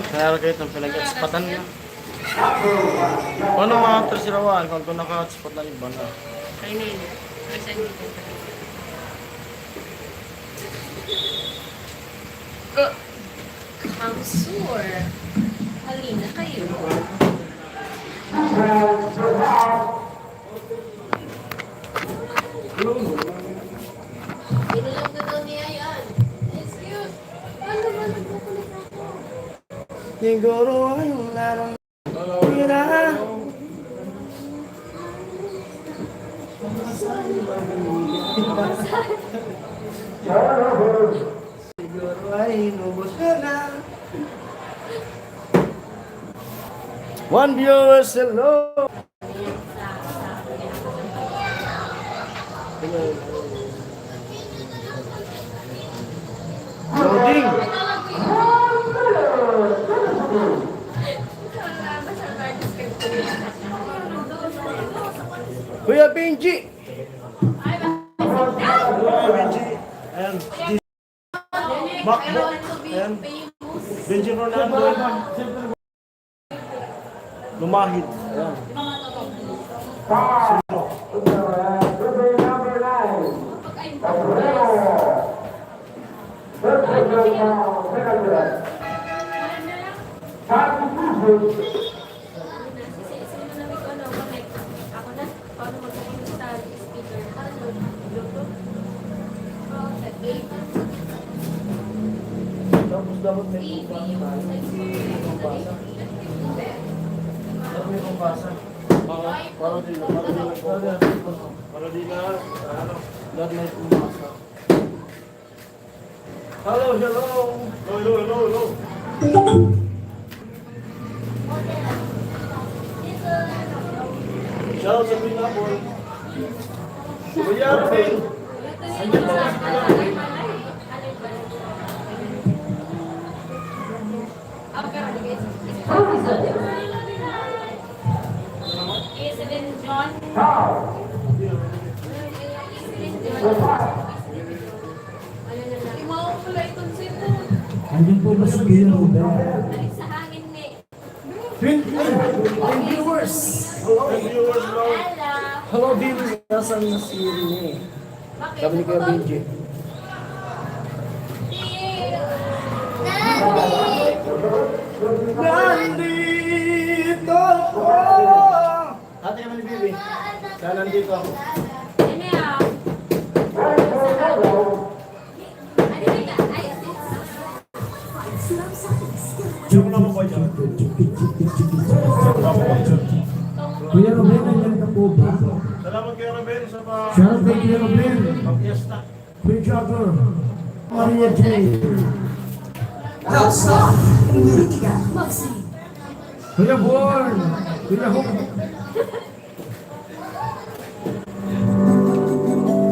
Kaya kayo itong pinag-expatan niya. Ano mga trasirawan kung naka-hotspot na iba na? Ay, nini. Ang sure. Halina kayo. Binilang na daw niya yan. Excuse. Ano ba nagpupulit ako? Siguro ay larang tira. Siguro ay nubos ka na. One viewers, hello! Loading! Kuya Benji! Kuya Benji! Ayan. Bakbo! Ayan. Benji Ronaldo. Lumahid. Ayan. Tapos dapat may kumpasa. Dapat may kumpasa. Para di na, dapat may kumpasa. Hello, hello! Hello! Ciao sa Pinapol. Kuya Arvin. Andiyan po si Kuya Arvin. Andiyan po ba si Kuya Ruben? Sa hangin ni. 20 viewers! Hello, viewers. Nasaan na si Rini? Sabi ni Kuya Benji. Nandito ako! Ate kami ni Bibi. Saan nandito ako? Kuya Ruben, nandiyan ka po ba? Salamat Kuya Ruben sa Shoutout kay Kuya Ruben. pag-fiesta. Kuya Jogger. Maria J. Kuya Born. Kuya Hook.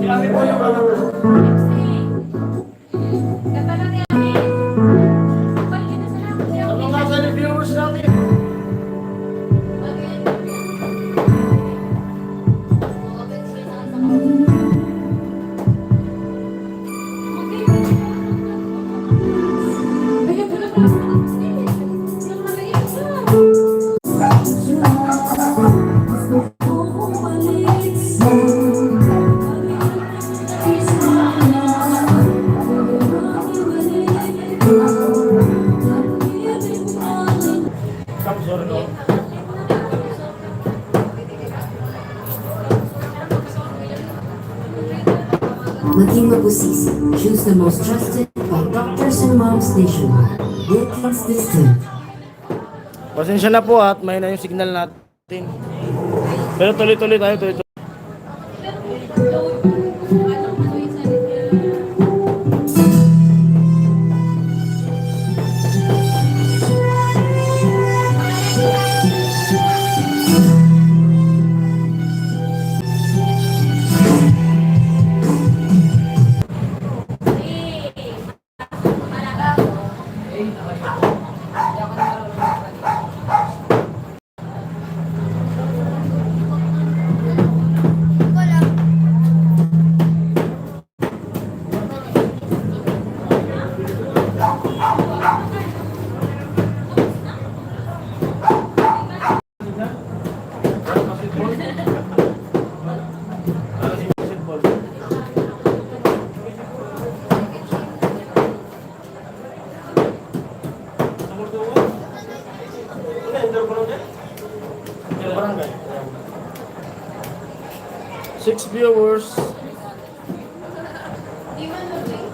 Sinabi po yung mga nga sa viewers natin. Maging mabusisi. Choose the most trusted by doctors and moms nationwide. Wilkins Distant. Pasensya na po at may na yung signal natin. Pero tuloy-tuloy tayo, tuloy-tuloy. 6 viewers. Di man lubing.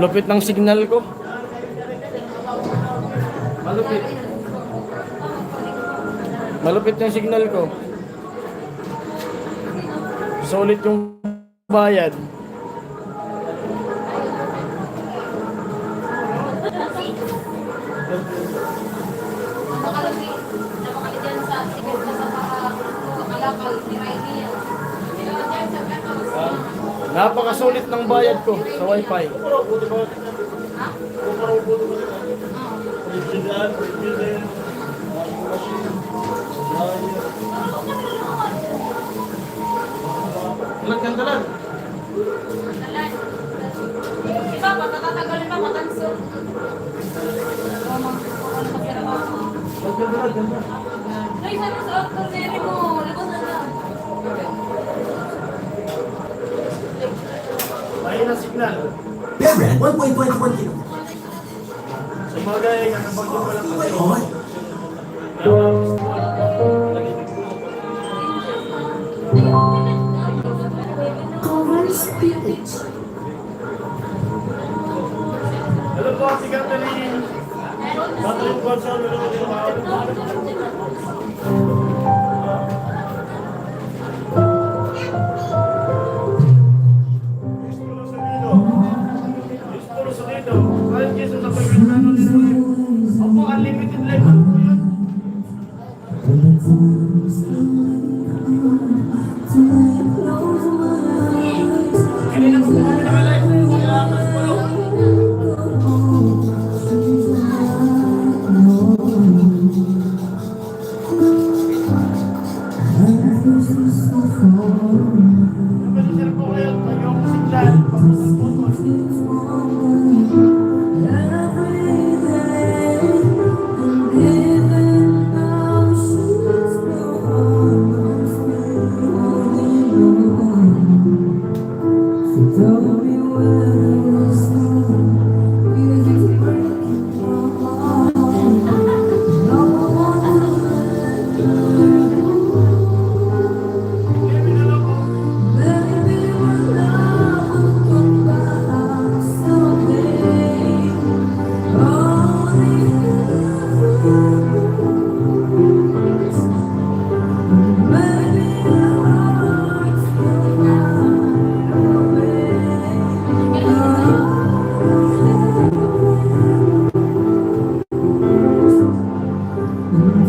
Lupit ng signal ko. Malupit. Malupit yung signal ko. Solid yung bayad. Napakalaki. Napakalaki dyan sa sigat na sa kalakal ni Riley yan. Kailangan dyan sa Betos. Napakasulit ng bayad ko sa wifi. Talan. Iba, patatagalin pa matanso. Ano masira ba? Bisa mo sa actor nere mo. Likod na lang. Mahina signal. Bebrand 1.21 kilo. Sa bagay, nakapag yung walang kasi. On. Cover spillage. Hello po, si Catherine. Catherine Gonzalo, hello. Puro sa dito. Kahit keso na pag-ano nila. Opo, unlimited life. Ano po yun? Kanina po kami nakalive. Kailangan po. Napasasir po kayo. Tayo ang signal. Pagkasal po. Hello.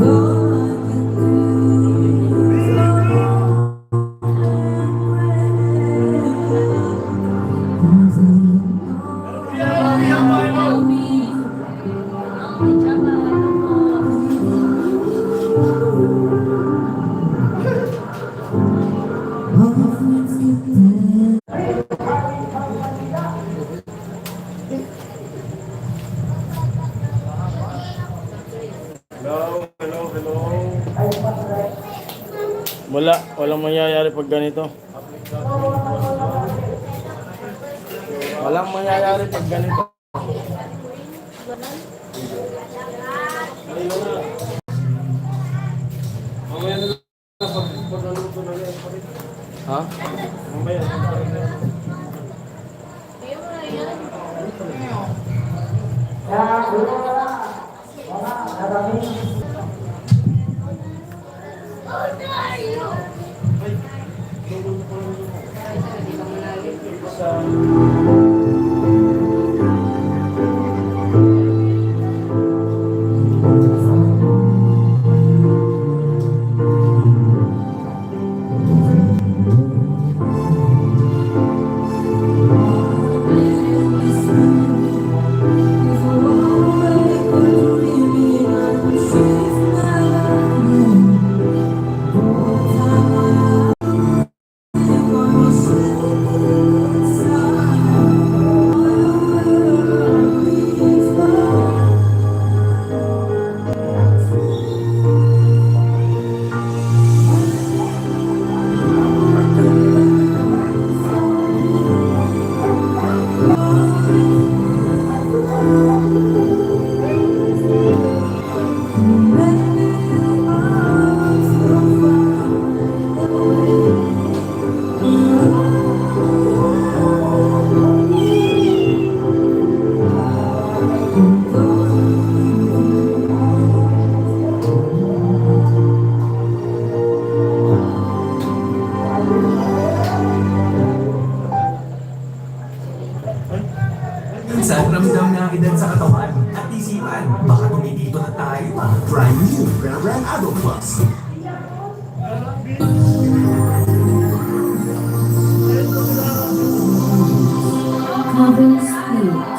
Walang mangyayari pag ganito. Walang mangyayari pag ganito. Ha? Mamaya. Minsan, ramdam na ang edad sa katawan at isipan. Baka tumitito na tayo pa. Brand new Brand Adult Plus. Cover spillage.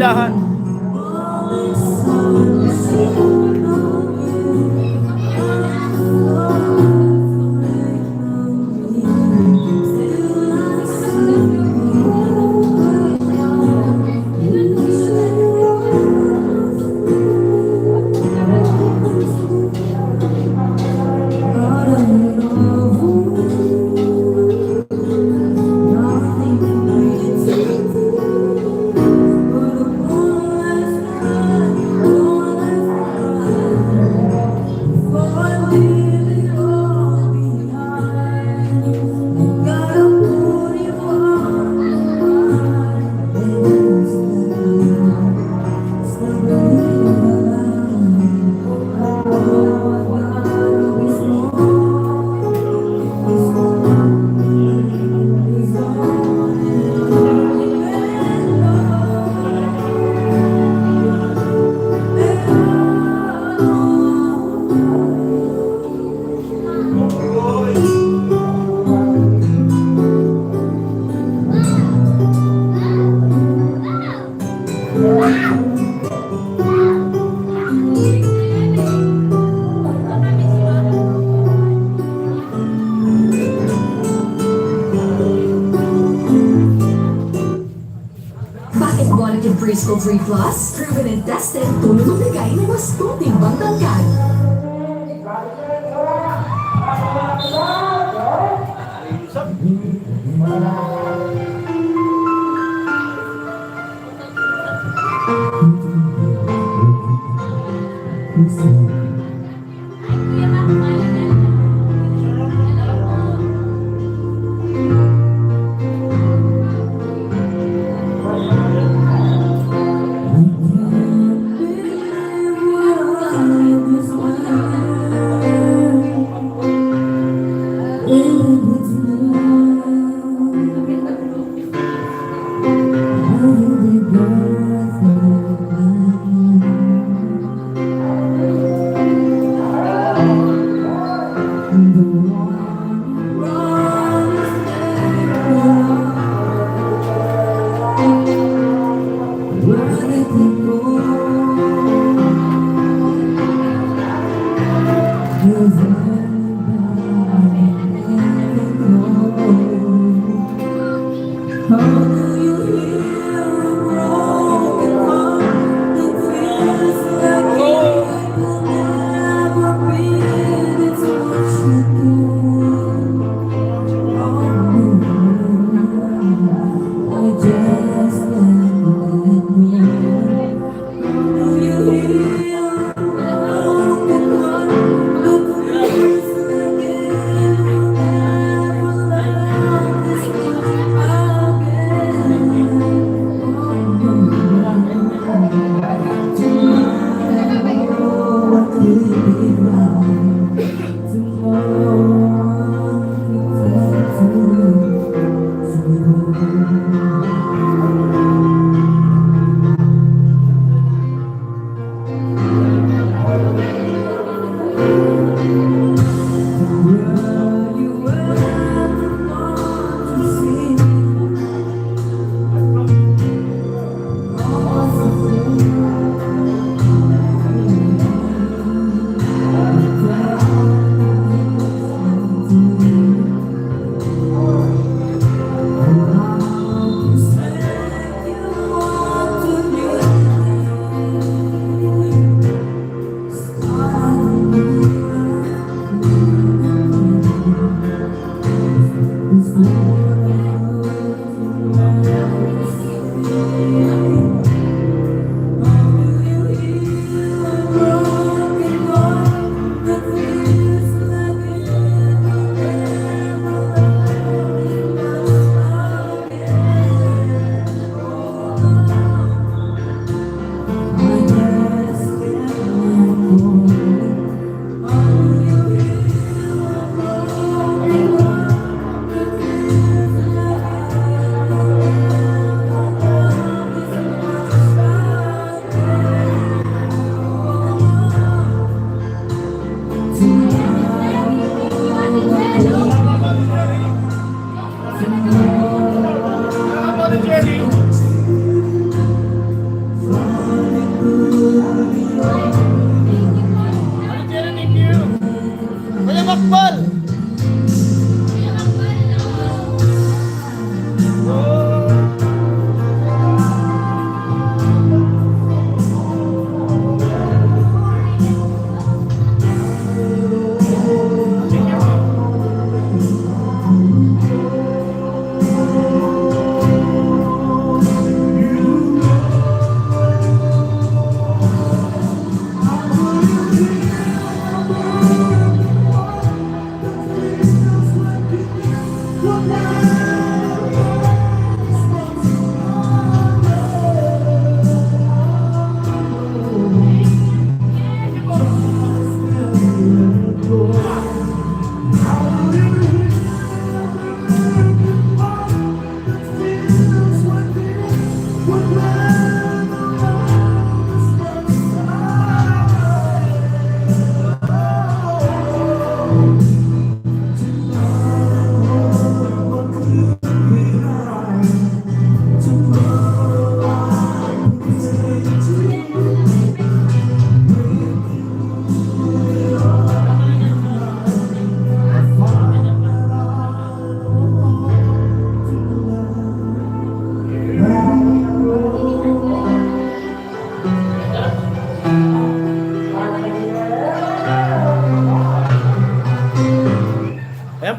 dahan. Bakit Quality Frisco Free Plus? Proven and tested, tulong magbigay ng mas tutimbang tangkad.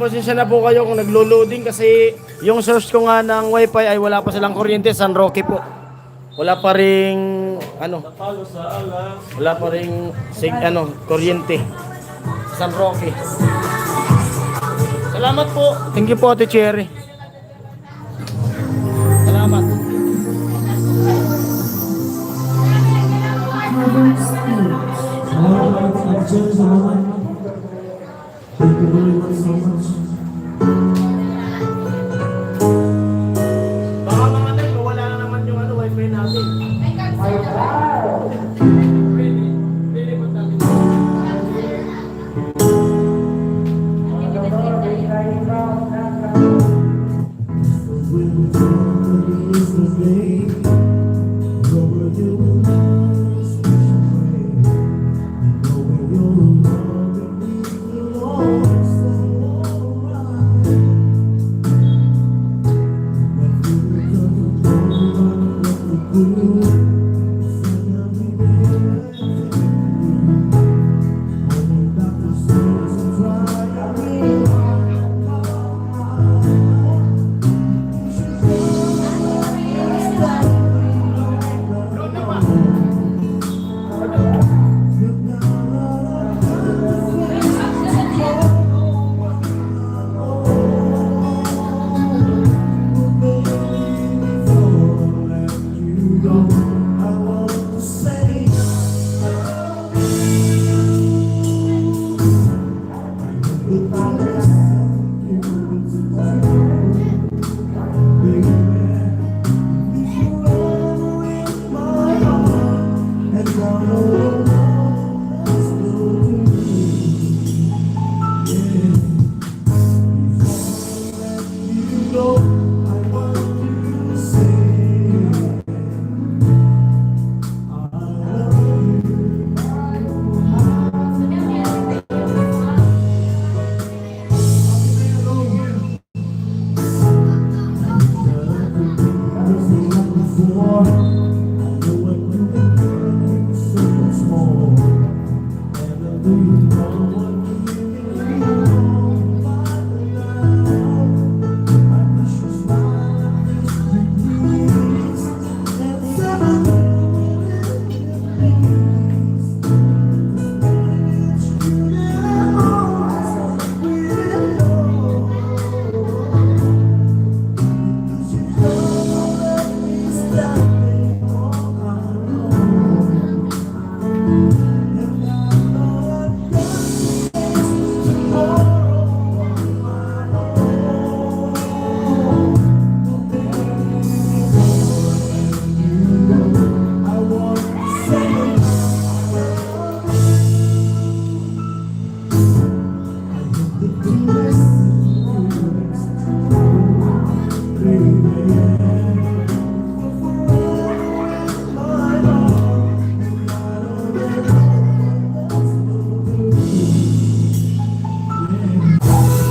pasensya na po kayo kung naglo-loading kasi yung source ko nga ng wifi ay wala pa silang kuryente. San Roque po. Wala pa ring wala pa ring kuryente. San Roque. Salamat po. Thank you po, Ate Cherry. Salamat. Salamat, Archer. Salamat. Thank you very much so much. Baka mga tayo, wala na naman yung wifi natin. May cancel na ba?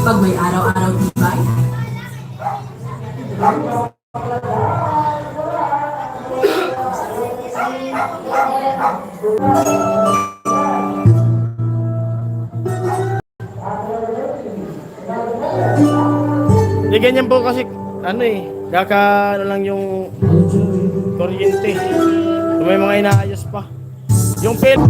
Pag may araw-araw tibay, Di ganyan po kasi, kaka lang yung kuryente. May mga inaayos pa. Yung pet.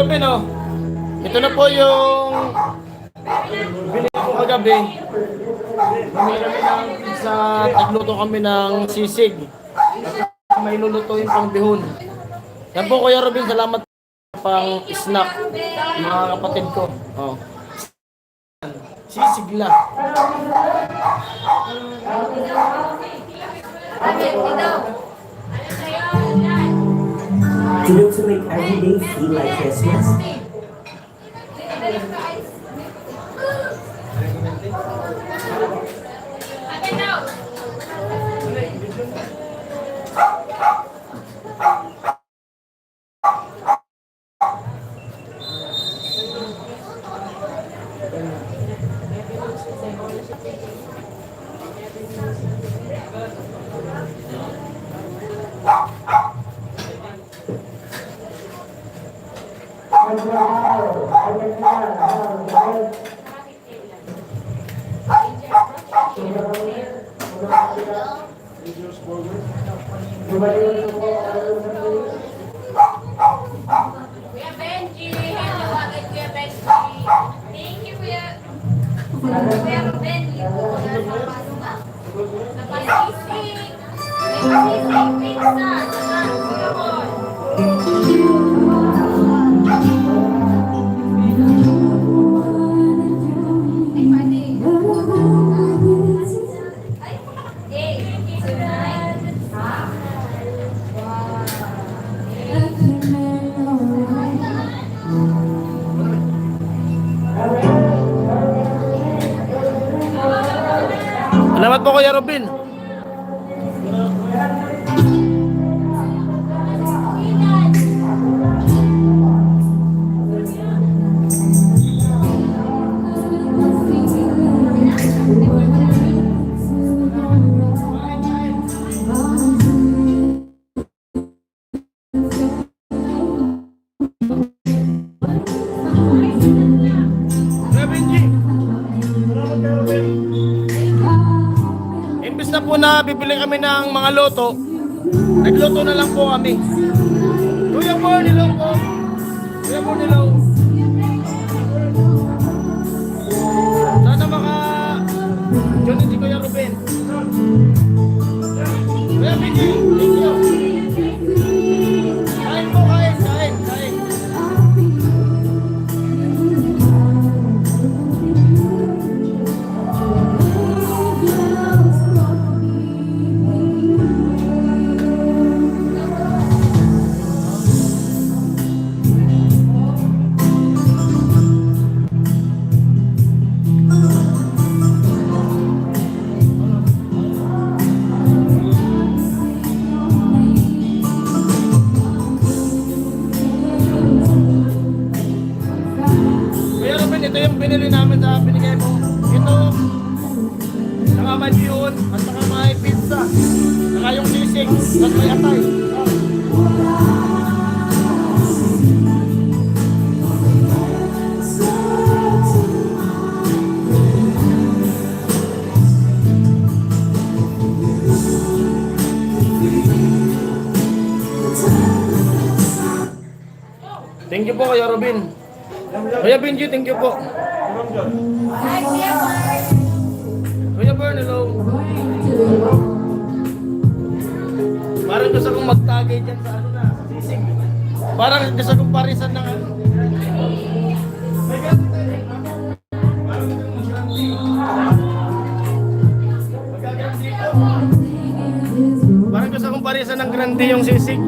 Robin, oh. Ito na po yung binili ko kagabi. Bumili kami ng pizza, nagluto kami ng sisig. May lulutuin pang bihon. Yan po Kuya Robin, salamat pang snack mga kapatid ko. Oh. Sisig lang. You know, to make every day feel like Christmas. Kuya Benji, hello agad Kuya Benji. Thank you Kuya. Kuya Benji, napasisig. Napasisig, pizza, Salamat po Kuya Robin. Kuya Benji. Salamat Kuya Robin. Imbis na po na bibili kami ng mga loto, nagloto na lang po kami. Kuya Bornilo po. Kuya Bornilo. Sana maka join si Kuya Ruben. Kuya Benji, thank you. Kain po, kain. Kuya Ruben, ito yung binili namin sa binigay mo. Ito, saka may bihon, at saka may pizza, saka yung sisig, at may atay. Thank you po Kuya Robin. Kuya Benji, thank you po. Kuya Bern, hello. Parang gusto kong magtagay dyan sa ano na, sa sisig. Parang gusto kong parisan ng ano. May ganun tayo. Parang gusto kong maggrandi. Magkagrandi ko. Parang gusto kong parisan ng grandi yung sisig.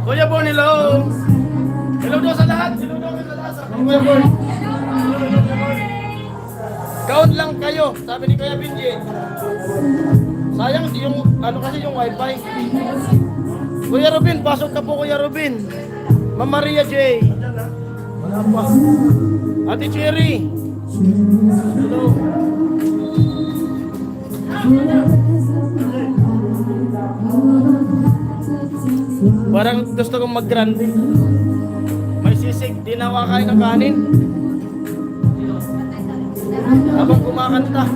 Kuya Bon, hello! Hello daw sa lahat! Hello daw sa lahat! Kuya Bon! Count lang kayo, sabi ni Kuya Benji. Sayang yung, ano kasi yung wifi. Kuya Robin, pasok ka po Kuya Robin. Ma'am Maria J. Wala pa. Ate Cherry. Hello. Parang gusto kong mag-grande. May sisig, di na kakain ng kanin. Habang kumakanta.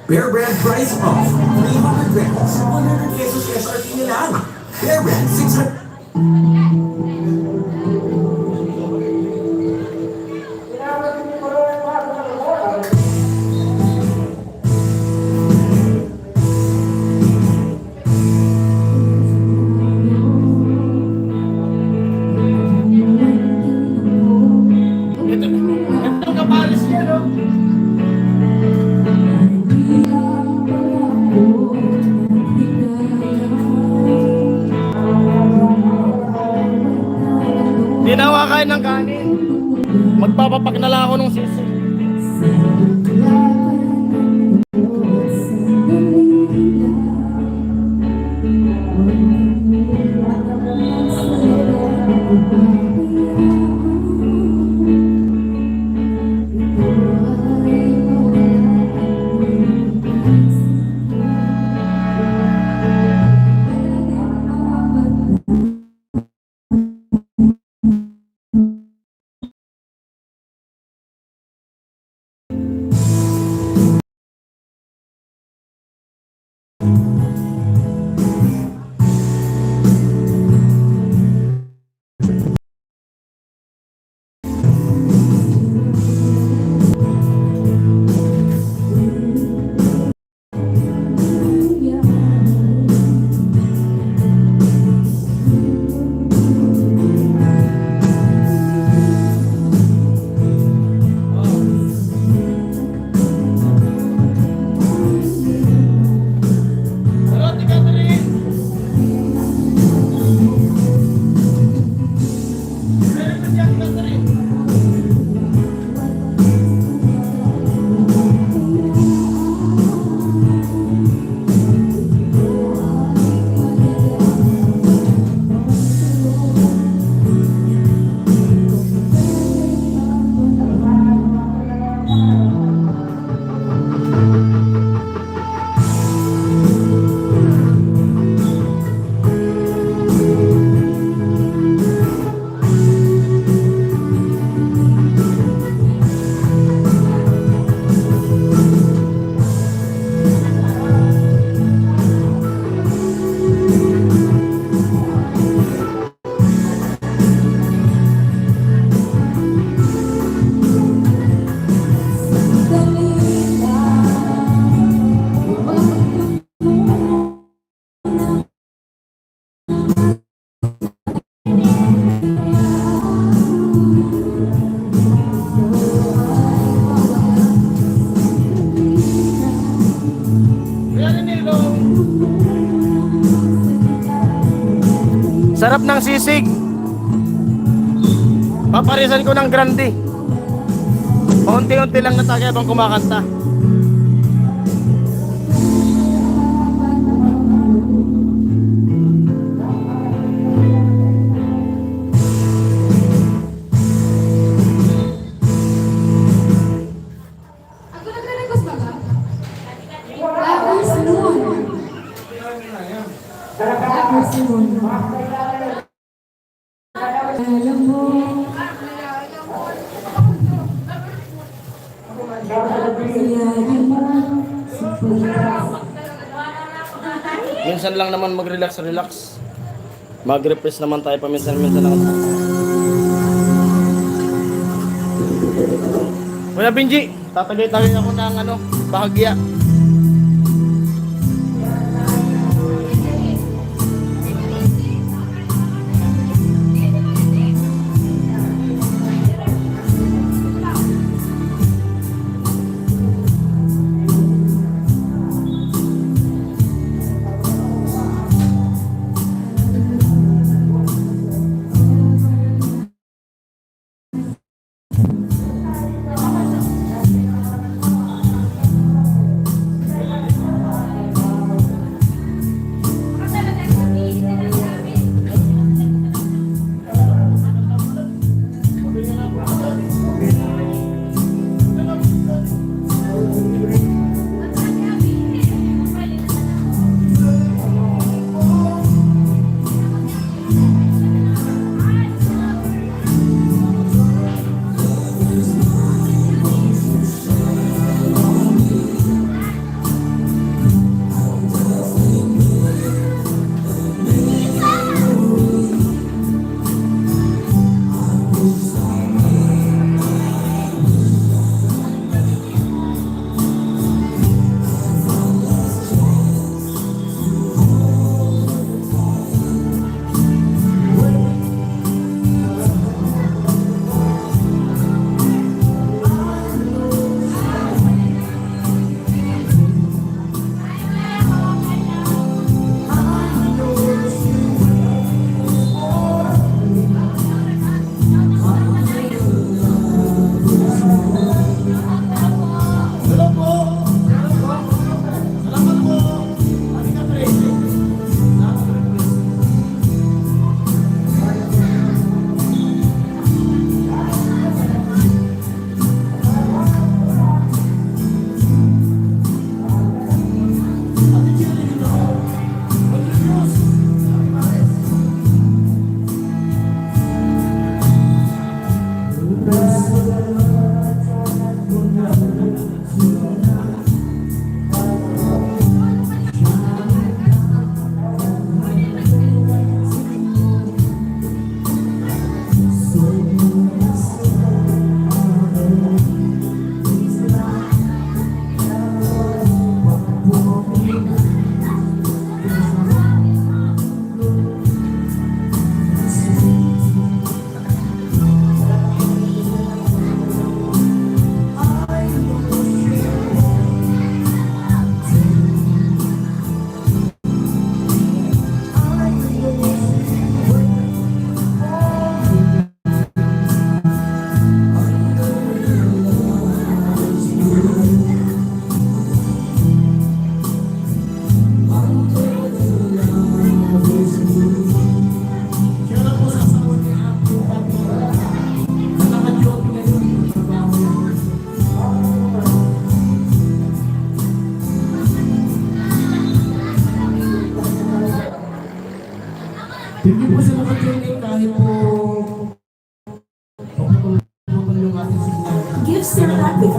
Bear Brand price off. 300 grams, 100 pesos SRP na lang. Bear Brand 600. Ito kapalis niya, no? Hindi na ako kakain ng kanin. Magpapapak na lang ako ng sisi. Hello, Ate Catherine! Meron ba siya, Ate Catherine? Sarap ng sisig. Paparisan ko ng grande. Unti-unti lang natake habang kumakanta. Ako naglalagos ba ka? Tapos noon. Tapos noon. Alam mo. Minsan lang naman mag-relax. Mag-refresh naman tayo paminsan-minsan lang. Kuya Benji, tatagay-tagay ako ng bahagya.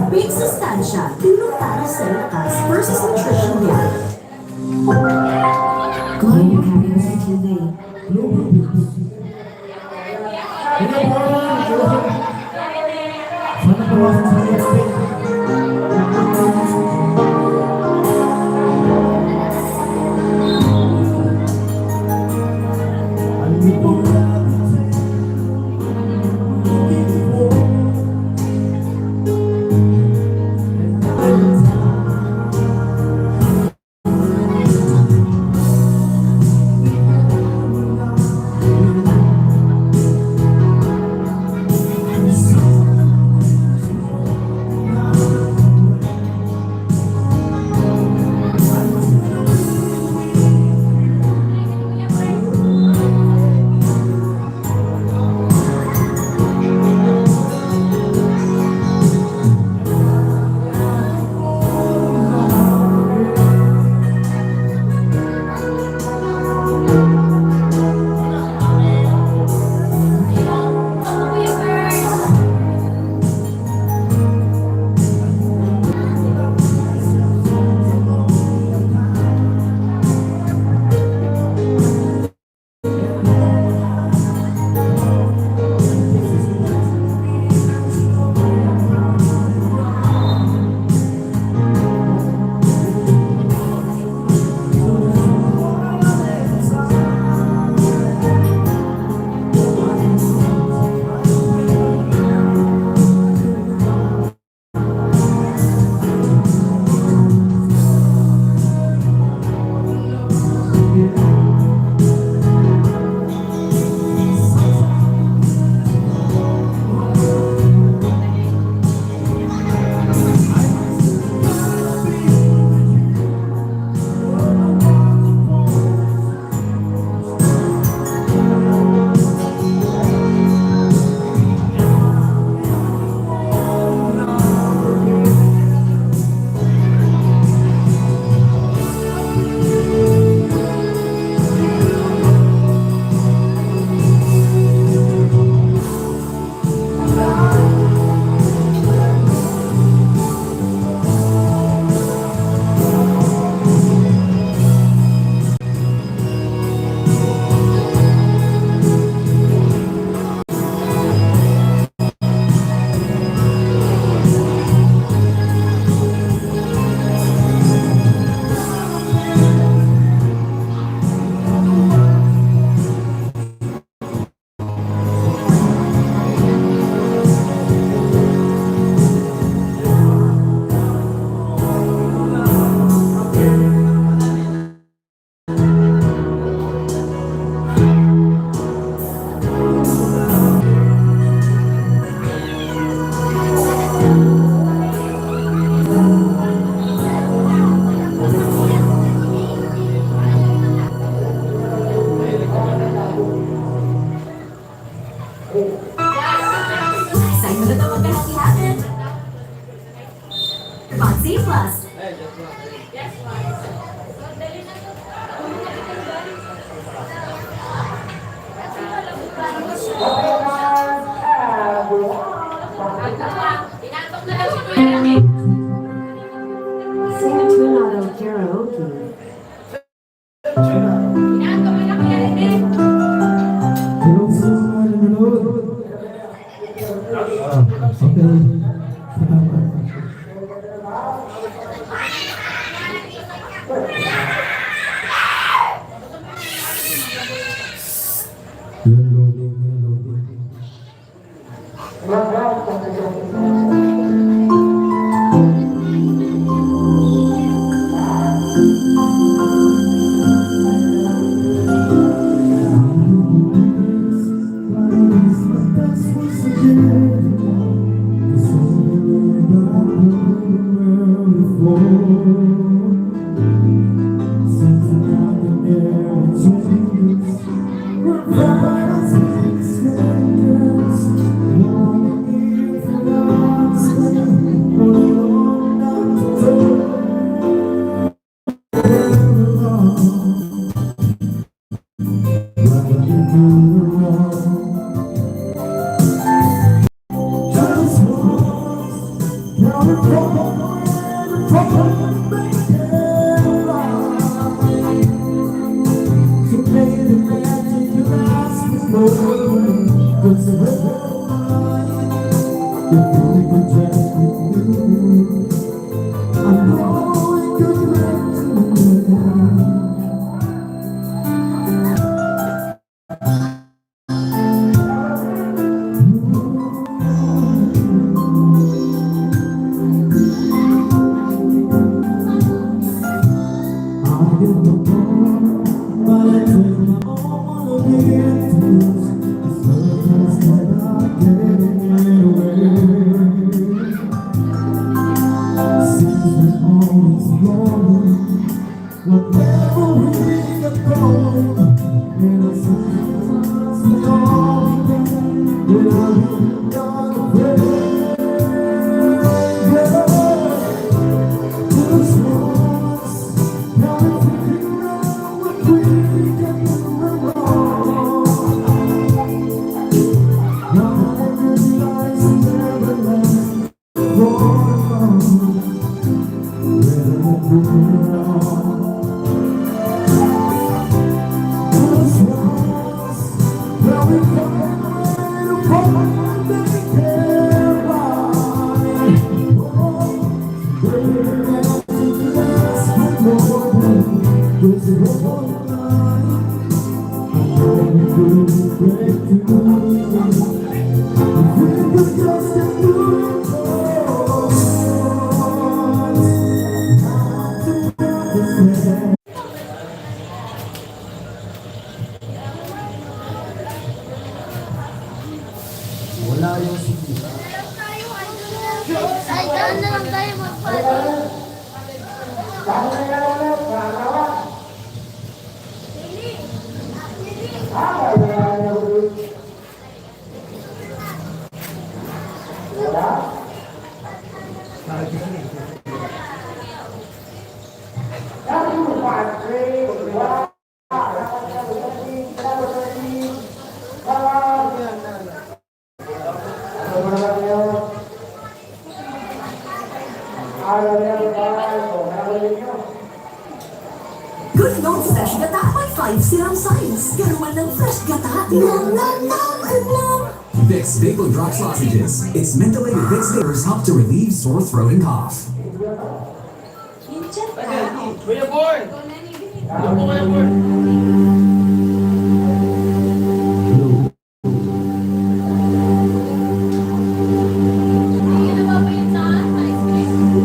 Big sustansya, tulong para sa lakas versus nutrition yan. Global Cabinet TV. Sana bawasan sa ESP. Foxy Plus. Tinatok na lang si Kuya Laki. Sing a tune out of karaoke. Tinatok mo na Kuya Laki. Hello sa mga nanonood. Okay. Whatever we get going, and I see the only thing that I will not afraid. This was now if we figure out what we can do wrong. Now I realize it's never last for long. Better let me around. Wala yung sigura. Ay, daan na lang tayo magpala. Good note, fresh gata. May 5 serum signs. Garuman ng fresh gata. Nom, nom, nom, nom. Vicks Vapor Drops Lozenges. Its mentholated Vicks flavors help to relieve sore throat and cough. Yung chat ka. Kuya Born! Ano po Kuya Born? Hindi na ba yung saan? Ice cream.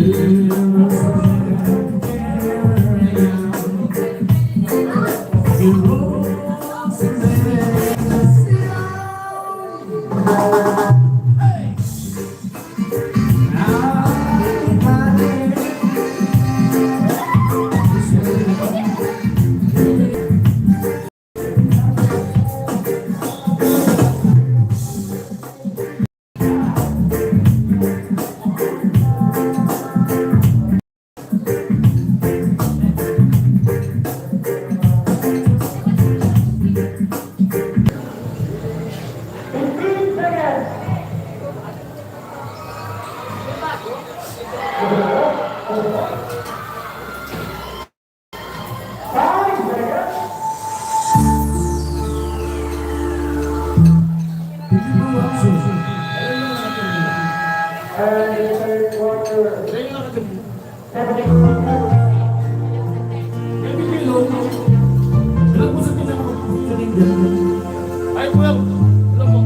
Ay, kuya, alam mo.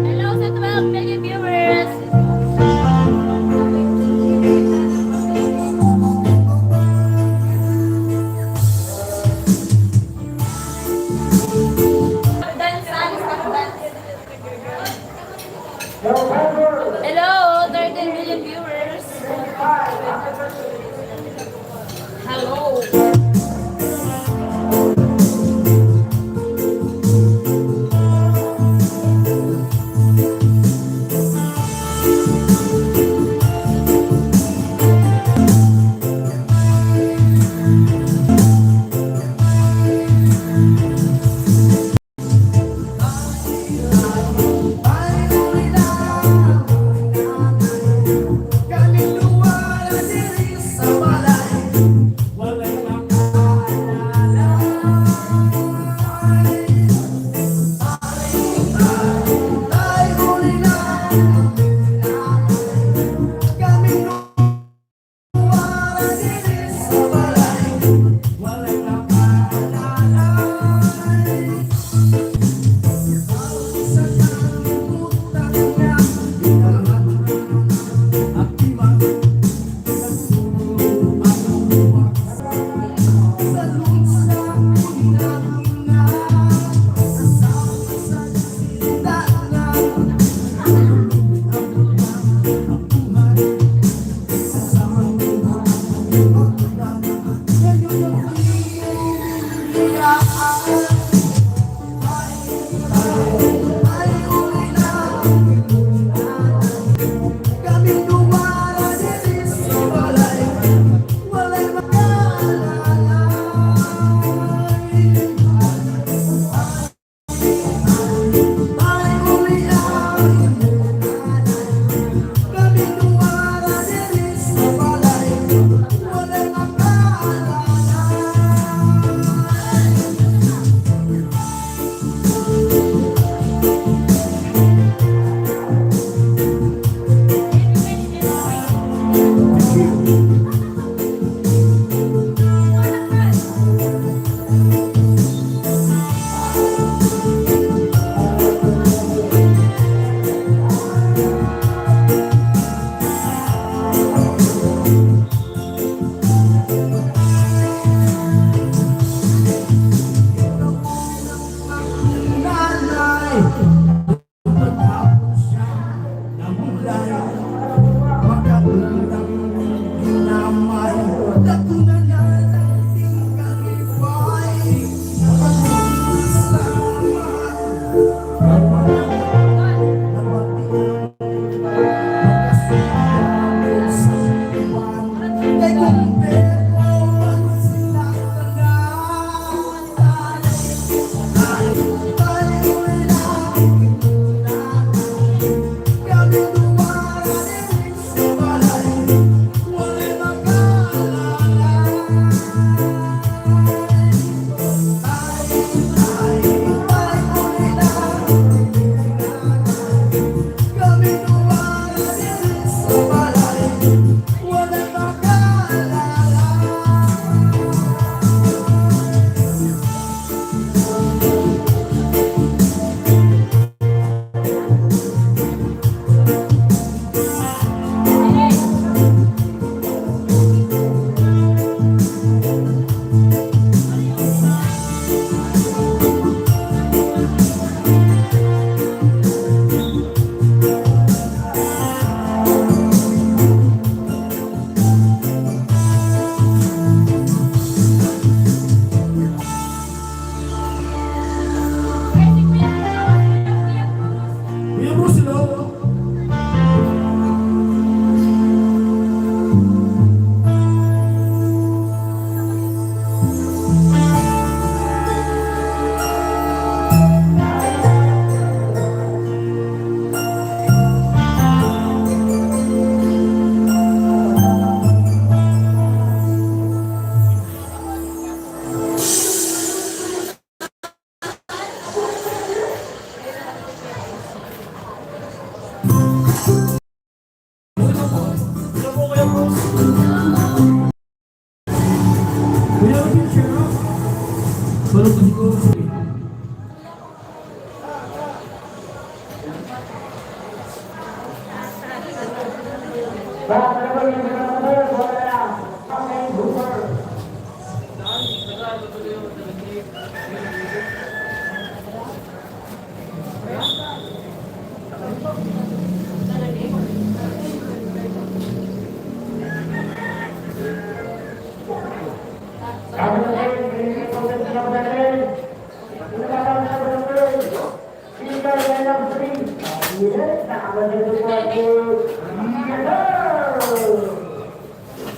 Hello sa 12 million viewers! Hello, 13 million viewers! Hello! Hello po, Kuya Bruce. Kuya Robin, share out. Balot na ko.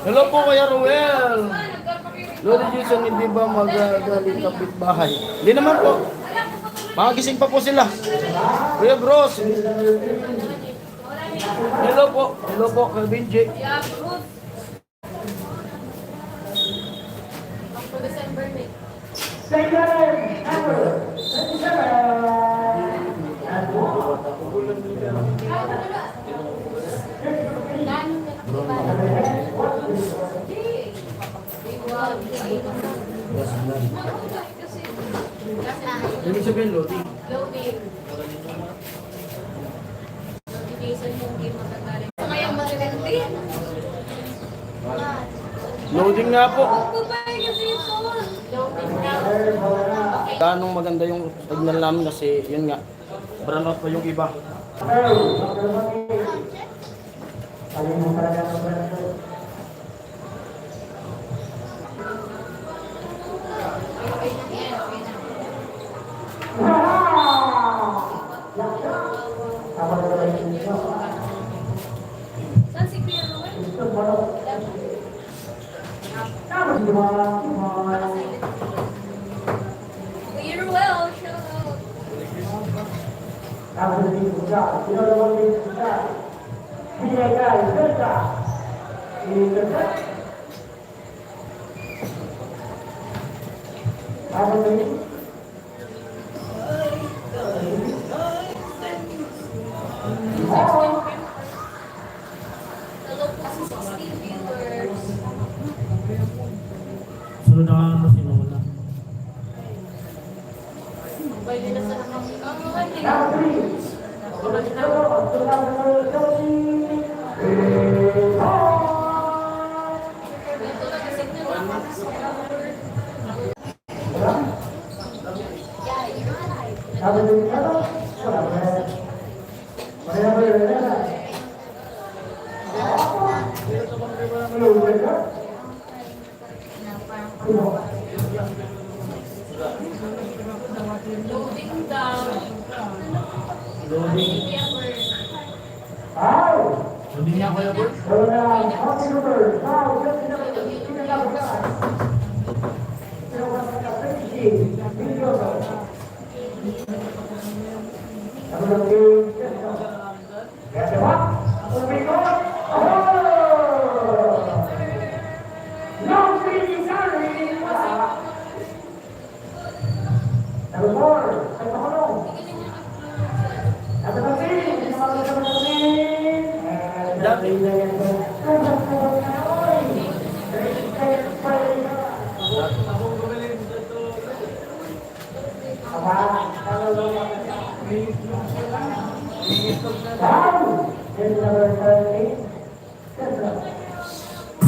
Hello po, Kuya Ruel. Lodi Jason, hindi ba magagaling kapitbahay? Hindi naman po. Makagising pa po sila. Kuya Bros. Hello po. Hello po, Calvin J. Yeah, Bruce. Ako December na. Ibig sabihin, Lodi. Loading. Notification yung game magagaling. Ngayon magagandi. Loading nga po. Babae kasi ito. Loading na. Okay. Ganong maganda yung signal namin kasi yun nga. Brown out pa yung iba. Saan si Kuya Ruel? Kuya Ruel, shout out. Hello po si 16 viewers. Sunod na nga si Nola. Pwede na sa nakakita. Ito lang kasi loading down. Loading. Loading niya, Kuya Bros.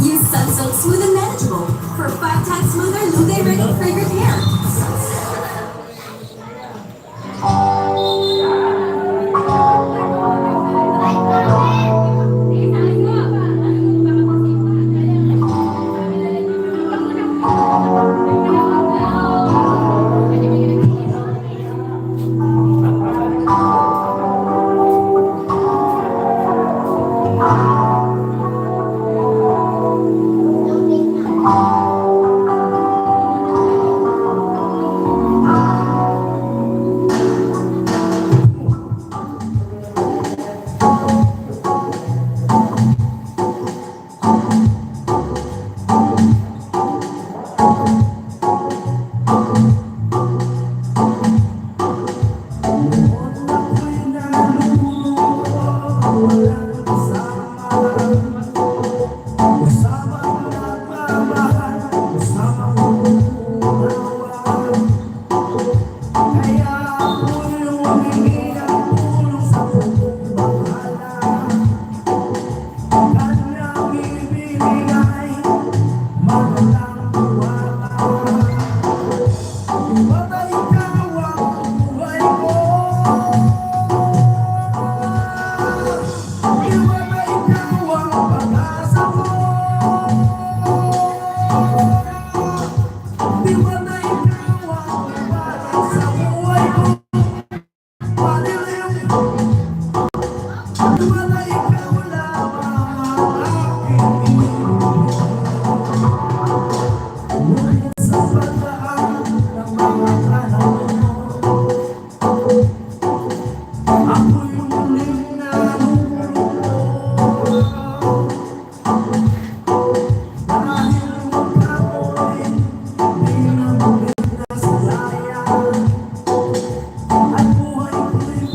Use Sunsilk Smooth and Manageable for 5 times smoother, Lude ready fragrant hair. At buhay ko'y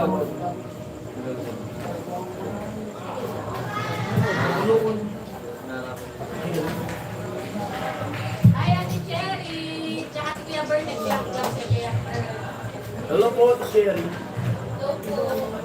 Ay, Ate Cherry! Tsaka si Kuya Bert, nag-vlog daw si Kuya Bert. Hello po, Sherry. Hello po.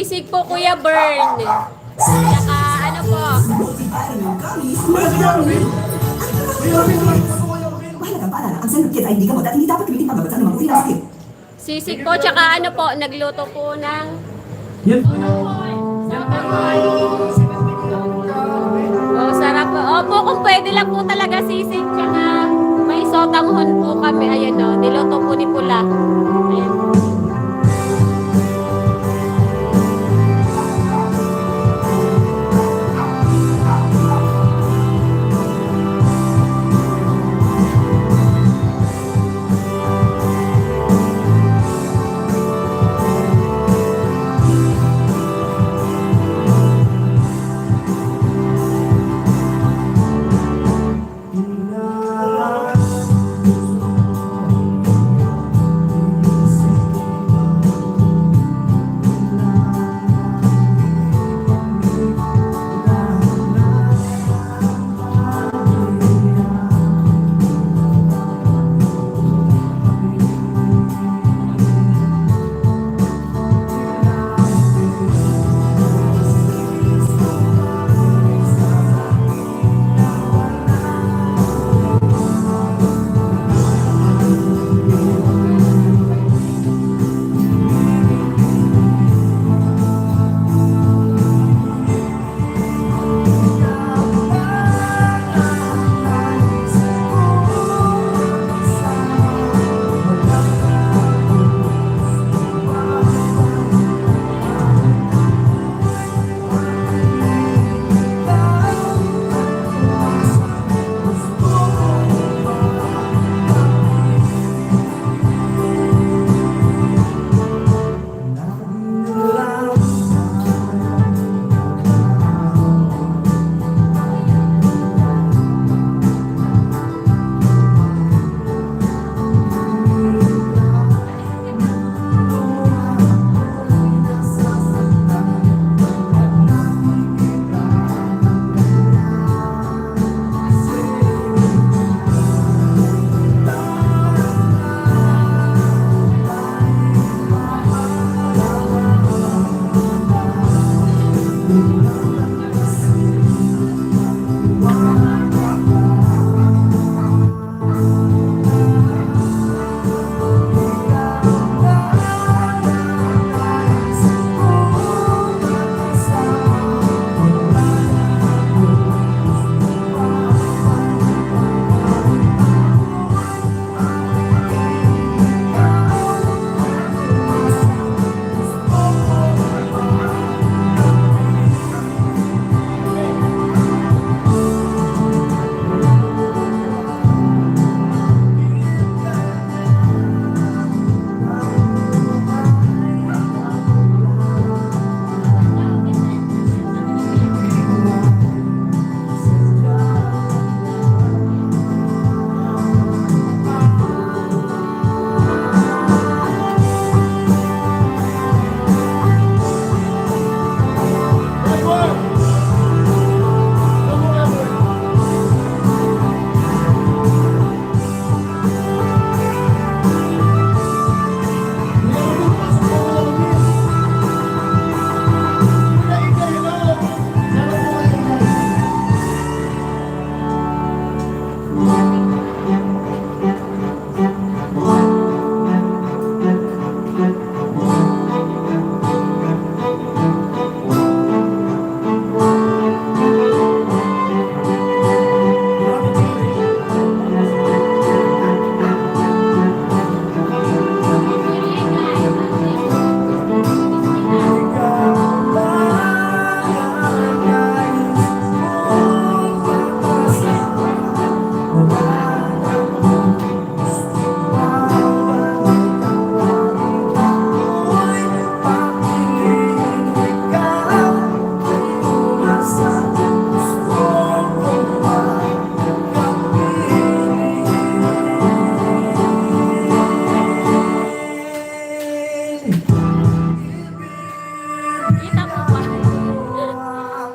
Sisig po, Kuya Bern. Tsaka ano po? Multi-vitamin gummies. Mahalagang paalala, ang Senor Kids ay hindi gamot at hindi dapat gamitin paggabat sa anumang uri ng sakit. Sisig po, tsaka ano po? Nagluto po ng... Yan po Oh, sarap po. Opo, kung pwede lang po talaga sisig. Tsaka may sotanghon po kami. Ayan o, niluto po ni Pula. Ayan.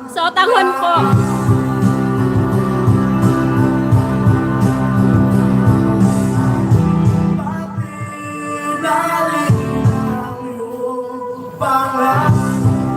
Sotanghon po. Pangalan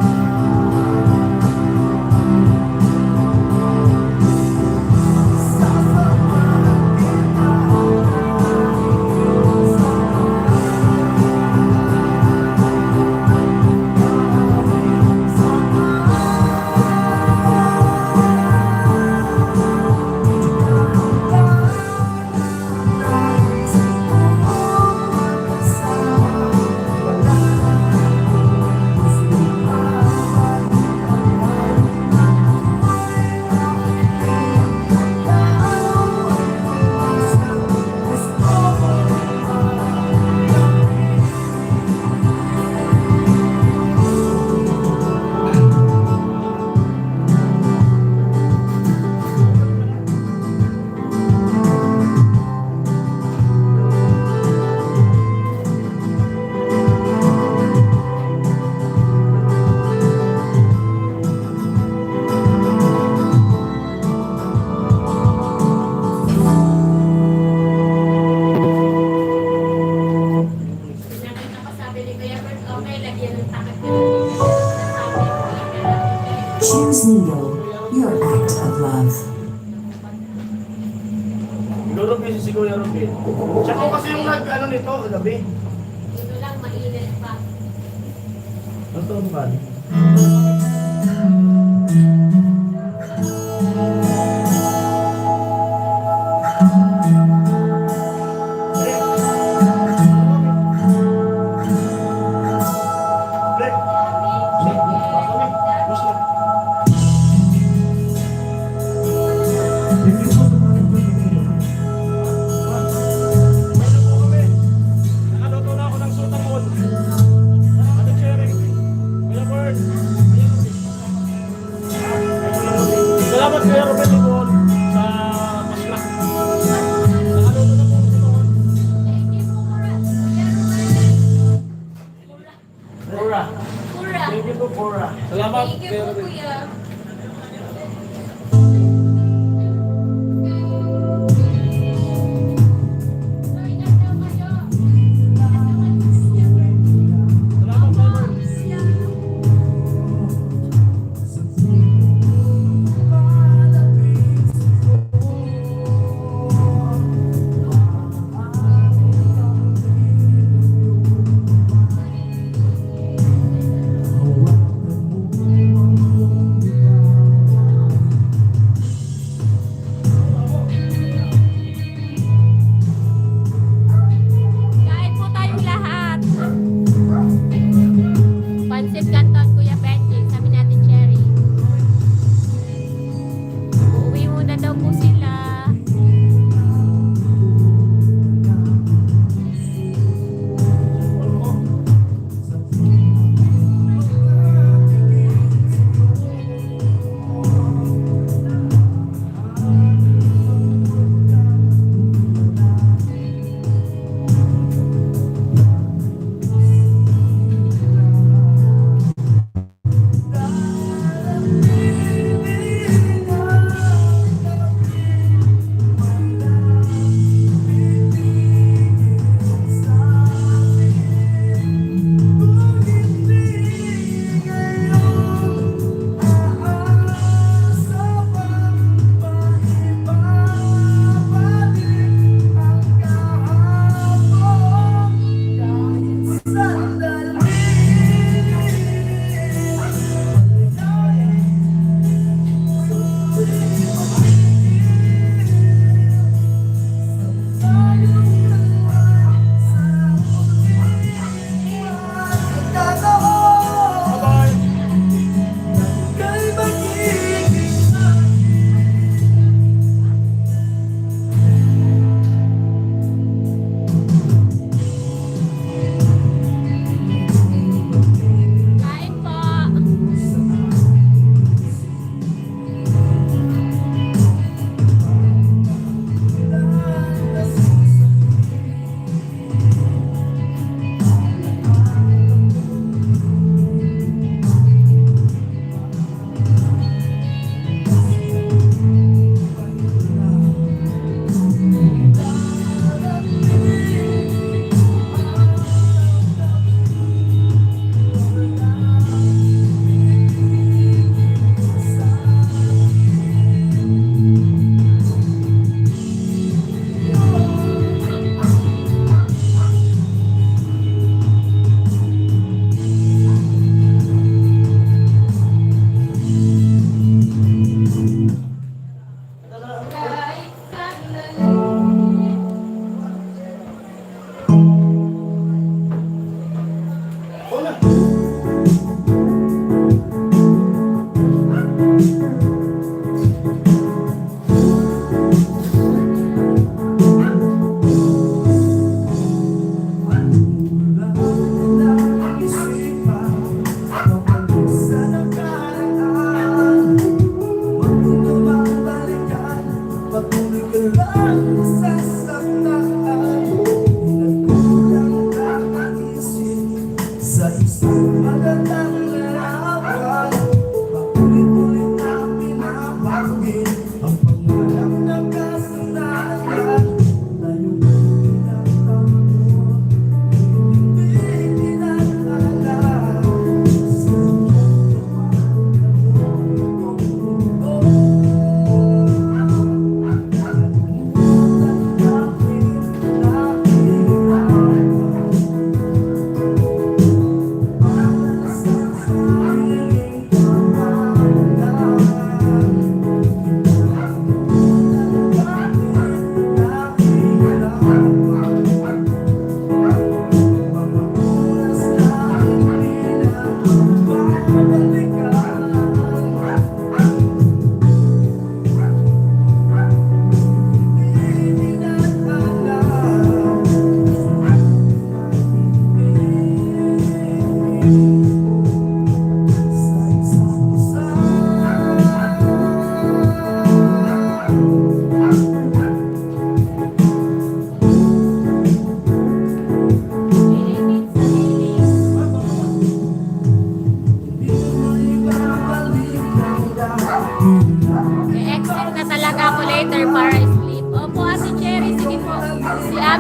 Choose Nido, your act of love. Siguro busy si Kuya Robin. Siya po kasi yung nag-ano nito kagabi. Dito lang, mainit pa. Ano ba? Salamat Kuya Robin Limon sa maslak. Nakaluto na po ako sa Pura. Pura. Thank you po, Pura. Salamat Thank you Kuya po, Robin. kuya. Salamat Robin.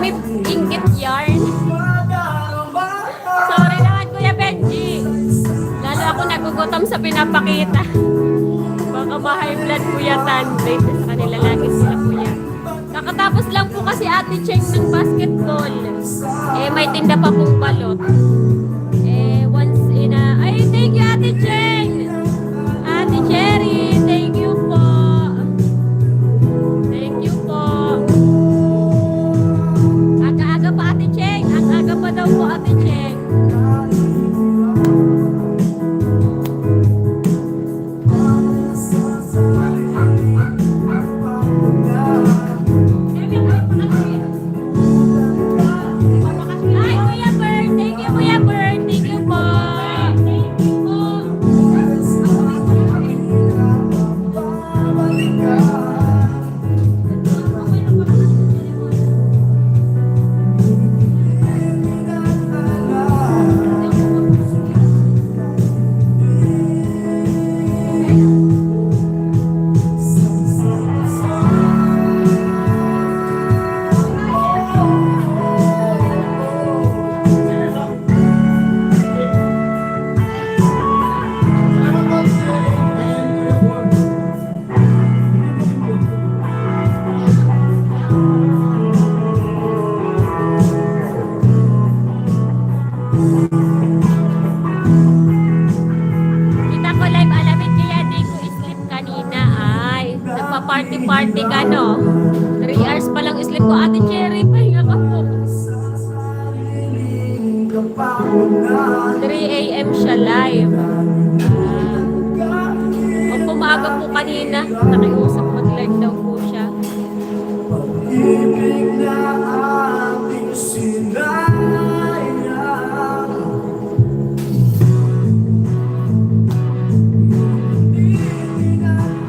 kami inggit yarn. Sorry naman, Kuya Benji. Lalo ako nagugutom sa pinapakita. Baka ma-high blood Kuya Tanday. Sa kanila lagi sila Kuya. Kakatapos lang po kasi Ate Cheng ng basketball. May tinda pa pong balot. Once in a... Ay, thank you Ate Cheng! Ate Cherry, thank you po. Thank you po. Aga-aga pa Ate Cheng. Aga pa daw po Ate Cheng. Ay, Kuya Bert. Thank you, Kuya Bert. Thank you po. Kita ko live alamin kaya di ko sleep kanina. Ay, nagpa-party-party ka, no? 3 hours pa lang sleep ko. Ate Cherry, pahinga ka po. 3 a.m. siya live. Kung pumaga po kanina, nakiusap mag-live daw po siya. Ibig na ating sinayang. Hindi na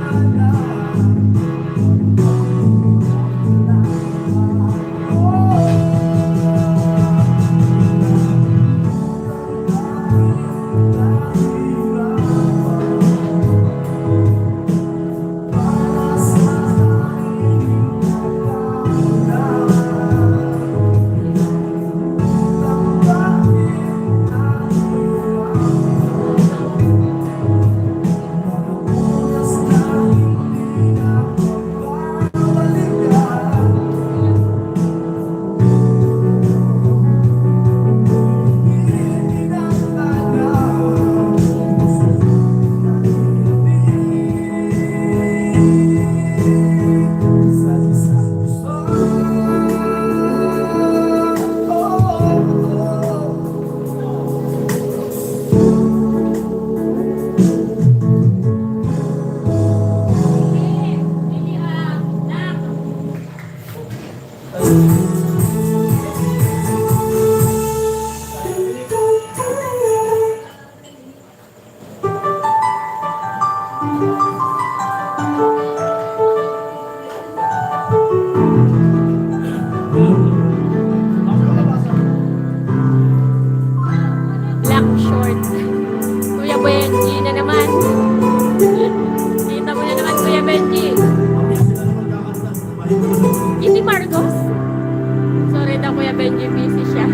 Black short. Kuya Benji na naman. Kita mo na naman, Kuya Benji. Hindi Marcos. Sorry daw, Kuya Benji. Busy siya.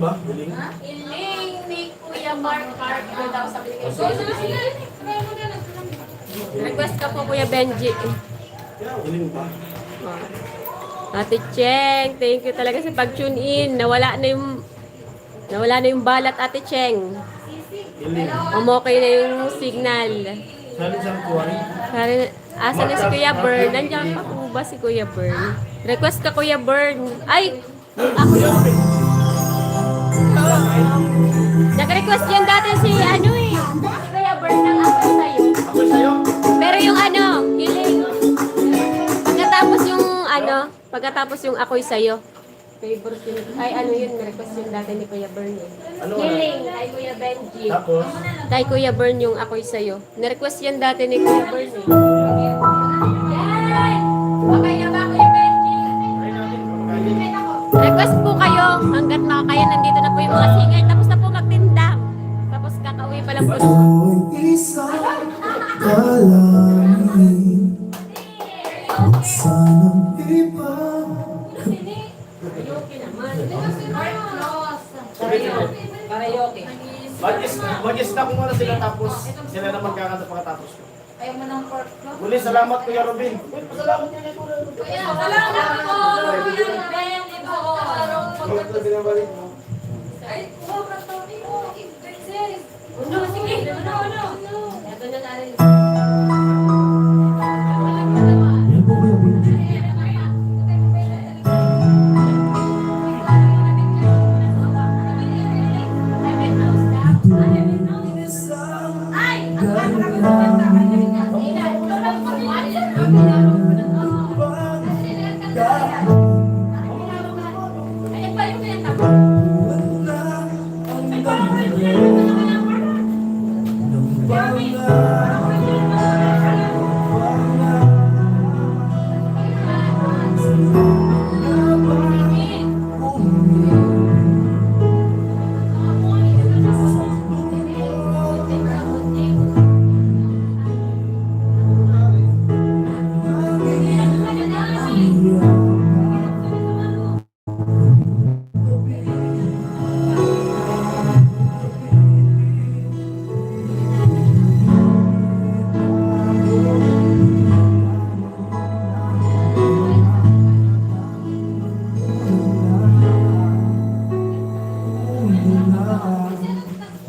ba? Hiling? Iling ni Kuya Mark Carpio daw sa Pilipinas. Request ka po Kuya Benji. Hiling ba? Ate Cheng, thank you talaga sa pag-tune in. Nawala na yung balat Ate Cheng. Hiling. Okay na yung signal. Saan saan kuwan? Asa na si Kuya Bern? Nandiyan pa po ba si Kuya Bern? Request ka Kuya Bern. Ay! Ako yun. Nag-request yan dati si ano eh. Si Kuya Bern ng ako sa'yo. Ako sa'yo? Pero yung ano, hiling. Pagkatapos yung ako'y sa'yo. Favorite yun. Ay ano yun, request yun dati ni Kuya Bern eh. Ano Hiling, kay Kuya Benji. Tapos? Kay Kuya Bern yung ako'y sa'yo. Na-request yan dati ni Kuya Bern eh. Yan! Okay na ba Kuya Benji? Request po kayo. Hanggat makakaya, nandito na po yung mga singer. Tapos na po magtinda. Tapos kakauwi pa lang po. Ako'y isang kalangin. Huwag sanang iba. Mag-stop muna sila tapos sila na magkakanta pagkatapos ko. Muli, salamat Kuya Robin. Salamat niya kay Kuya Robin. Salamat po! Kuya Benji po! Bakit na binabalik mo? Uno, sige! Uno! Ito na natin. Yan po Kuya Benji.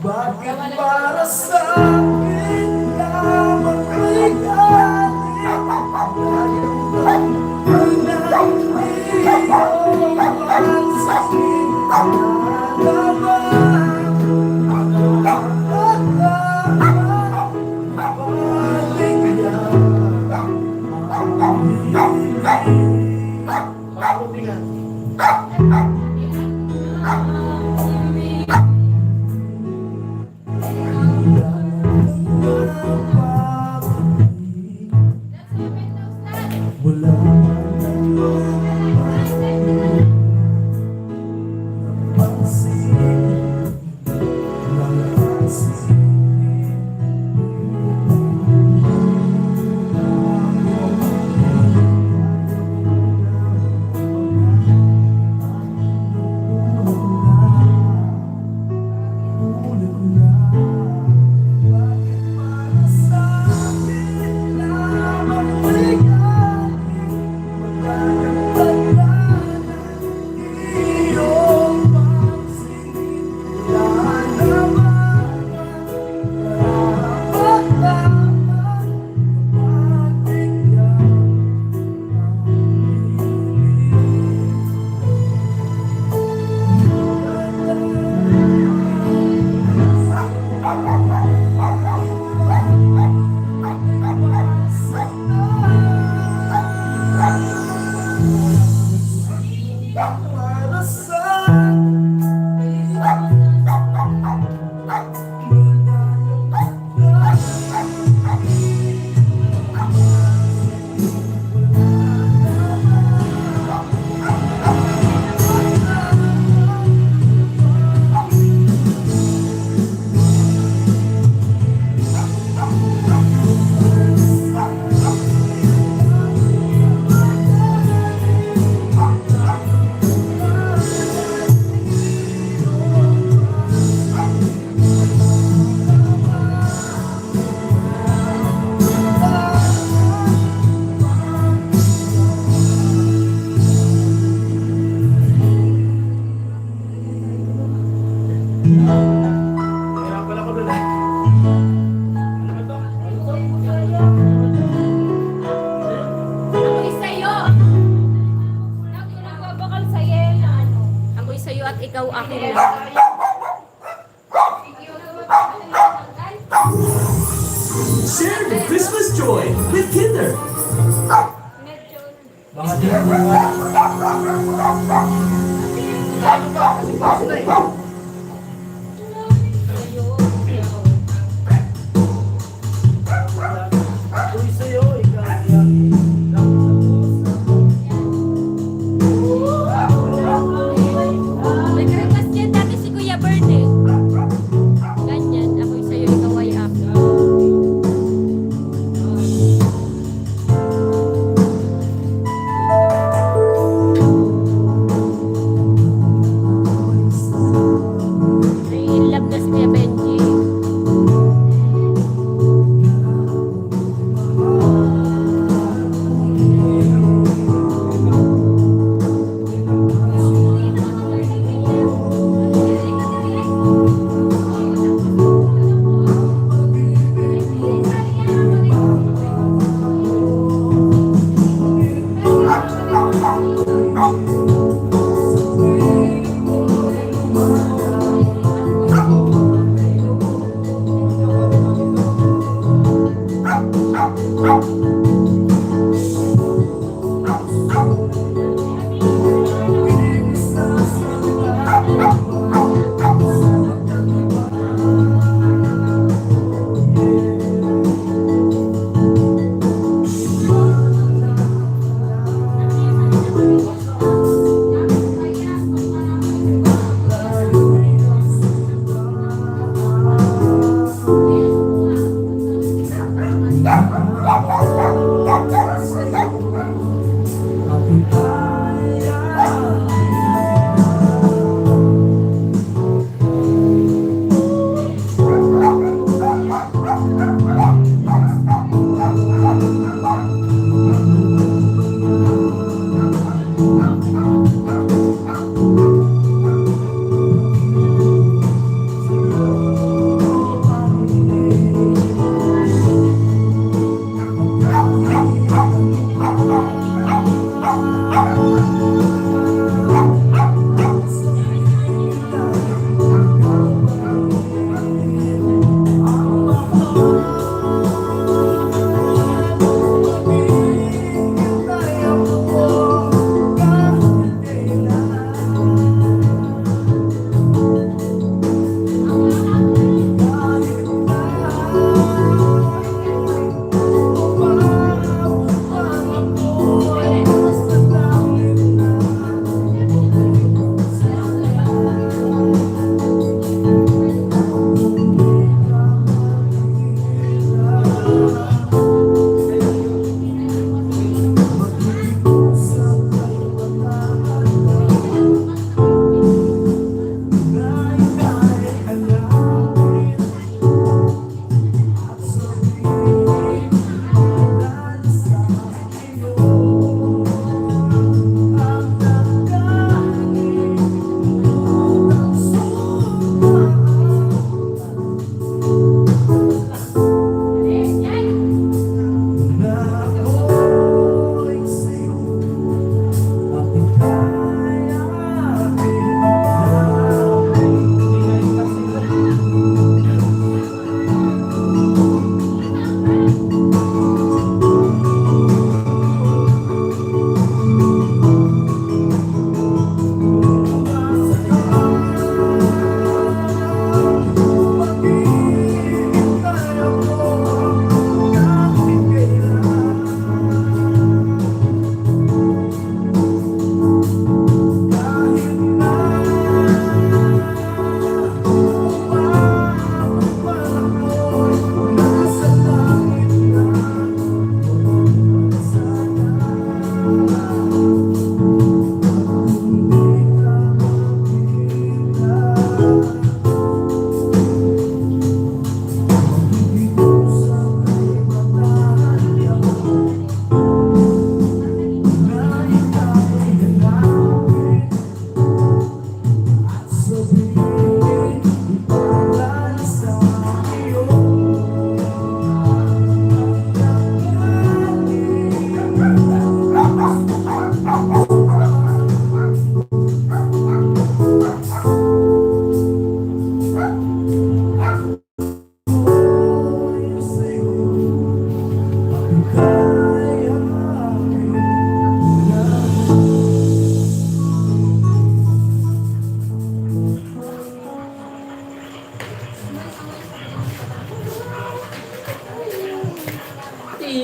Bakit para sa akin lamang ay galing? Ang sakit Share the Christmas joy with Kinder. Mga tingin Uy, sa'yo, Nag-request yan dati si Kuya Bert eh. Ganyan, ako'y sa'yo, ikaw ay ako.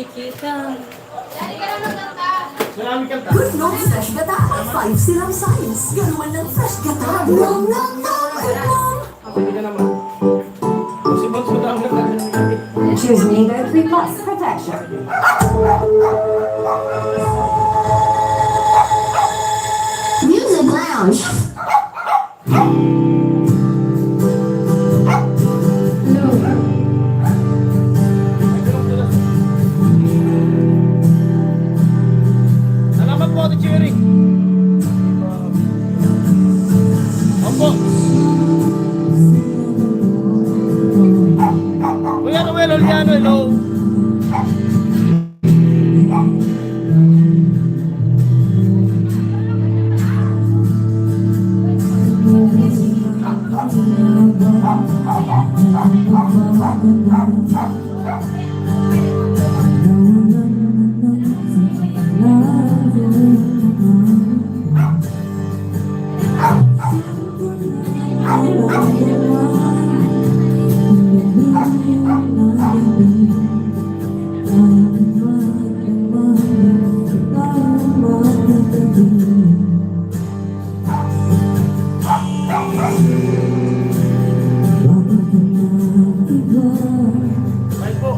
kita. Marami kanta. Good Lord Fresh Gata may 5 silang size. Ganuman ng Fresh Gata. Nom, nom, nom, nom. Hindi ka naman. Masibot mo daw na. Choose Nego 3 Plus Protection. Music Lounge. Salamat po, Ate Cherry. Opo. Kuya Noel Oliano, hello. Bye po.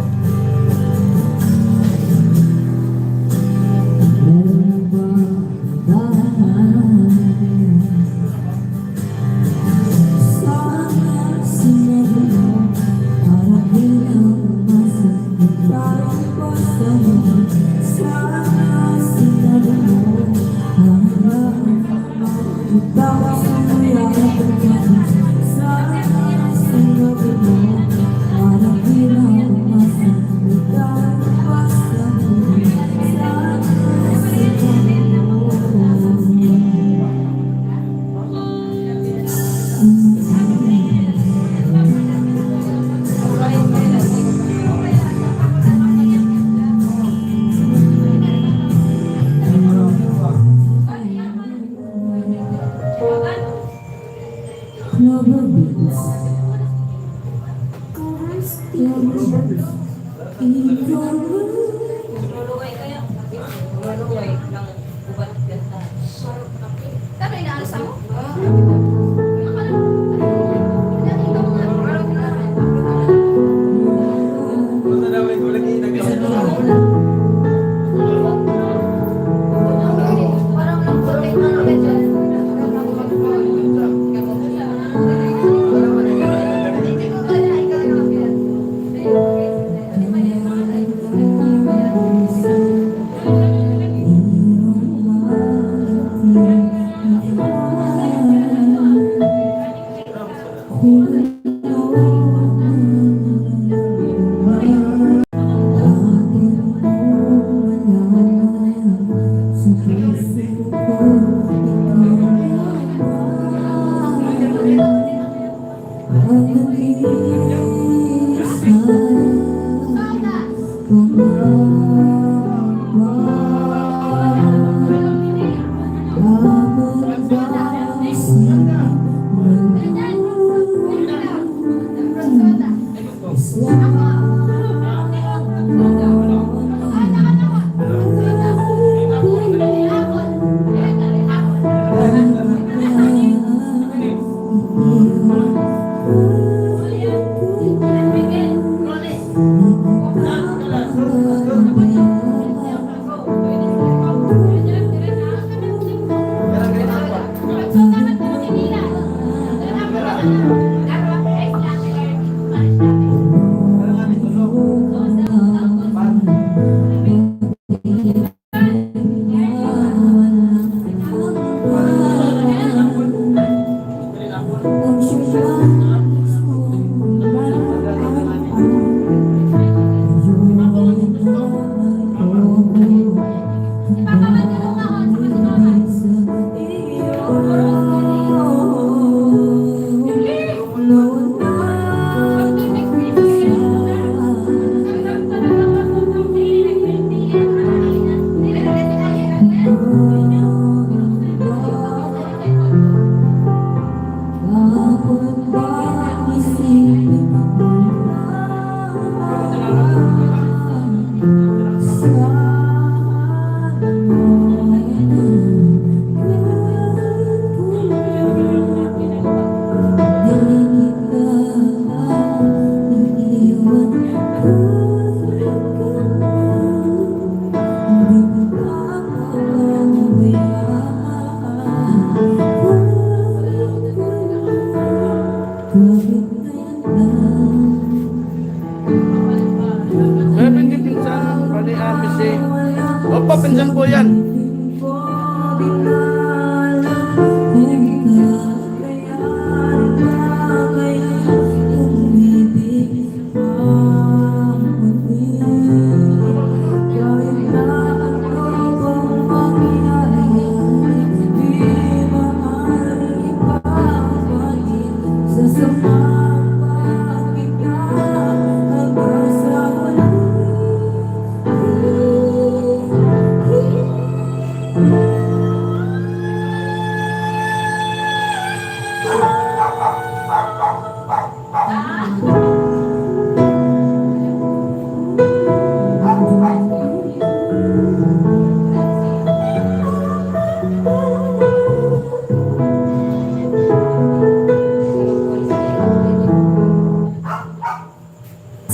Opo, pinsan po yan.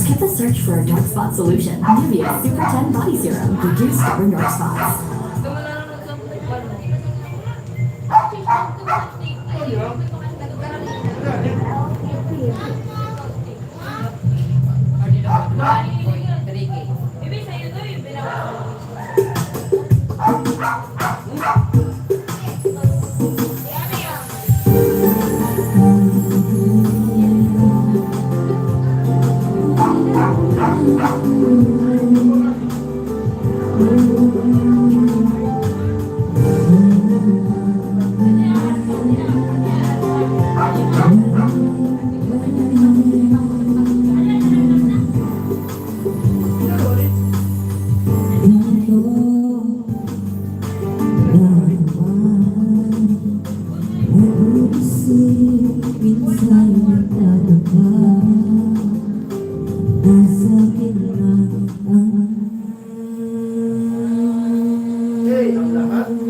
Skip the search for a dark spot solution. Nivea Super 10 Body Serum. Reduce stubborn dark spots.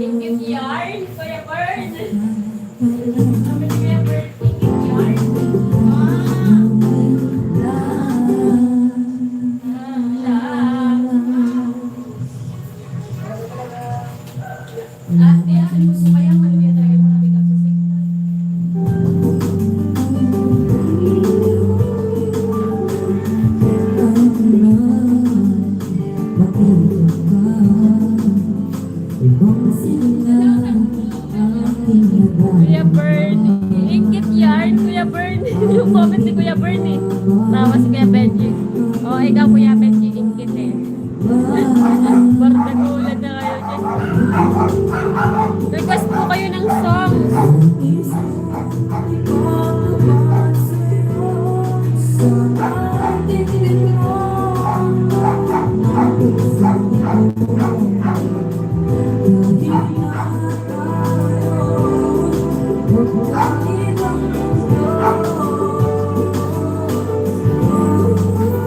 Ingit yarn, Kuya Bird. Sabi ni Kuya Bird, ingit yarn. Ate, akin mo kaya maluya tayo mga pick-up sa signal. Kuya Bird, ingit yarn, Kuya Bird. Yung comment ni Kuya Bird eh. Tawa si Kuya Benji. O, ikaw Kuya Benji, ingit eh. Bardagulan na kayo dyan. Request po kayo ng songs.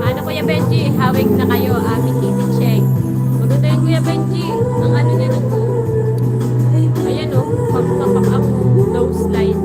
Ano Kuya Benji, hawig na kayo, aming Kitty Cheng. Maganda yun Kuya Benji, ang ano niya nun. Ayan o, pagkapak ang nose line.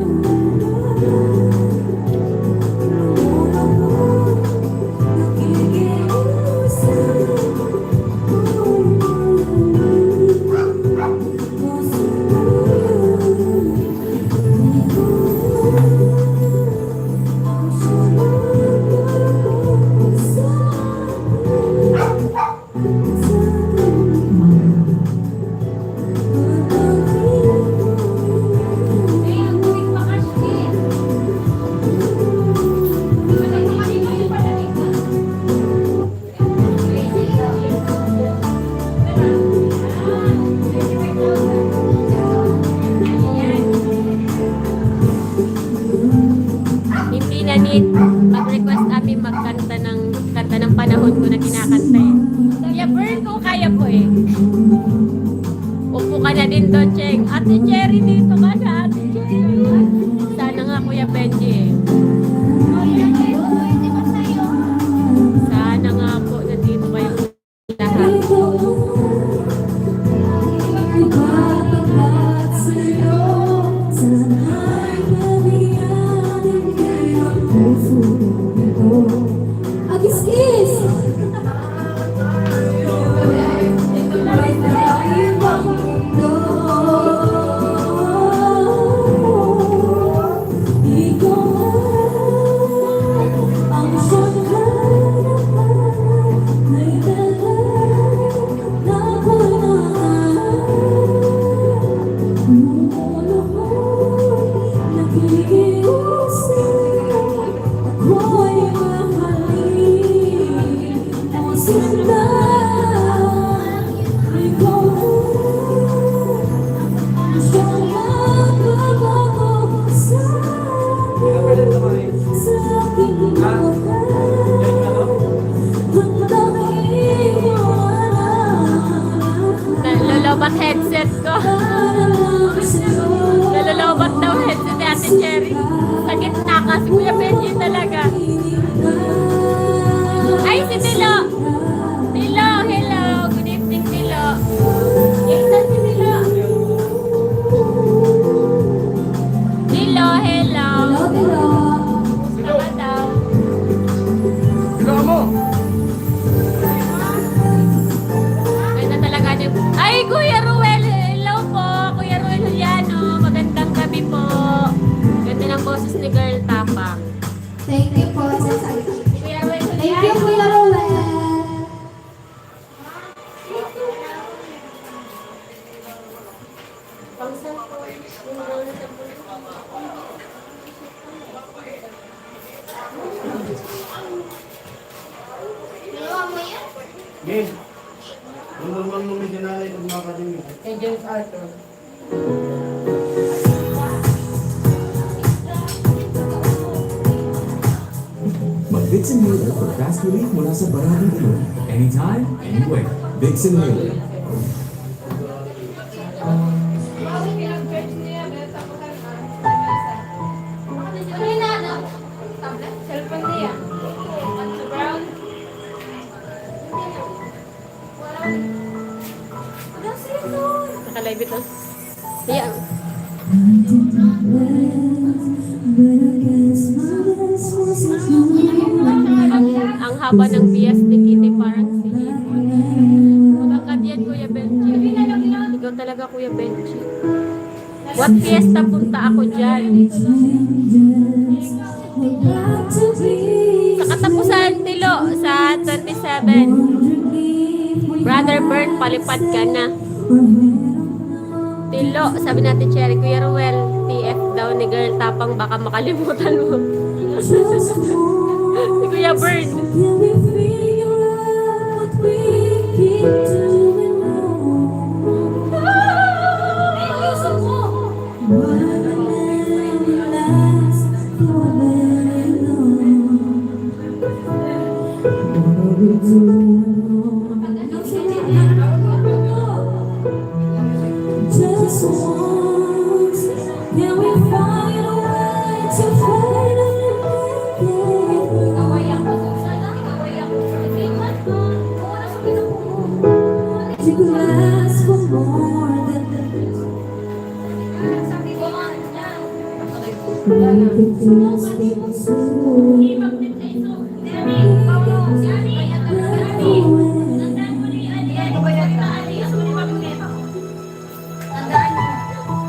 Hindi na need mag-request namin magkanta ng kanta ng panahon ko na kinakanta eh. Kuya Bird, kung kaya po eh. Upo ka na din doon, Cheng. Ate Cherry, dito ka na, Ate Cherry. Sana nga Kuya Benji eh. Sana nga po nandito kayo lahat. Agis-gis! Ikaw sinta ikaw siyang magbabago sa aking Nalolobat headset ko. Nalolobat daw headset ni Ate Cherry. Sa gitna kasi Kuya Benji talaga. Ay, si Tilo! Tilo, hello! Good evening, Tilo. Isan si Tilo? Tilo, hello! Sama daw. Sino mo? Ganda talaga niyo. Ay, Kuya Ruel! Hello po! Kuya Ruel Juliano. Magandang gabi po. Ganda ng boses ni Girl Tapang. Thank you po sa Kuya Ruel Thank you, Juliano. Kuya Roland. Game. Number 1 mo may dinalay pag makakadimi. Mag-Vicks Inhaler for fast relief mula sa baradong ilong. Anytime, anywhere. Vicks Inhaler. Cellphone niya. Brown. Nakalive ito. Ayan. Ang haba ng bias ni Kitty parang si Magangkat yan, Kuya Benji. Ikaw talaga, Kuya Benji. What fiesta punta ako dyan? Sa katapusan, Tilo, sa 27. Brother Bert, palipad ka na. Tilo, sabi natin Cherry, Kuya Ruel, TF daw ni Girl Tapang, baka makalimutan mo. Si Kuya Bert. Just once, can we find a way to finally make it? You could ask for more than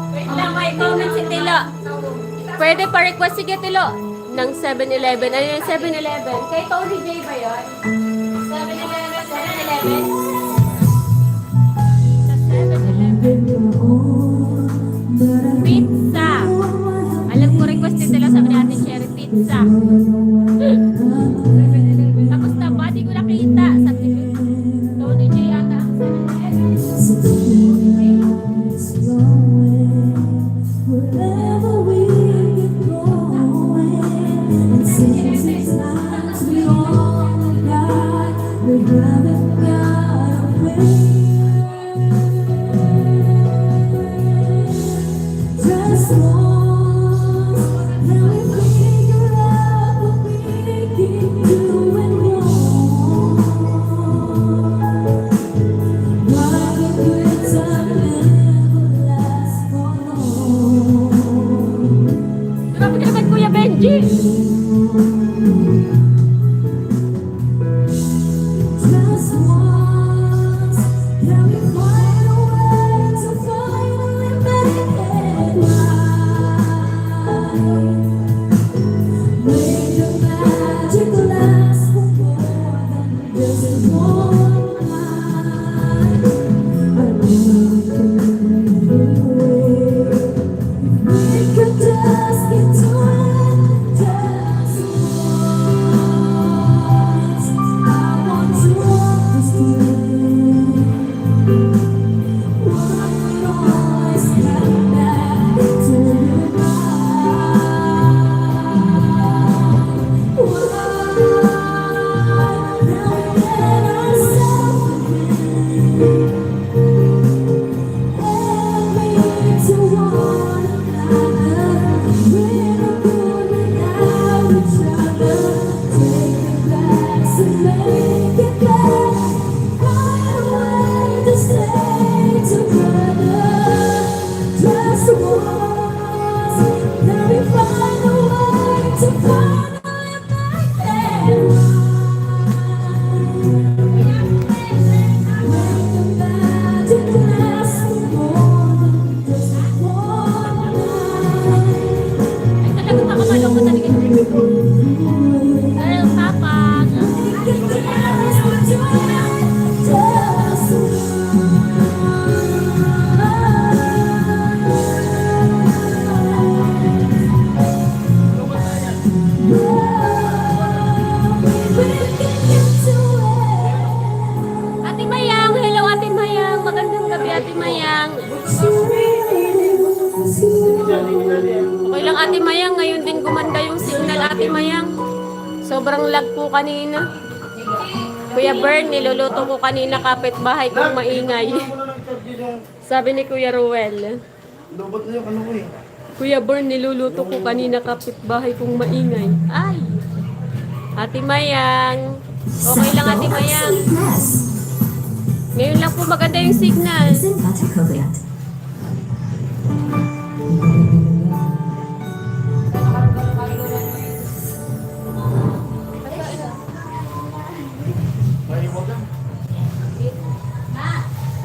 Wait lang, may comment si Tilo. Pwede pa-request sige Tilo ng 7-Eleven. Ano yung 7-Eleven? Kay Tony J ba yun? 7-Eleven? 7-Eleven? Sa 7-Eleven. Pizza. Alam ko request ni Tilo, sabi ni Ate Cherry, pizza. Tapos na ba? Di ko nakita. Sabi ko, Tony J ata ang 7-Eleven. wherever we get going. And since it's not we all got, we haven't got away. Just once, can we figure out Ate Mayang, hello Ate Mayang. Magandang gabi Ate Mayang. Okay lang Ate Mayang, ngayon din gumanda yung signal Ate Mayang. Sobrang lag po kanina. Kuya Bern, niluluto ko kanina kapitbahay kong maingay. Sabi ni Kuya Ruel. Lubot na yung ano ko eh. Kuya Bern, niluluto ko kanina kapitbahay kong maingay. Ay! Ate Mayang. Okay lang Ate Mayang. Ngayon lang po maganda yung signal.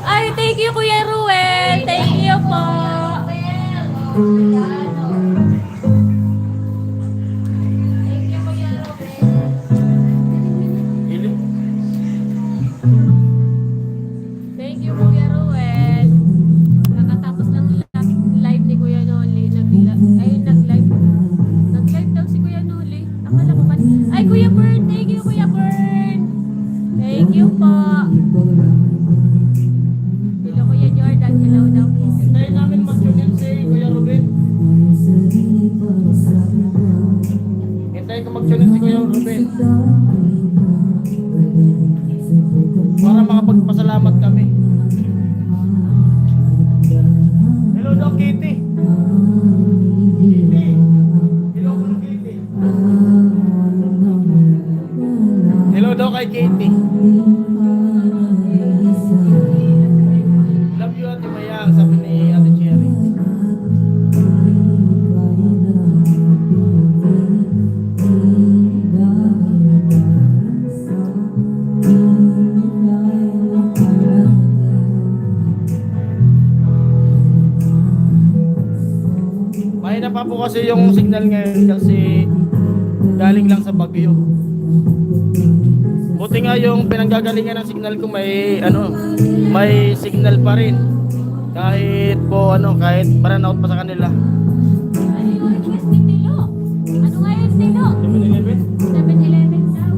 Ay, thank you Kuya Ruel. Thank you po. Thank you Kuya Ruel. Nakatapos lang live ni Kuya Noli. Nag-live. Nag-live daw si Kuya Noli. Akala ko kanina. Ay, Kuya Bern. Thank you Kuya Bern. Thank you po. Hello Kuya Jordan. Hello daw po. Hintayin namin mag-tune si Kuya Ruben. Hintayin ko mag-tune si Kuya Ruben. Para makapagpasalamat kami. Hello daw, Kitty. Kitty. Hello po, Kitty. Hello daw kay Kitty. Love you, Ate Mayang, sabi ni Ate Cherry. Mahina pa po kasi yung signal ngayon kasi galing lang sa bagyo. Buti nga yung pinanggagalingan ng signal ko may signal pa rin. Kahit po kahit burnout pa sa kanila. Ano yung request ni Tilo? Ano nga yung Tilo? 7-Eleven? 7-Eleven daw.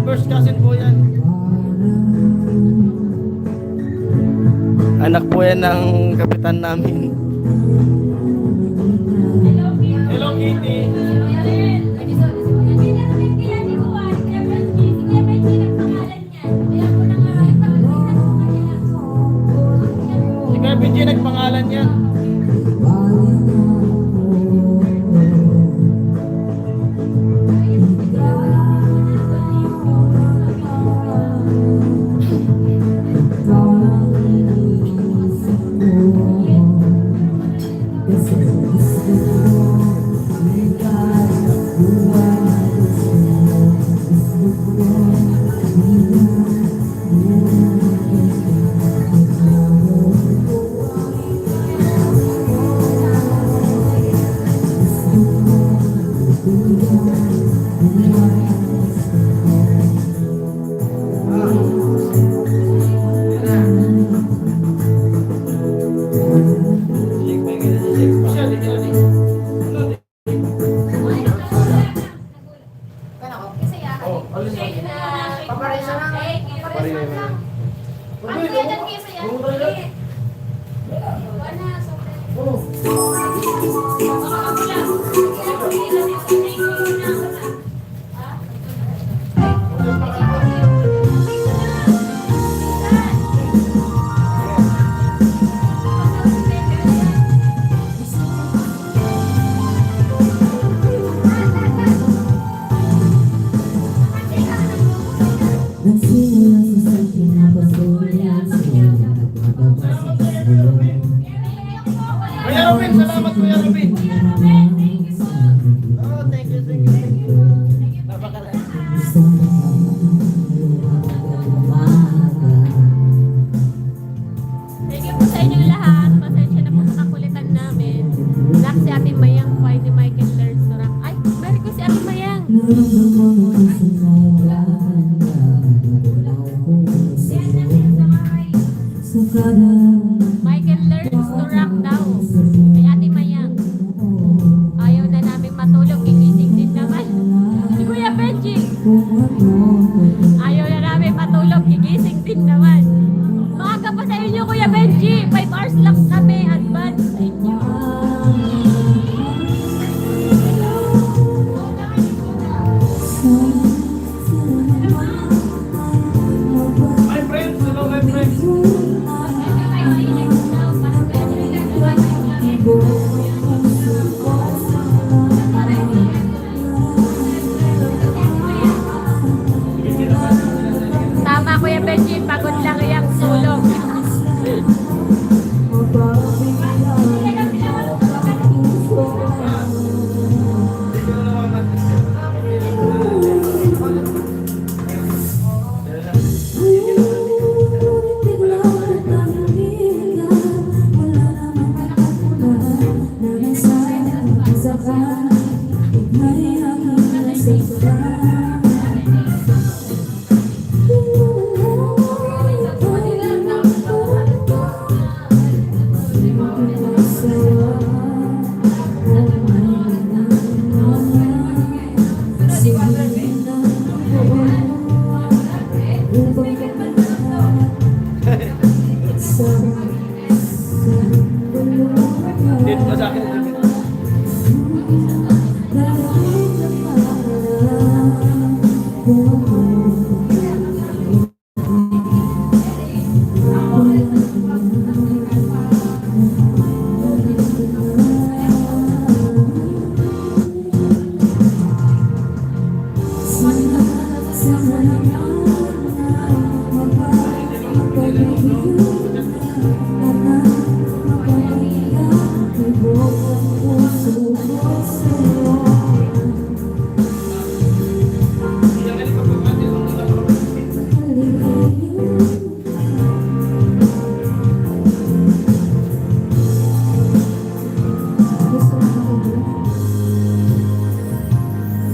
'First cousin po yan. Anak po yan ng kapitan namin. Hello, Kitty. Si Kuya Benji nagpangalan yan. Kuya Robin, salamat Kuya Robin. Oh, thank you, thank you. Thank you po sa inyo lahat. Pasensya na po sa kakulitan namin. Nak si Ate Mayang po ay ni Michael Lersorak. Ay, meron ko si Ate Mayang. Michael Lersorak daw. Kay Ate Mayang. Ayaw na namin matulog. Gigising din naman. Si Kuya Benji. Ayaw na namin matulog. Gigising din naman. Maaga pa sa inyo, Kuya Benji. 5 hours lang kami. Advance sa inyo. My friends, hello my friends. Tama, Kuya Benji. Pagod lang yung sulong. Dito ba sa akin?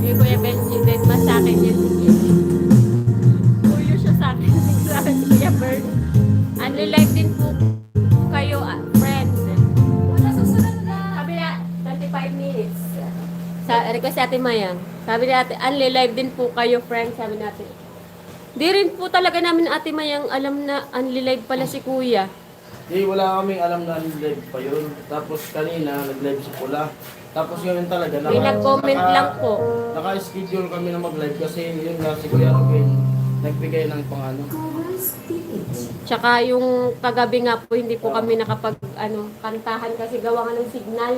Kay Kuya Benji din, mas sa akin yan. Kuya siya sa akin. Sabi si Kuya Bert. Unlilive din po kayo, friends. Sabi niya, 35 minutes. Request si Ate Mayang. Sabi niya, unlilive din po kayo, friends. Sabi natin. Di rin po talaga namin Ate Mayang alam na unli-live pala si Kuya. Wala kaming alam na live pa yun. Tapos kanina, nag-live si Pula. Tapos ngayon talaga, May nag-comment lang po. naka-schedule kami na mag-live kasi yun nga si Kuya Robin nagbigay ng pangano. Tsaka yung kagabi nga po, hindi po kami nakapag kantahan kasi gawa nga ng signal.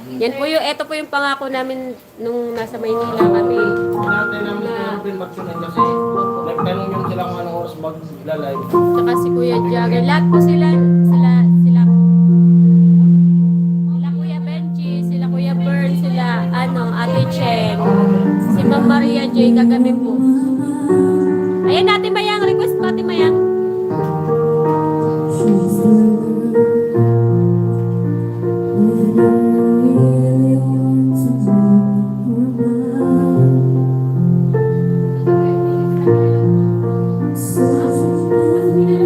Yan po yung, eto po yung pangako namin nung nasa Maynila kami. Natin namin si Kuya Robin mag-tunan kasi nagtanong yung sila kung anong oras mag-live. Tsaka si Kuya Jagger. Lahat po sila Kuya Benji, sila Kuya Bern, sila Ate Chen, si Ma'am Maria J. kagabi po. Ayan Ate Mayang, request po Ate Mayang. She's the girl that I really want to make her mine. Such a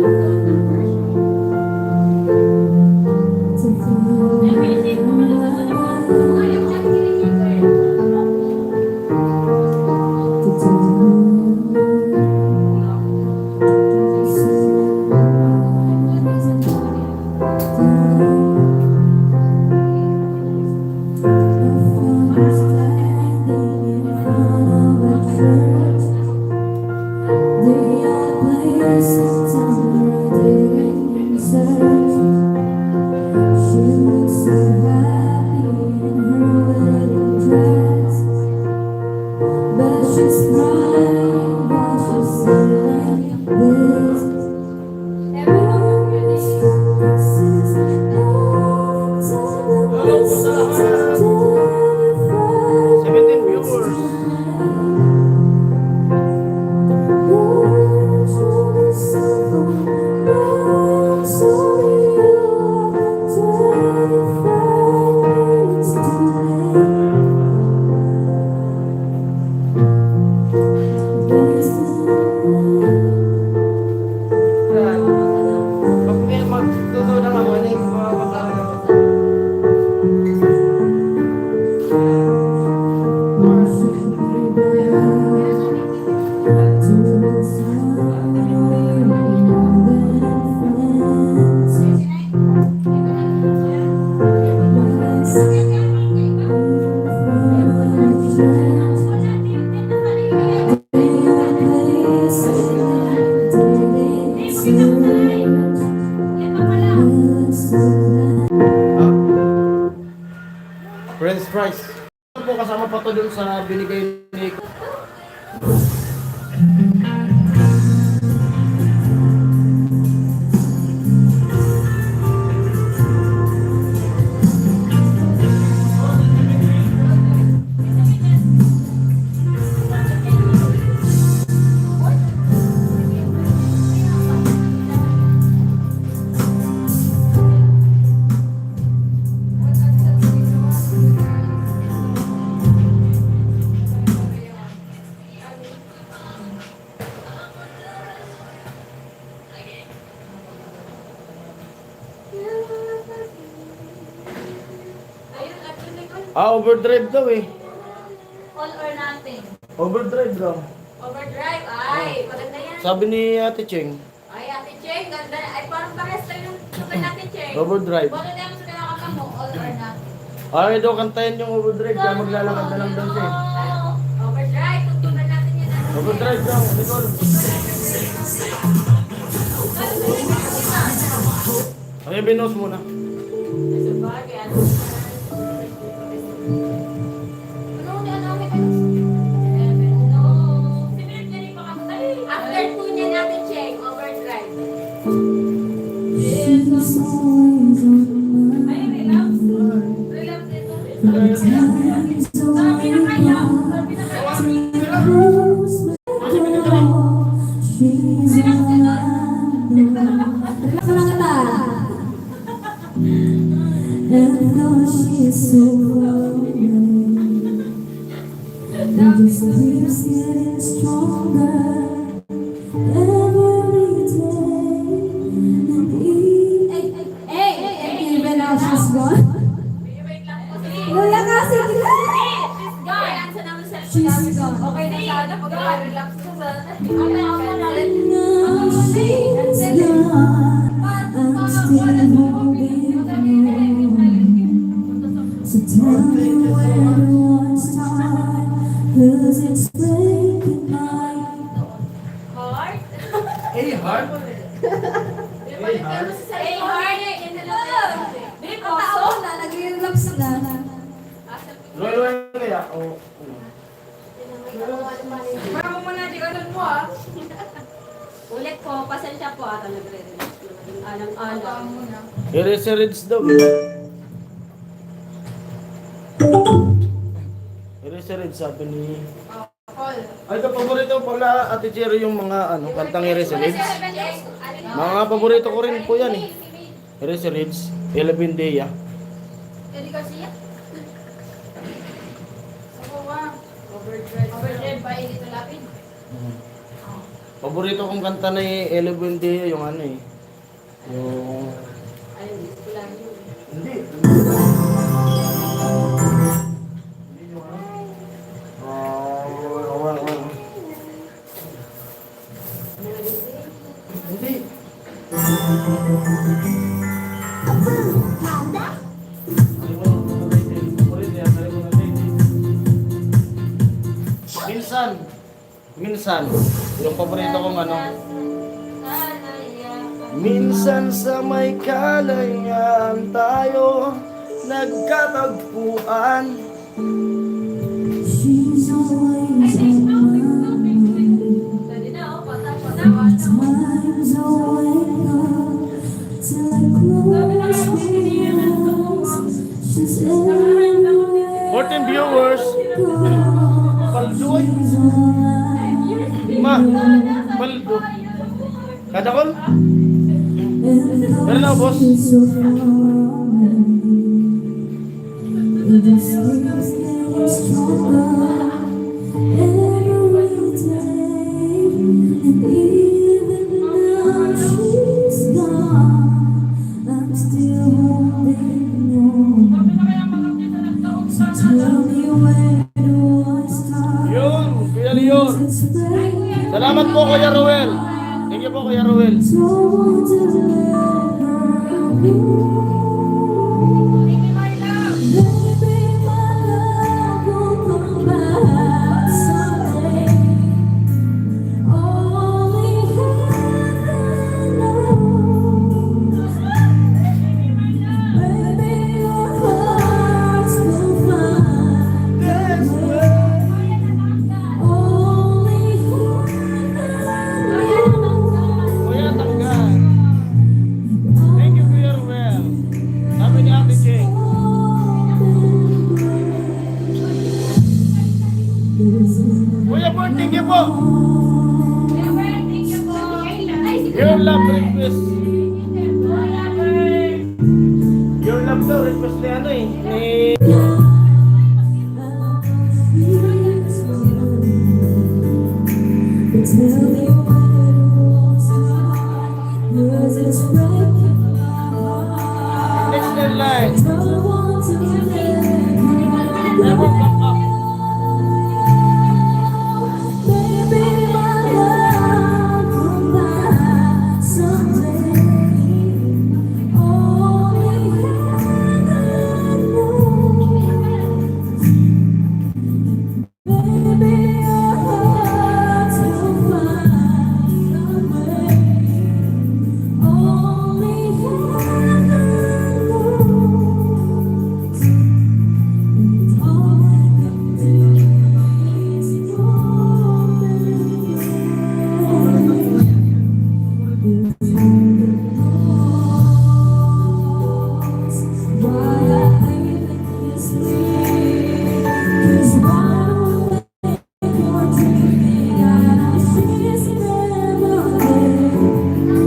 She looks so happy in her wedding dress, but she's crying while she's singing this. Since all the time that this is 17 viewers. Magtutunan ako na yung mga French fries. Ito po kasama pa to dun sa binigay ni overdrive daw eh. All or nothing. Overdrive daw. Overdrive. Ay, maganda yan. Sabi ni Ate Cheng, Ay, Ate Cheng, ganda. Ay, parang parehas tayo yung super Ate Cheng. overdrive. Bakit naman sa kinakanta mo, all or nothing? Ay daw kantayin yung overdrive kaya maglalakad na lang daw siya. Overdrive, tutunan natin yan. Overdrive daw, Nicole. Ay, binos muna. Sabagay, ano? After po niya natin check, overdrive. She's always on my Ay, relapse. Relapse dito. mind. Sabi na kaya. Sabi na kaya. Close my door. She's all I know. And though she's so lonely, it just keeps getting stronger every day. And even now she's gone. Wait lang po. Kuya kasi Hey, Heart! Babe, Tao na, nagre-relax na. Roy kaya? O, Parang mo na, di ganun mo ah. Ulit po, pasensya po ata nagre-relax naman. Alang-alang. Eraserheads daw. Eraserheads sabi ni... Ay, ito paborito pala Ate Cherry yung mga kantang Eraserheads. Mga paborito ko rin po yan eh. Eraserheads, Elabindeya. Jadi kasi yan. Ako ba? Overdrive ba dito lapid? Paborito kong kanta ni Elabindeya yung yung... Ayun, gusto lang yun. Hindi. Hindi. Minsan, yung paborito kong minsan sa may kalayaan tayo nagkatagpuan. She's always in my mind. Pwede na, oh. Patas. Times I wake up till I close my eyes. She's everywhere 14 viewers. I go. Paldoy. She's all I Ma, paldo. Kadakol? Meron ako, boss. feel so far away. Even sleep is getting stronger every day. And even now she's gone, I'm still holding on. So tell me where do I start? Yun, Kuya Leon. Explain. Salamat po, Kuya Roel. Thank you po, Kuya Roel. Don't want to let her go. Baby, my love will come back someday. Only heaven knows. Baby, your hearts will find their way. Only heaven knows. Kuya Tanggan. Thank you, Kuya Roel. Sabi ni Ate Cheng. Kuya Bert, thank you po. Your love request. Your love daw request ni ni... Tell me where to start, 'cause it's breaking my heart. Next deadline. Don't want to let Never back up. baby, my love come back someday. Only heaven knows. Baby, your heart will find a way. Only heaven knows. All I can do is why I hate this feeling. 'Cause why you're dreaming and I see it's never there.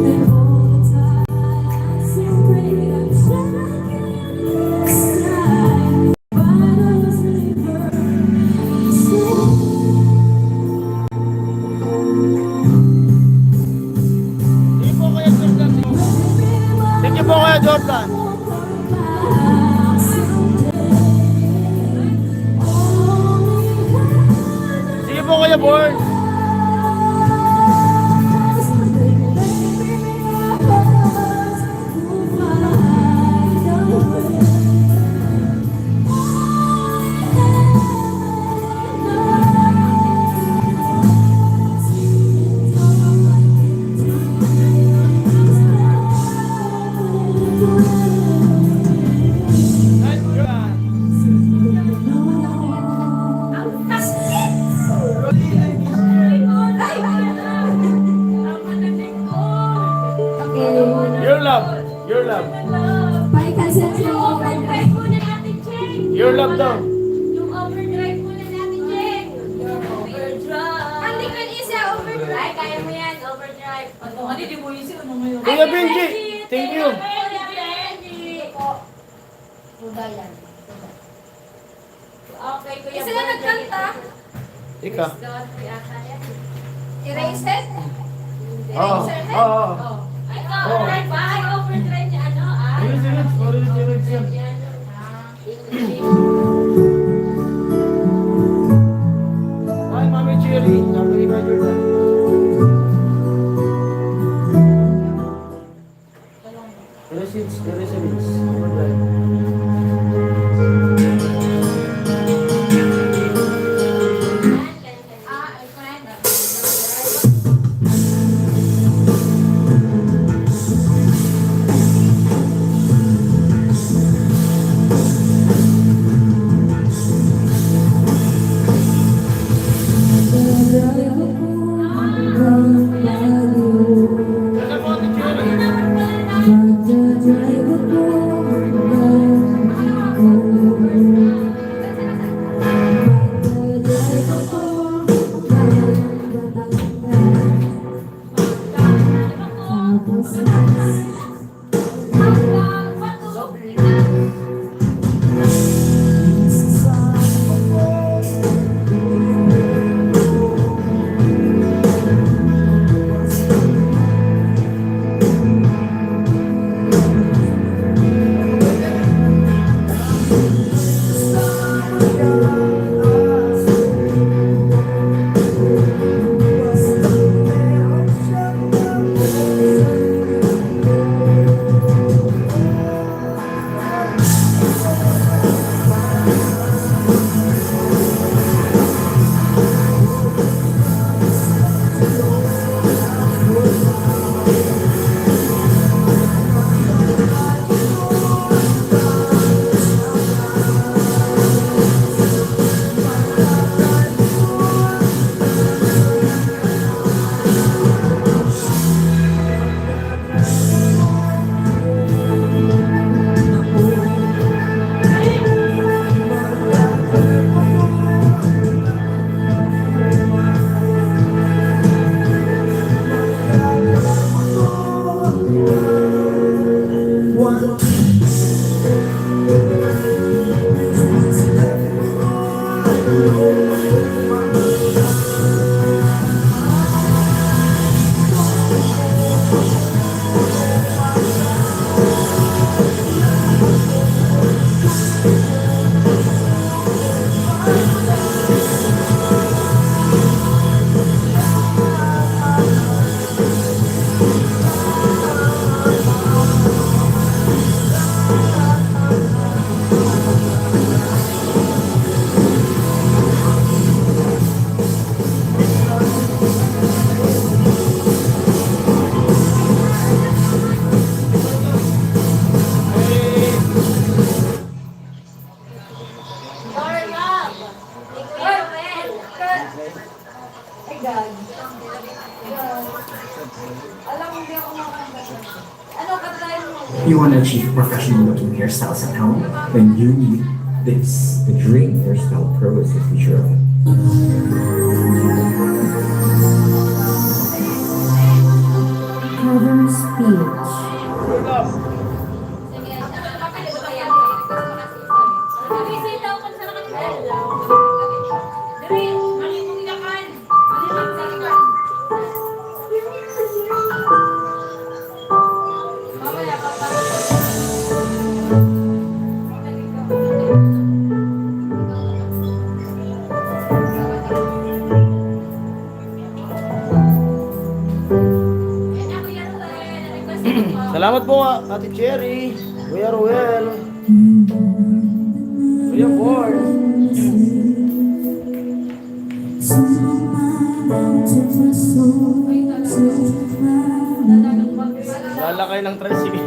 And all the time I see great, I'm shining in the sky. Why does it burn so? Thank you po, Kuya Jordan. Thank you po, Kuya Jordan. Sige po, Kuya Born. Your love. Bye, Cousin Yung Joe. overdrive muna natin, Cheng. Your love daw. Yung overdrive muna natin, Cheng. Overdrive. Hindi ko isa overdrive. Kaya mo yan, overdrive. Ano, di mo isi, ano ngayon? Kuya Benji, thank you. Kuya Benji. Okay, Kuya Sila nagkanta? Ika. Erase it? Oo. Oo. Ay, overdrive ba? Ay, overdrive niya, ano? Ay, Lyrics yan. Hi, Mami Cherry. Sabi ni Kuya Jordan. Receipts. Overdrive. Ano po, Ate Cherry? You want to achieve professional looking hairstyles at home? Then you need this. The Dream Hairstyle Pro is the future of it. Cover speech. Your love. Nagsitaw ka sa kanila. Dali, mali mong yakan. Mali mong salikan. Mamaya ka pa. Salamat po, Ate Cherry. Kuya Ruel. Kuya Born. Lalakay ng tricycle.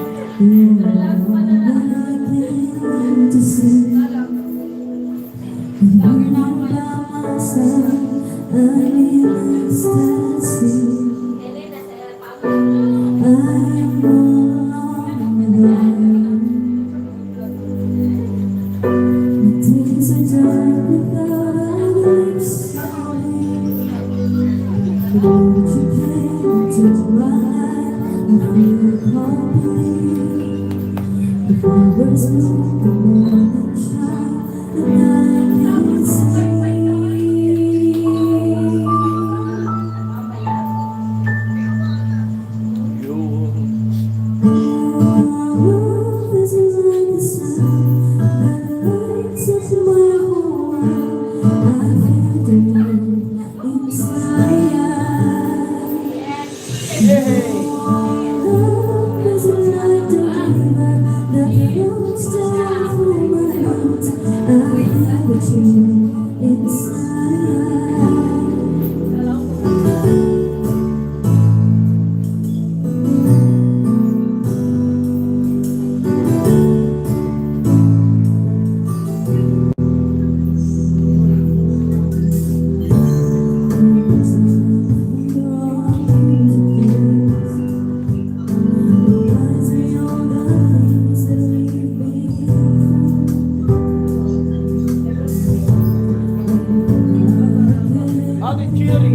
Ate Cherry.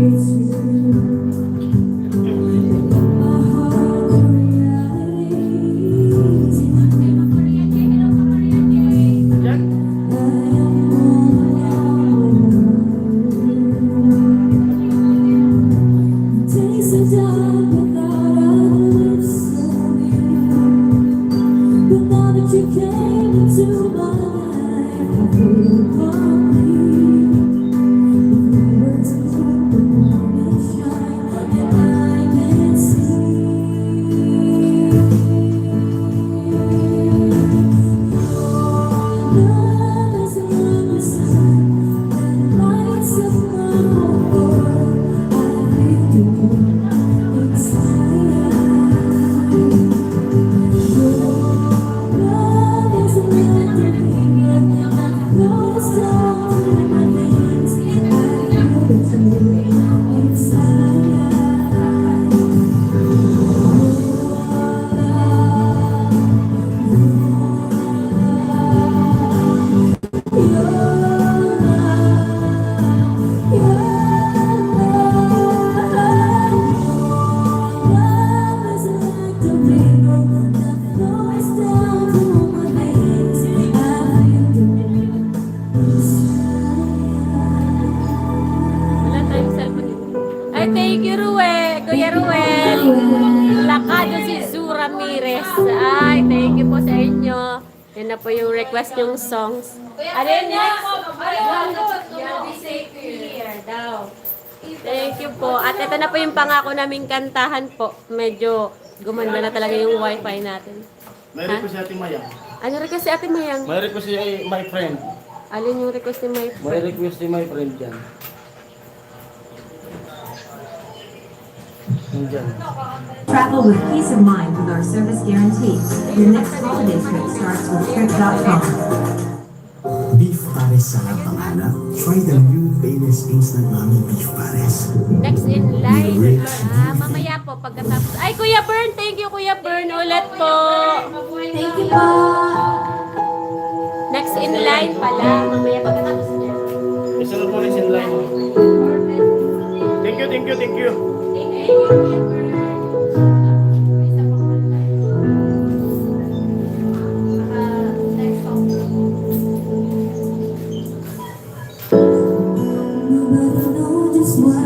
Wala tayong cellphone dito. Ay, thank you, Kuya Ruel. Lakado si Zu Ramirez. Ay, thank you po sa inyo. Yan na po yung request yung songs. Ano yun next? You'll be safe here daw. Thank you po. At ito na po yung pangako naming kantahan po. Medyo gumanda na talaga yung wifi natin. May request si Ate Mayang. Ano request si Ate Mayang? May request si my friend. Alin yung request ni my May friend? request si my friend dyan. Nandyan. Travel with peace of mind with our service guarantee. Your next holiday trip starts with trip.com. Beef Pares sa pangalan. Try the new Payless Instant Mommy Beef Pares. Next in line. Mamaya po pagkatapos. Ay, Kuya Bern! Thank you, Kuya Bern. Ulit po. Thank you po. Next in line pala. Mamaya pagkatapos niya. Isa na po rin in line. Thank you, thank you, thank you. Thank you, Kuya Bern. Isa pa kanta. Next song. Nobody knows just why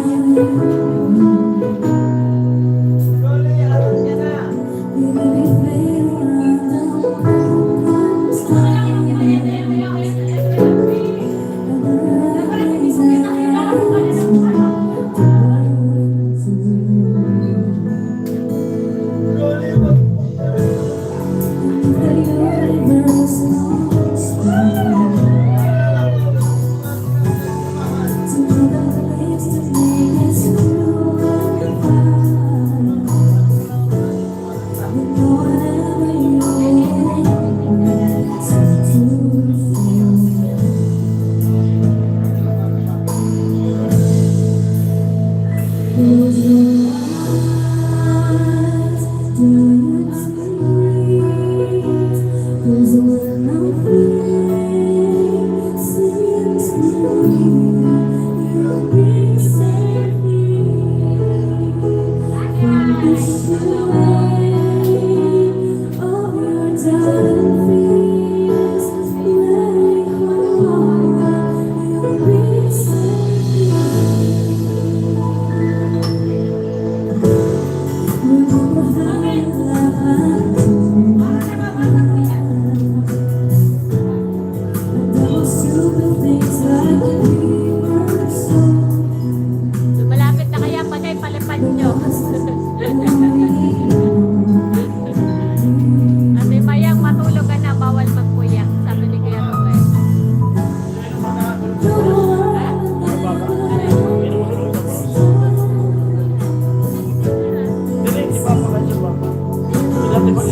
Stupid things like we were so Malapit na kaya pagay palipad nyo. Ate Mayang, matulog ka na, bawal magpuyak. Sabi ni Kuya Robert. Dili, di ba pa kanyo ba? Dati pa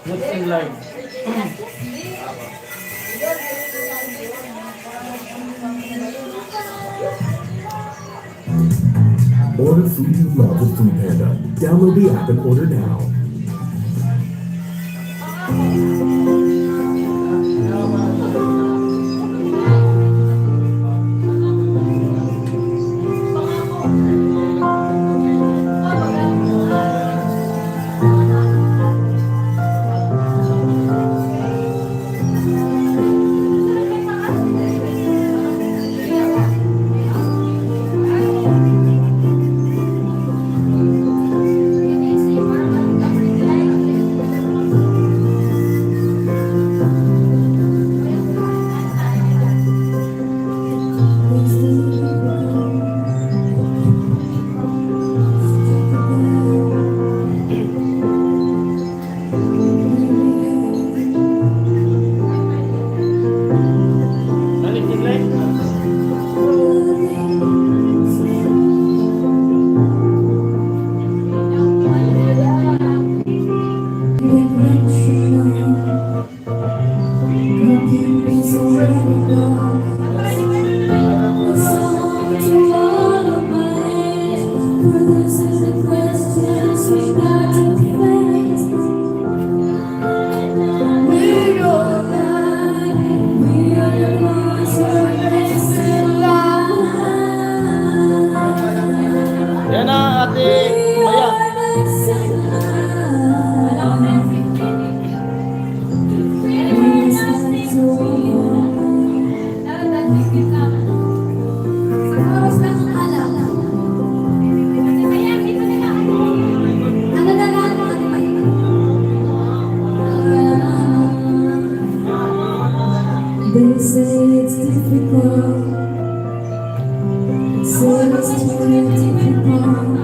Next in line. Order food you love with Food Panda. Download the app and order now. say it's difficult. Say it's too difficult.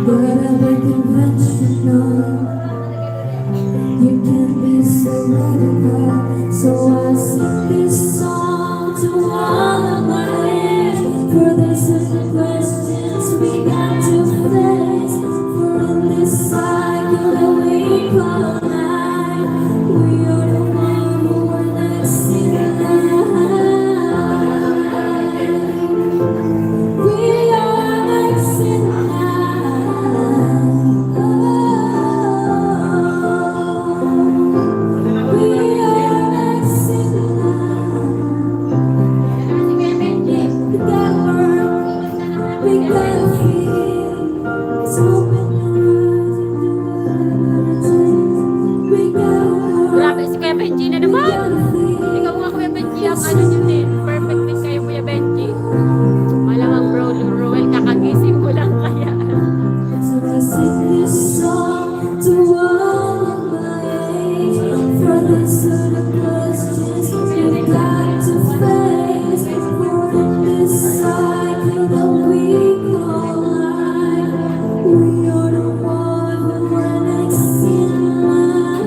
But I'm unconventional. You can be so radical. So I sing this song to all of my ears. For there's certain questions we got to face. For in this cycle that we call life, we are the one who are next in line. We are next in line. We are next in line. We gotta work, we gotta feel. It's open eyes and do whatever it takes. We gotta work, Grabe si Kuya Benji na we naman. gotta feel. Ikaw nga Kuya Benji, ang ano nyo din. Perfect din kayo Kuya Benji. Malamang bro, Ruel, kakagising mo lang kaya. So I sing this song to all of my age. For the certain questions you got to face. For in this cycle that we call life, we are the one who are next in line.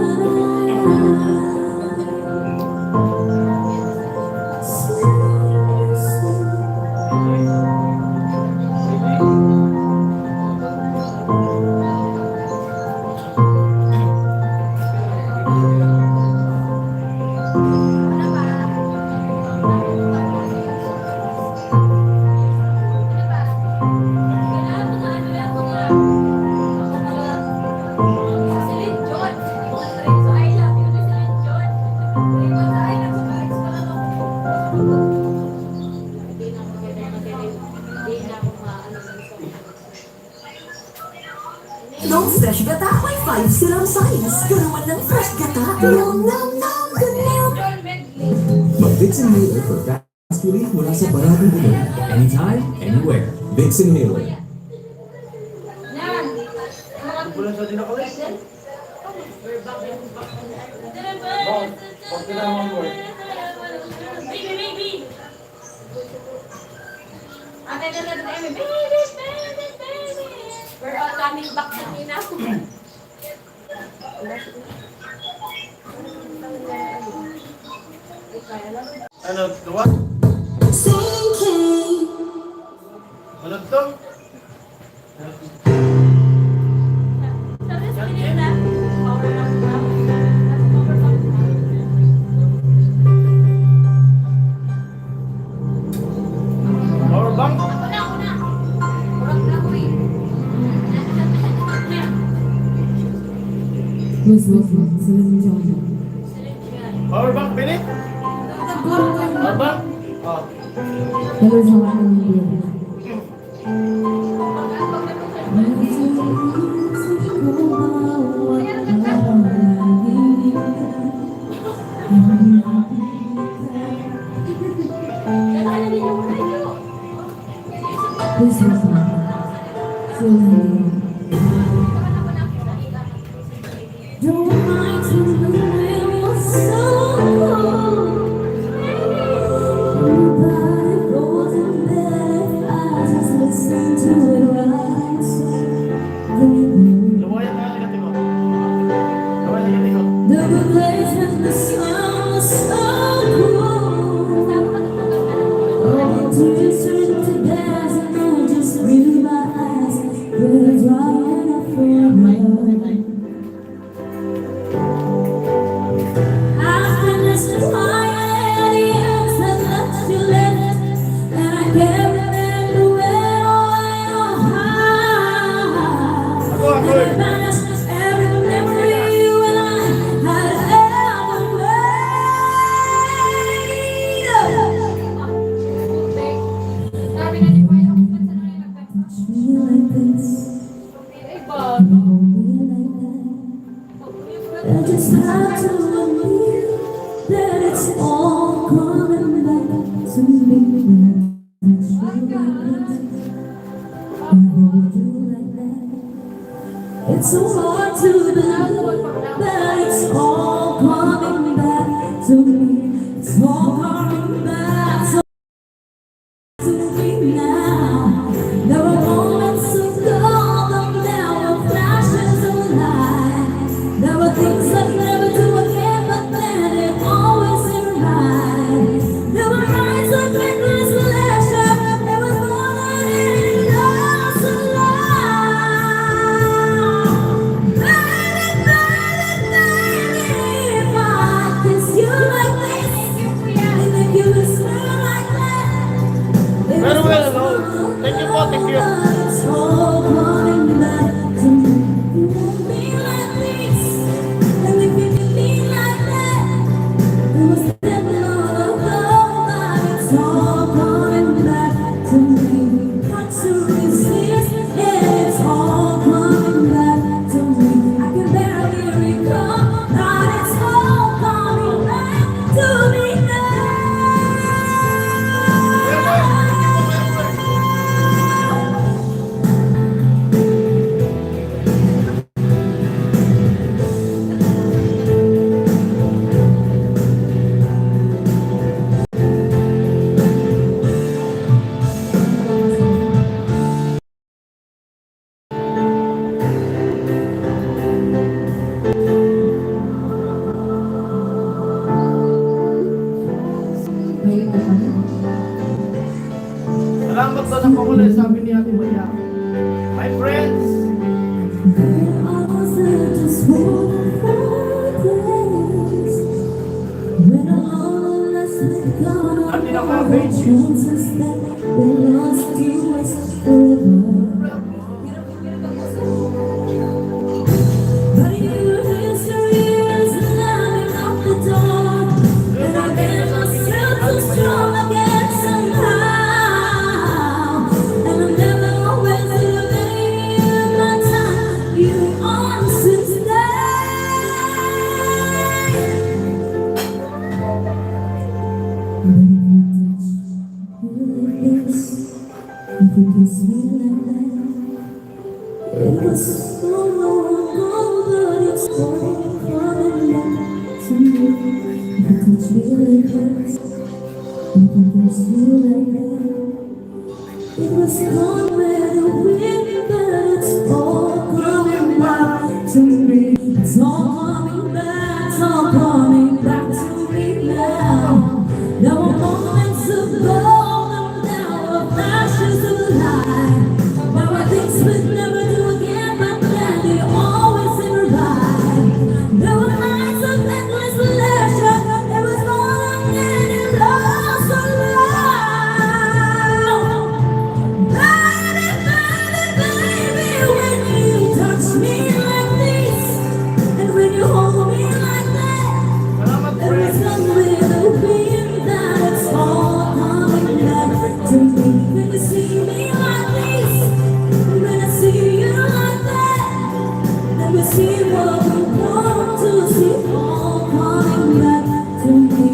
Nung fresh gata, may 5 siram size. Ganuman ng fresh gata. Nom, nom, nom, nom. Mag-Vicks Inhaler for fast relief mula sa baradong ulo. Anytime, anywhere. Vicks Inhaler. Baby, baby. Ate, baby, baby, baby. We're all coming back to me now. Ano, tuwa? Thinking. Ano to? Sabi sa kanila, power up na. Power up na. Power bank? Una. Urag na ko eh. Power bank, Pilit? Power bank? Oh. Don't mind to know you're so cold. Everybody goes in bed. I just listen to it right. Lumayan na yung gating ko. Lumayan yung gating ko. The place when the sun was so cold. All the tears turned to gas, and I just realized we're drying up for my life. I've been listening to my aliens that left you left, and I can't remember where or how. Ako, ako eh. It vanished every memory when I had ever Touch me like this, hold me like that. I just have to believe that it's all coming back to me. Touch you like this, and hold you like that. It's so hard to believe that it's all coming back to me. Salamat sa napakulay, sabi ni Ate Maya. My friends, Ate na cabbage. It was so long ago, but it's all coming back to me. You touch me like this, you can kiss me like that. It was gone with the wind, but it's all coming back to me. It's all coming back, it's all coming back to me now. There were moments of gold, and there were flashes of light. There were things we'd never do again, but then they always seem right. There were nights of endless pleasure. There was more than any lost or love. Baby, baby, baby, when you touch me like this, and when you hold me like that, there is some little wind that it's all coming back to me. When you see me like this, when I see you like that, then we see what we want to see, all coming back to me.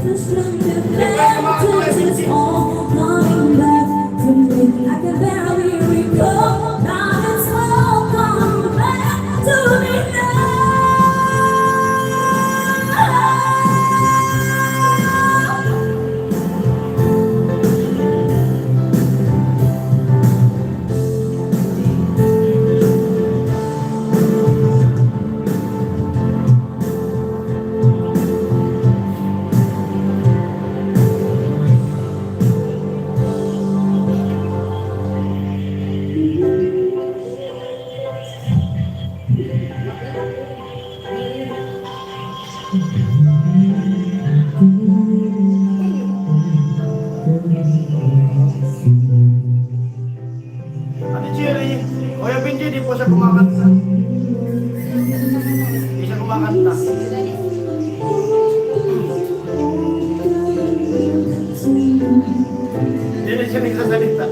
Just from the past, it's all coming back to me. I can barely recall, now it's all coming back to me now. Ate Cherry, Kuya Benji, di po siya kumakanta. Hindi siya kumakanta. Hindi na siya nagsasalita.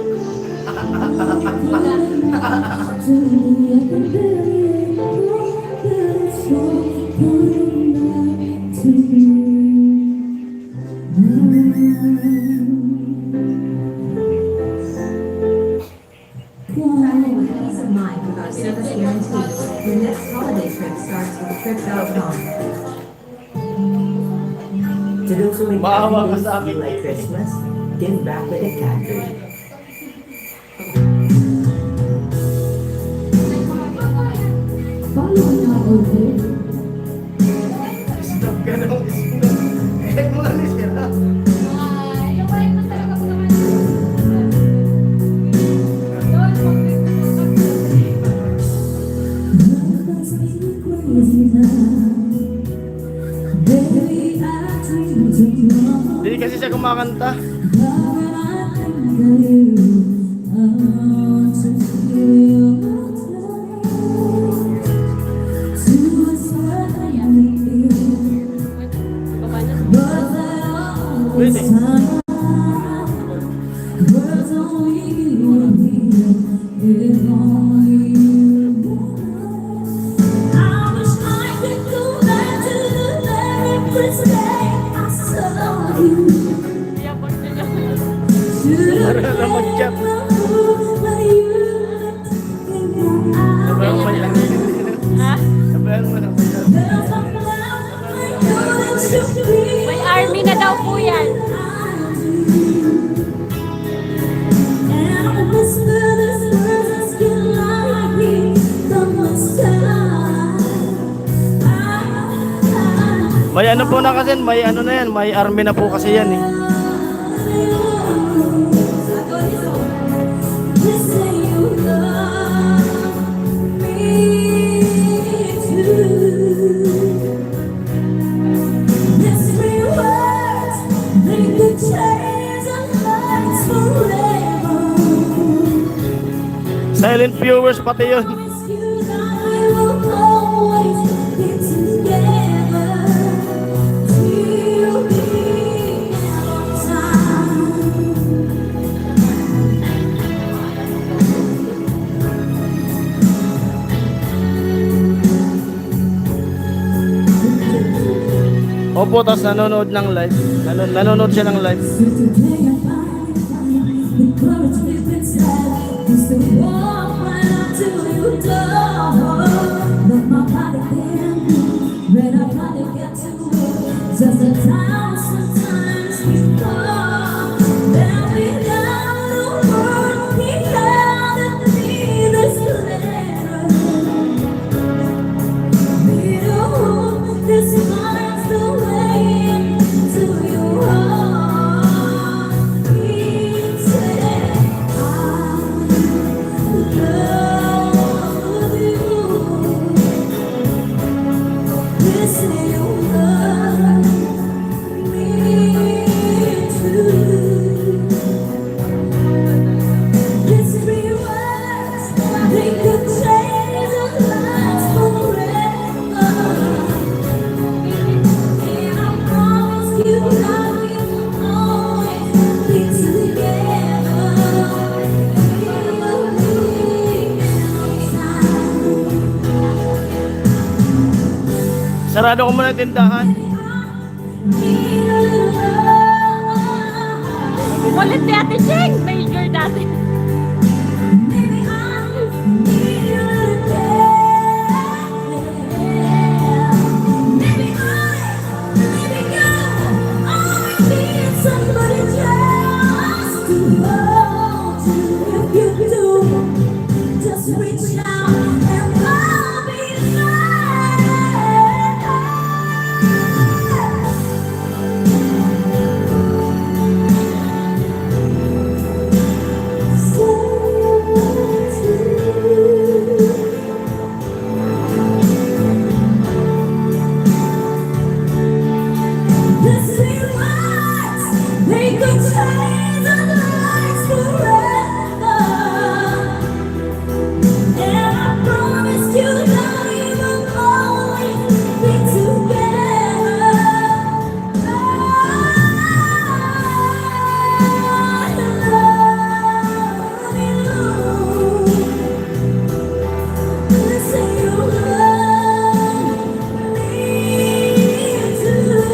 Travel with peace of mind with our service guarantee. Your next holiday trip starts with Trip.com. To those who make Maawa ka happy sa days akin. feel like Christmas, give back with a Cadbury. Follow na over. Stop ka nung stop. Eh, muna ni sila. Hindi kasi siya kumakanta. Pwede. Para na mag-chat. Sabayan mo yan. Ha? Sabayan mo na. May army na daw po yan. May ano po na kasi, may ano na yan, may army na po kasi yan eh. You say you love me too. These three words, they could change our lives forever. Silent viewers pati yun. Promise you that we will always be together till the end of time. Opo, tapos nanonood ng live. Nanonood siya ng live. So today I find the courage deep inside just to walk right up to your door. Let my body bend, let our body get to it. Just a sometimes before that without a word he held me this letter. We know this finds the way to your heart. He said, I love you. Listen, you love me too. These three words, they could change our lives forever. And I promise you that we will always be together. Sarado ko muna yung tindahan. Kulit ni Ate Cheng, major dati. Maybe I need you today. Maybe you always need somebody just to hold you. If you do, just reach out and I'll be there. They could change our lives forever. And I promise you that we will always be together. I love you. Listen, you love me too.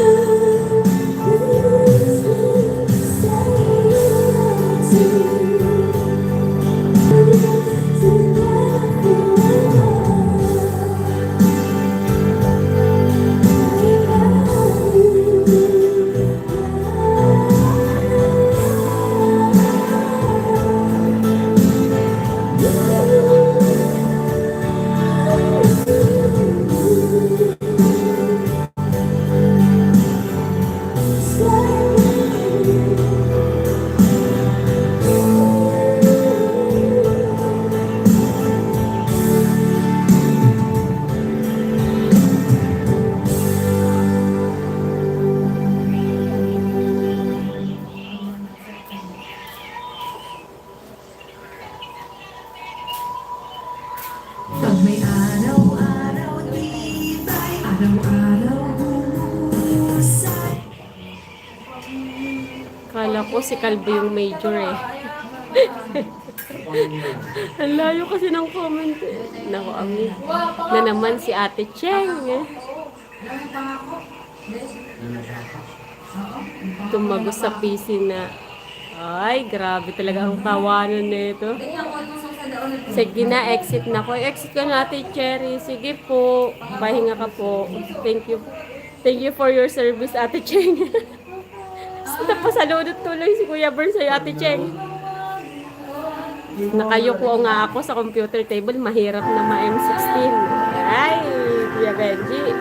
Pag may araw-araw, tibay, araw-araw husay. Kala ko si Calvo yung major eh. Ang layo kasi ng comment eh. Naku, ami. Na naman si Ate Cheng eh. Tumagos sa PC na. Ay, grabe talaga ang tawanan nito. Sige na, exit na ko. Exit ka na, Ate Cherry. Sige po. Pahinga ka po. Thank you. Thank you for your service, Ate Cheng. Napasalunod tuloy si Kuya Bern sa'yo, Ate Cheng. Nakayuko nga ako sa computer table. Mahirap na ma-M16. Ay, Kuya Benji.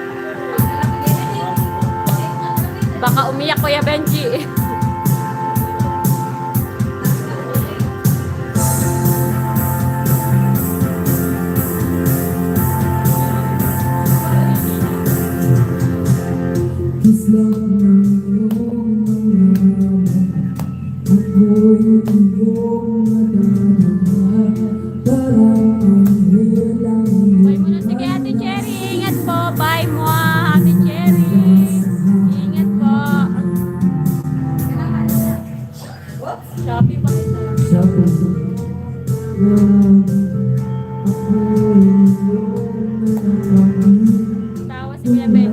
Baka umiyak, Kuya Benji. Shopee pa kita. Tawa si Kuya Ben.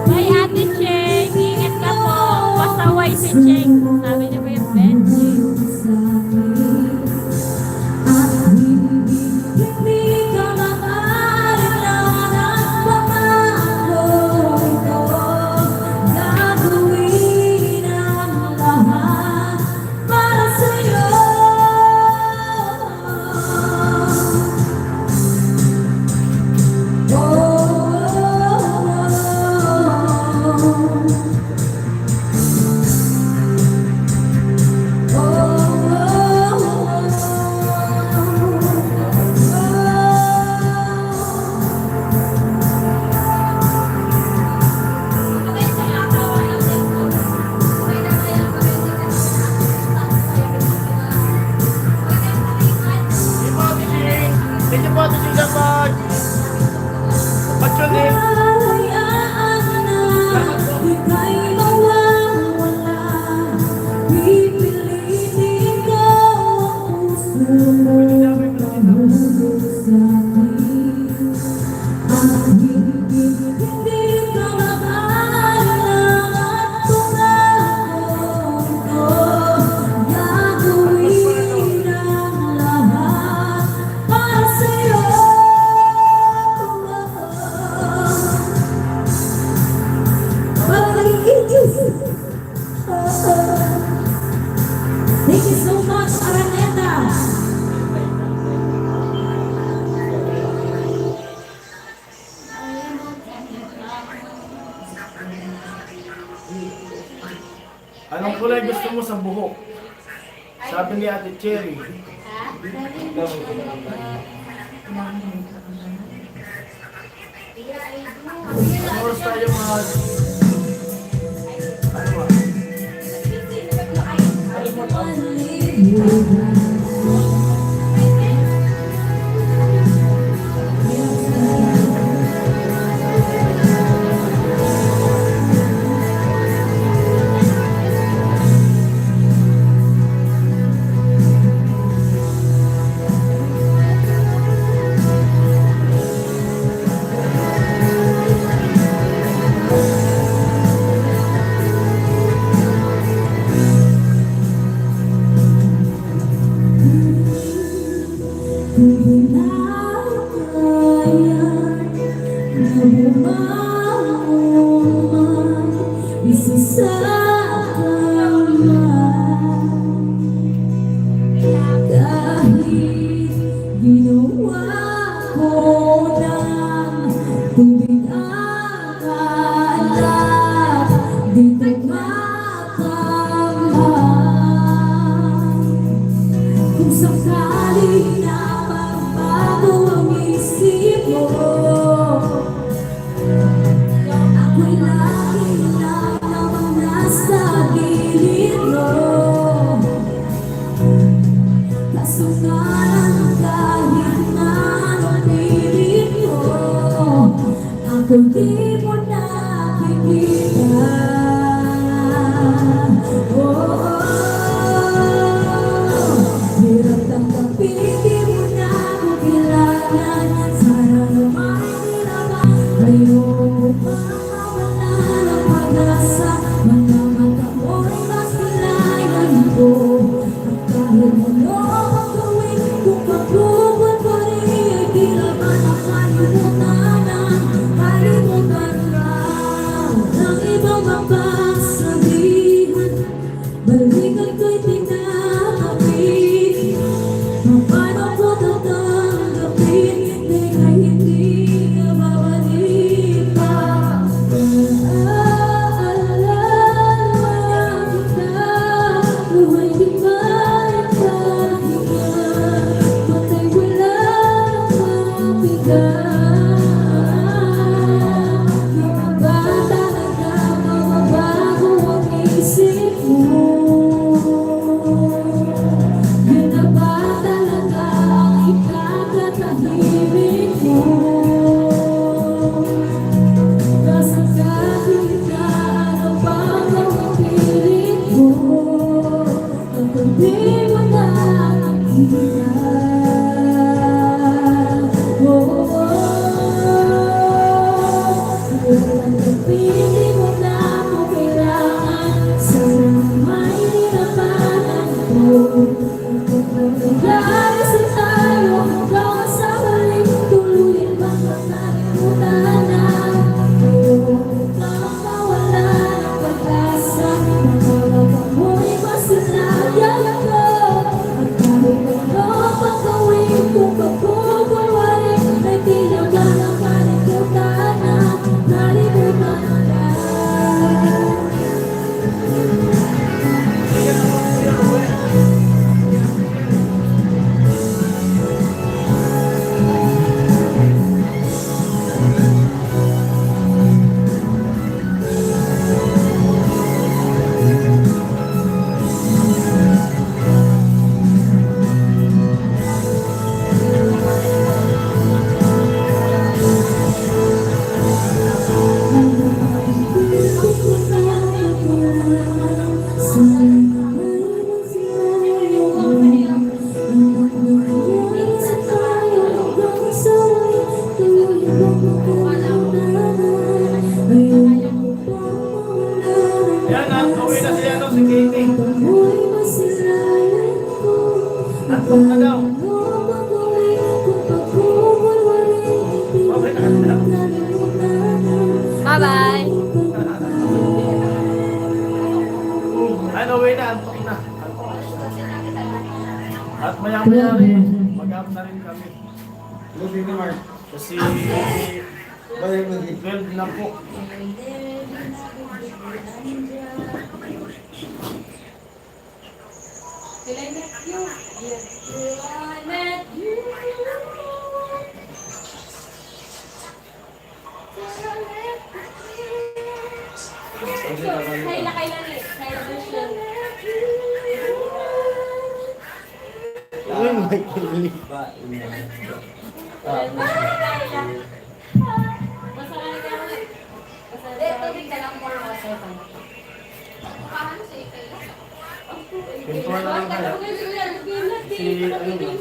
May Ate Cheng, ingat ka po. Pasaway si Cheng. Sabi niya Kuya Benji. Thank you po, Ate Ching Dapat. What's your name? Thank you so much, Araneta. Anong kulay gusto mo sa buhok? Sabi ni Ate Cherry. Oras tayo mga... Ano ba? Kung sakali na magbago ang isip mo, ako'y lagi lang namang nasa gilid mo. Kaso nga lang kahit na anong pilit mo, ako di mo nakikita. Hirap tanggapin, di mo na ako kailangan. Sana naman hirapan, ayoko pang mawala ng pag-asa. Mga mata mo'y mas kailangan ko. At kahit ano ang gawin, kung pagbubuan pa rin, di naman makalimutan ba talaga mababago ang isip mo? Yun na ba talaga ang ikakatahimik mo? Nasa kahit na ano bang ang pilit mo? Kapag di mo na nakita. Hindi mo na ako kailangan. Sana may nirapanan ko. Nag-aalis tayo hanggang sa huling tuluyan bang nakalimutan na. Ayoko kang mawala ng pag-asa. Nakawag ako'y masinayan ko. At kahit ano pang gawin kung pagkukulwarin ay tila ka ng kalimutan na. Nalimutan na lang. Yan, uwi na si ano, si Katie. Antok na daw. Okay na. Bye-bye! Ano, uwi na, antok na. At maya-maya rin, mag-up na rin kami. Kasi 12 na po. Till I met you, yes, till I met you. Kayla ni, Kayla version. Uy, may kilig. Pintuan na lang kaya. Si ano ba?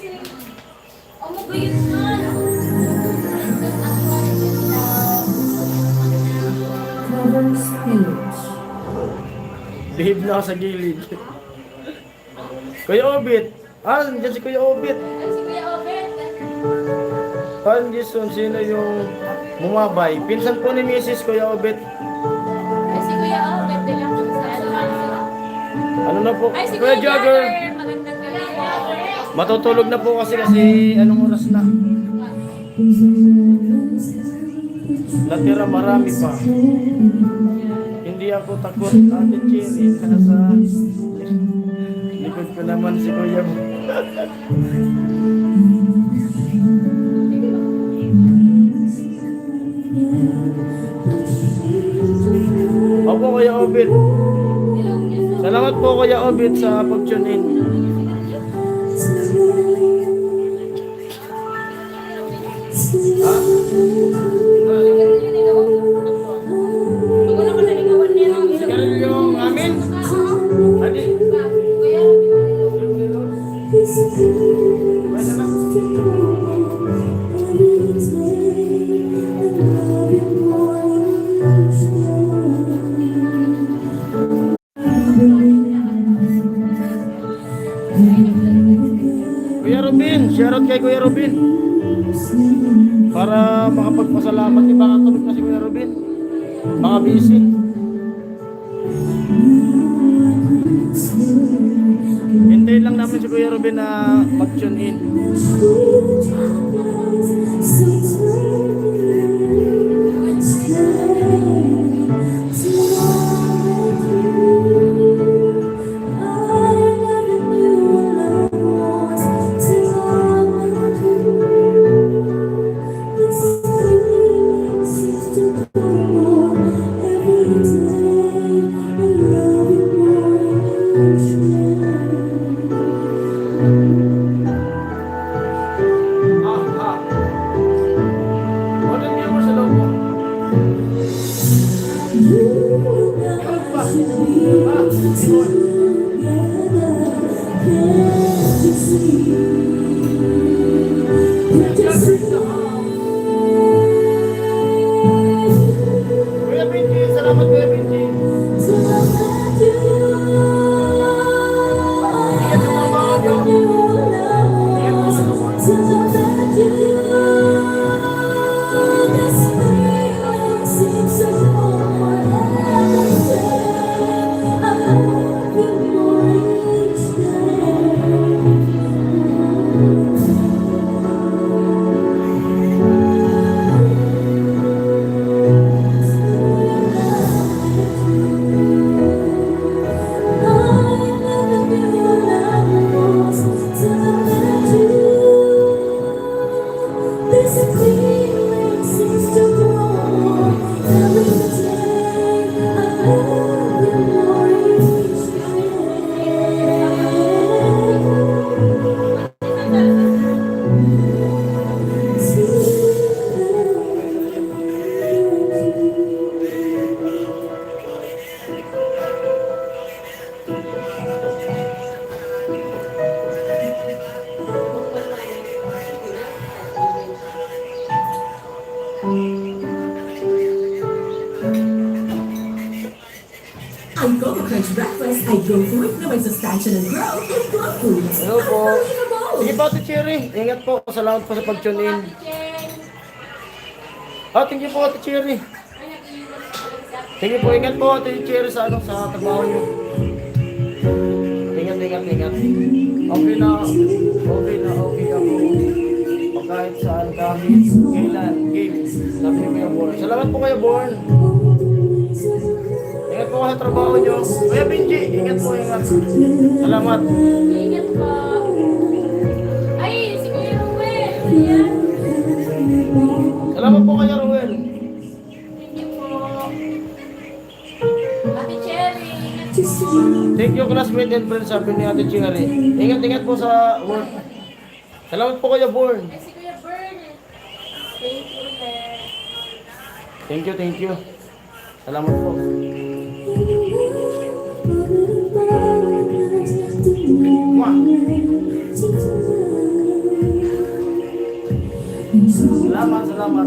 Cover speech. Behave na ako sa gilid. Kuya Obit. Nandiyan si Kuya Obit. Paano Jason, sino yung bumabay? Pinsan po ni Mrs. Kuya Obit. Si Kuya Obet, din lang sa ano. Ano na po? Ay, si Kuya Jagger. Magandang gabi. Matutulog na po kasi anong oras na? Natira marami pa. Hindi ako takot, Ate Cherry. Nasa likod ko naman si Kuya. Opo, Kuya Obit. Salamat po, Kuya Obit, sa pag-tune in. Ha? Yung amin? Adi? Pwede na. Kuya Robin, shoutout kay Kuya Robin. Para makapagpasalamat, di baka tulog na si Kuya Robin. Baka busy. Hintayin lang namin si Kuya Robin na mag-tune in. I go for it na may sustansya ng growth with Club Foods. Hello po. Sige po, Ate Cherry. Ingat po. Salamat po sa pag-tune in. Thank you po, Ate Cherry. Sige po, ingat po, Ate Cherry, sa trabaho niyo. Ingat. Okay na ako. O kahit saan, kahit kailan, game. Sabi ni Kuya Born. Salamat po, Kuya Born. Ingat po sa trabaho niyo. Kuya Benji, ingat. Salamat. Ingat po. Ay, si Kuya Ruel. Ayan. Salamat po, Kuya Ruel. Thank you po. Ate Cherry, ingat po. Thank you, classmate and friends, sabi ni Ate Cherry. Ingat po sa work. Salamat po, Kuya Born. Ay, si Kuya Bern. Thank you, Len. Thank you. Salamat po. Mwah. Salamat.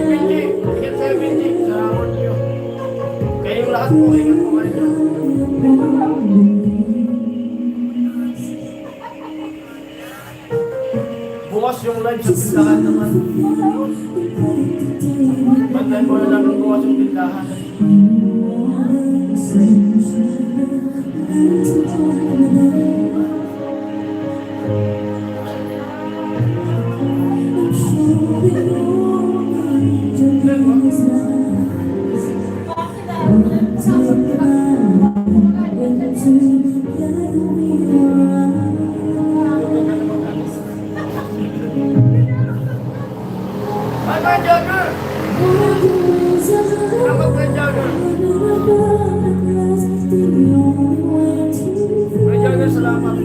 Benji, ingat kayo, Benji. Salamat niyo. Kayong lahat po, ingat po kayo. Bukas yung live sa tindahan naman. Bantayan mo na lang bukas yung tindahan. Kuya Jagger! Salamat, Kuya Jagger! Kuya Jagger, salamat!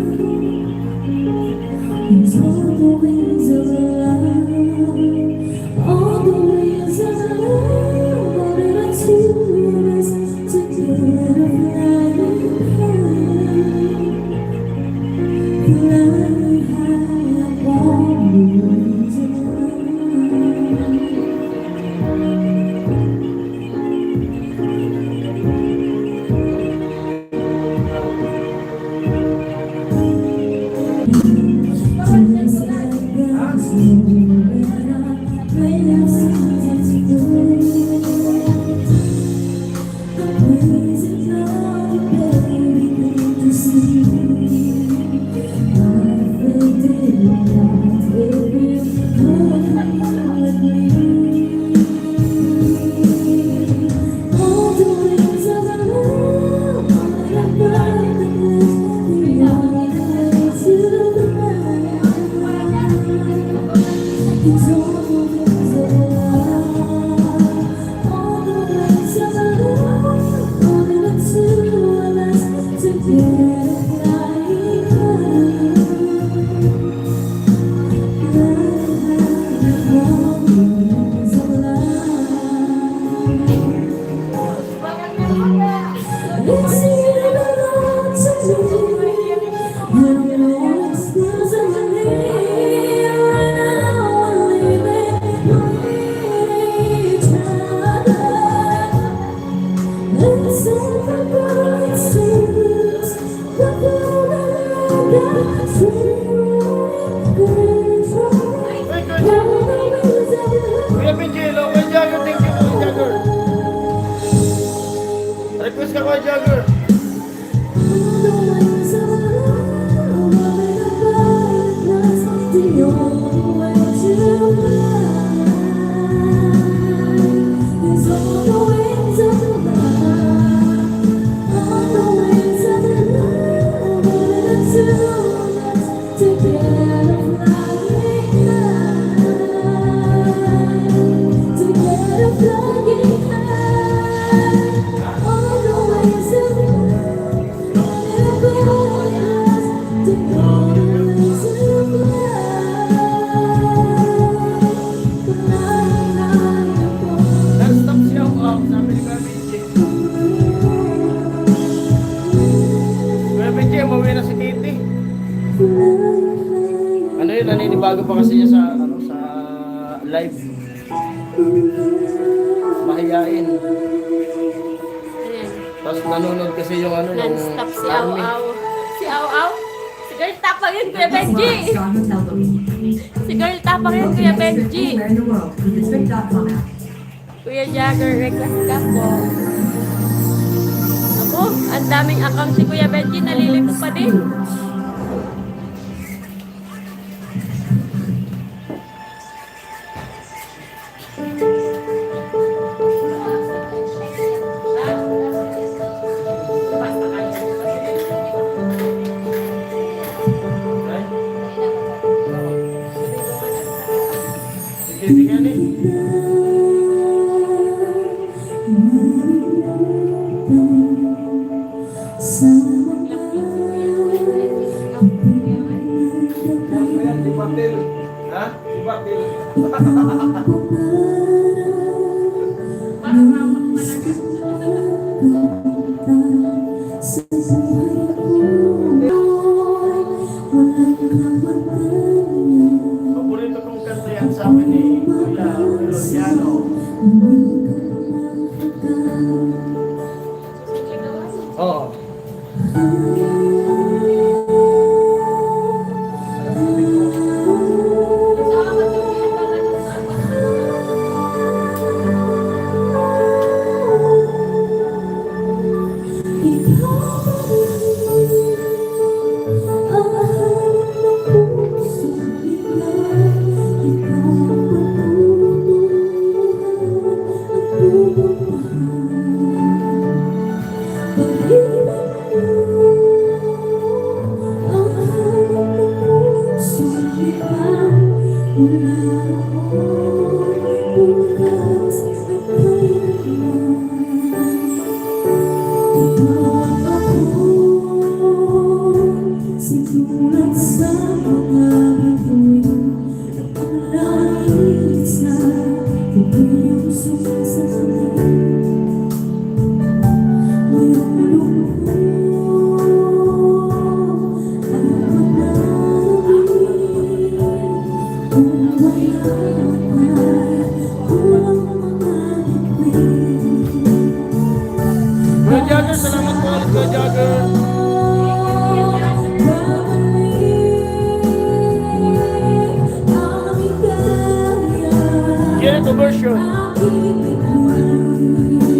Kuya Benji, hello, Kuya Jagger, thank you, Kuya Jagger. Request ka, Kuya Jagger. Non-stop siya, sabi ni Kuya Benji. Kuya Benji, umuwi na si Kitty. Ano yun, naninibago pa kasi niya sa live. Mahiyain. Ayan. Tapos nanonood kasi yung ano, yung Non-stop si army. Au-Au. Si Au-Au? Si Girl Tapang yun, Kuya Let's Benji! launch Strong Hotel Booking. Si Girl Tapang yun, Book Kuya the next trip Benji! anywhere in the world with the trip.com app. Kuya Jagger, request ka po. Ako, ang daming account si Kuya Benji, nalilito pa din. Bibigyan eh. Ha? Di Batil. Paborito kong kanta yan sa akin ni Kuya Melodiano. Oo. Sinulat sa mga bituin ang langit na iyong sumasabi. Mayroong lungkot ang mananabi kung wala ay kulang mga bituin. Kuya Jagger, salamat po ulit Kuya Jagger. Ganito version.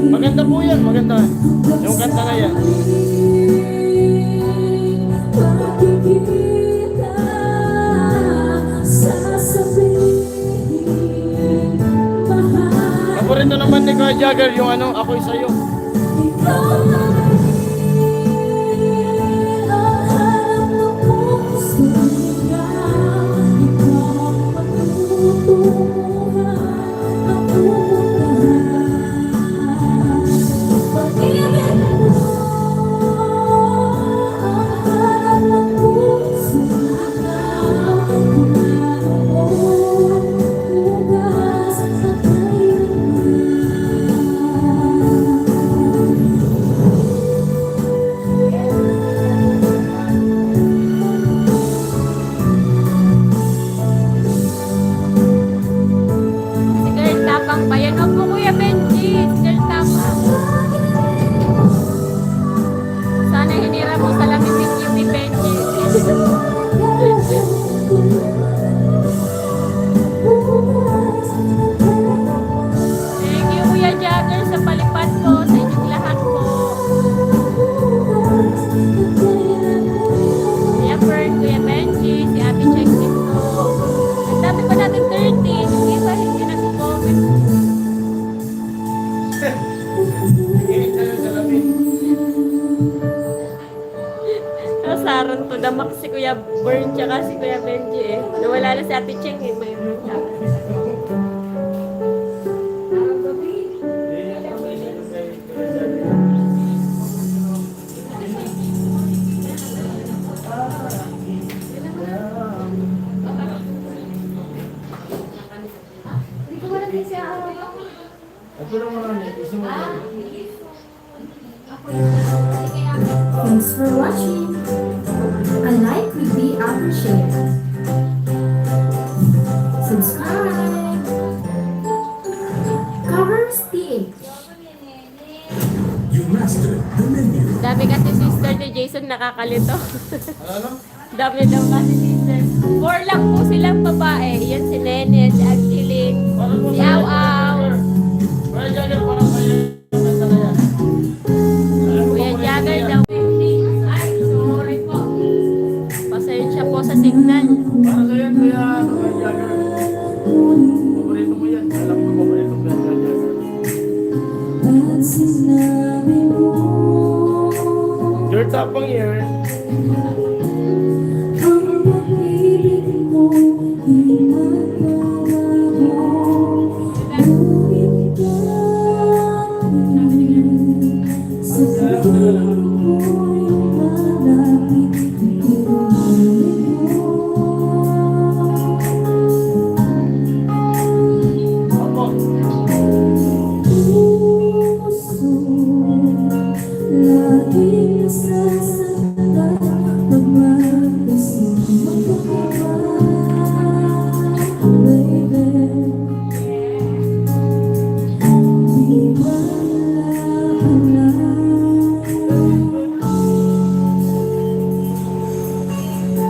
Maganda po yan, maganda. Yung kanta na yan. Paborito naman ni Kuya Jagger yung ano, Ako'y Sa'yo. Si Girl Tapang pa yan. Opo, Kuya Benji. Si Girl Tapang. Sana hinira mo sa lamig yung ni Benji. Thank you, Kuya Jagger, sa palipad po. Sa inyong lahat po. Kuya Fern, Kuya Benji, si Ate Check-in po. Ang dami pa natin 30. Hindi pa hindi nag-comment. Nasaran to the max si Kuya Fern tsaka si Kuya Benji eh. Nawala na si Ate Cheng eh. May Thanks for watching. A like would be appreciated. Subscribe. Dami kasi sister ni Jason nakakalito. Ano? Dami daw kasi sister. 4 lang po silang babae. Yan si Nene, si Angeline, si Aw Aw. Parang Jagger, parang kayo. Basta na yan. Kuya Jagger daw. Ay, sorry po. Pasensya po sa signal. Para sa'yo yan, Kuya Jagger. Paborito mo yan. Alam ko paborito mo yan, Kuya Jagger. At sinabi mo Your tapang year. ang pag-ibig mo di magbabago. Ngunit dahil sa pag-ibig mo yung malapit, hindi ko Opo. puso laging nasasaktan pag magkasing magkakaba, baby. Di wala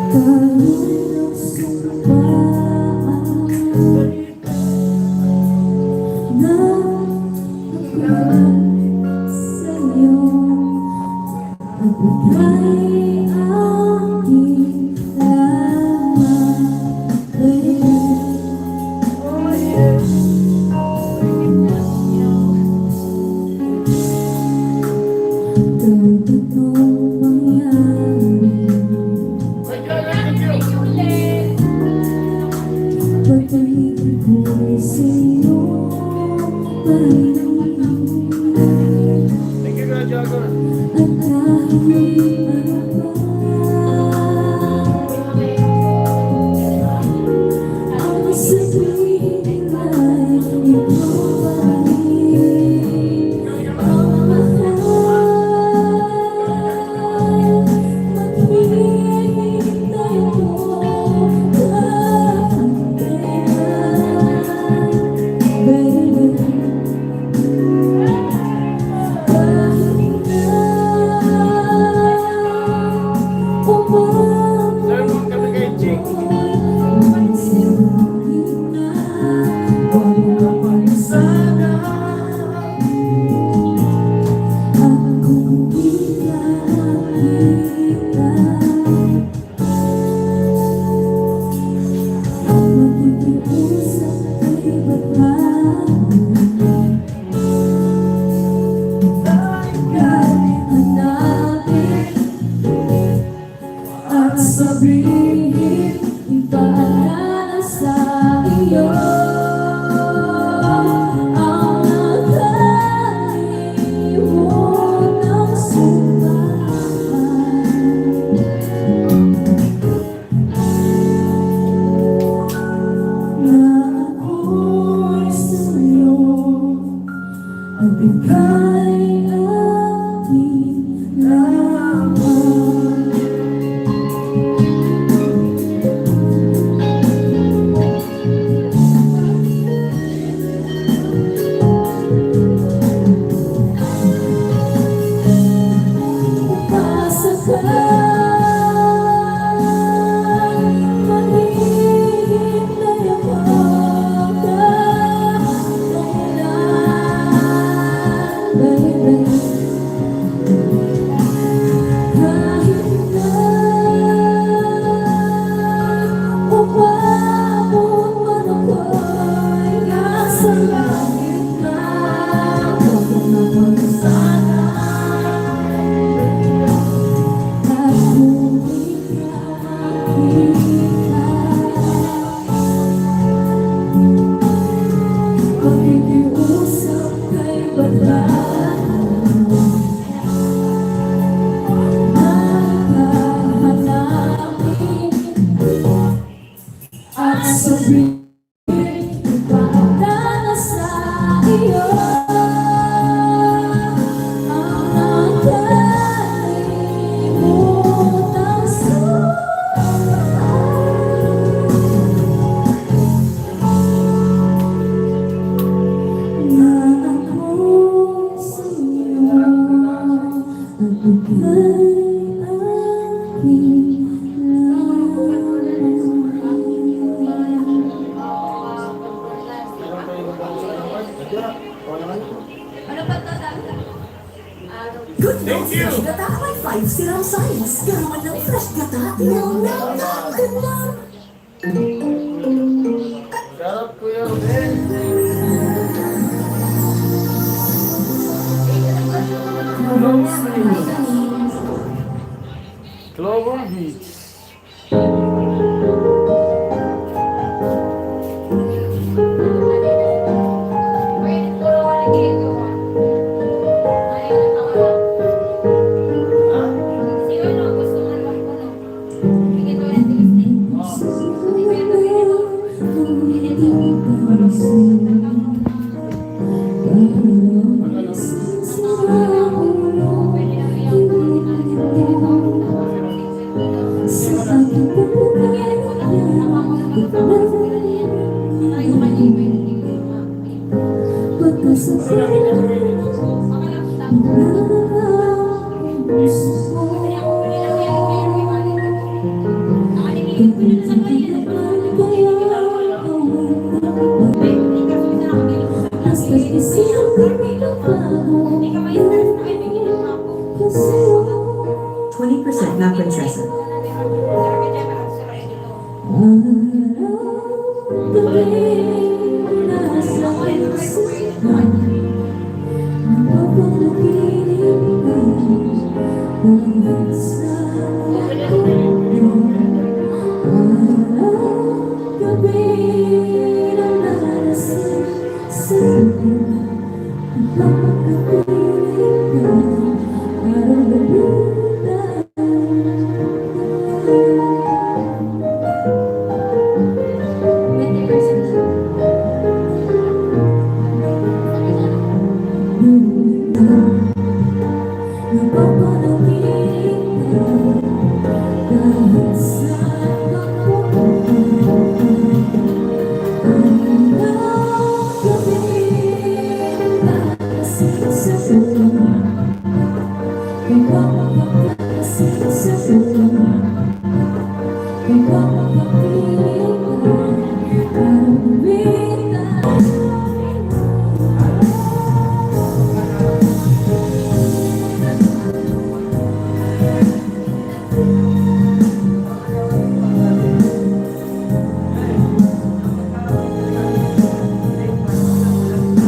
tayo'y nagsumpaan na sa'yo at ika'y aking lamang, baby. Totoong mangyari Kuya Jagger, thank you. pag-ibig ko'y sa'yo pahingi. Thank you, Kuya Jagger. At kahit ano pa ang sabihin ay ikaw pa rin ang mahal. Maghihintay ako kahit kailan, baby. Kahit na Sir, huwag kami kay Jake. At sabihin, ipaalala sa iyo ang nakalimutan ng na ako'y sa'yo at ika'y aking lamang. Umasa ka, maghihintay ako kahit kailan, baby. Kahit na umabot man ako'y nasa langit na, huwag mo na pag-sana. Good news! Fresh Gata may 5 silang size. Garaman ng Fresh Gata. Nom, nom, nom, good nom. Sarap, Kuya Ruben. Clover Beach. Twenty percent na prinsesa.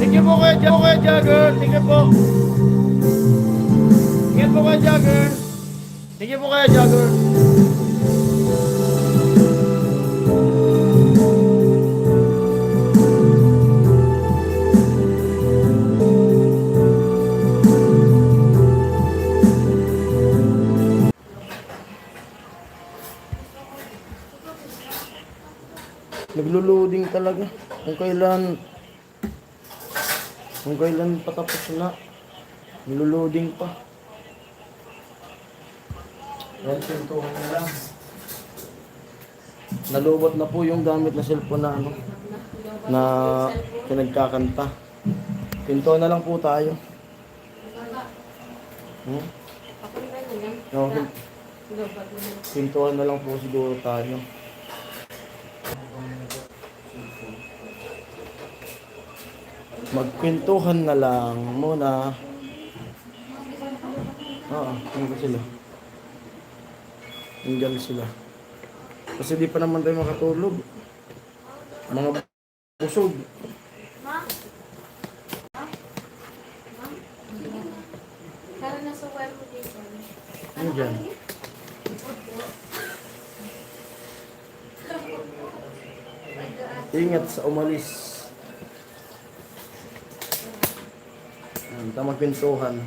Thank you po Kuya Jagger. Thank you po. Ingat po Kuya Jagger. Thank you po Kuya Jagger. Naglo-loading talaga. Kung kailan patapos na. Naglo-loading pa. Yan, pintuhan na lang. Nalubot na po yung gamit na cellphone na ano, na pinagkakanta. Pintuhan na lang po tayo. No, pintuhan na lang po siguro tayo. Magkwentuhan na lang muna. Oo, hindi sila. Hanggang sila. Kasi di pa naman tayo makatulog. Mga busog. Ano dyan? Ingat sa umalis. Tamang pintuhan.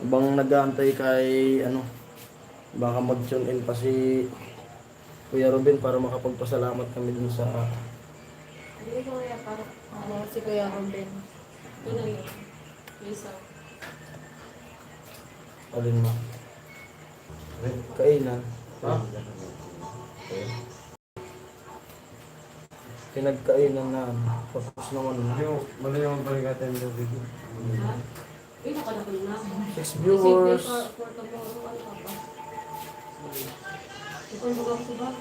Habang nag-aantay kay baka mag-tune in pa si Kuya Ruben para makapagpasalamat kami dun sa Hindi ko kaya para si Kuya Ruben. Yun na yun. Lisa. alin mo. Kainan. Ha? Pinagkainan na tapos naman. Mali yung balikat yung video. Uy, nakalakal na. 6 viewers. For tomorrow, ano ka ba? Ito yung bagang si Bob.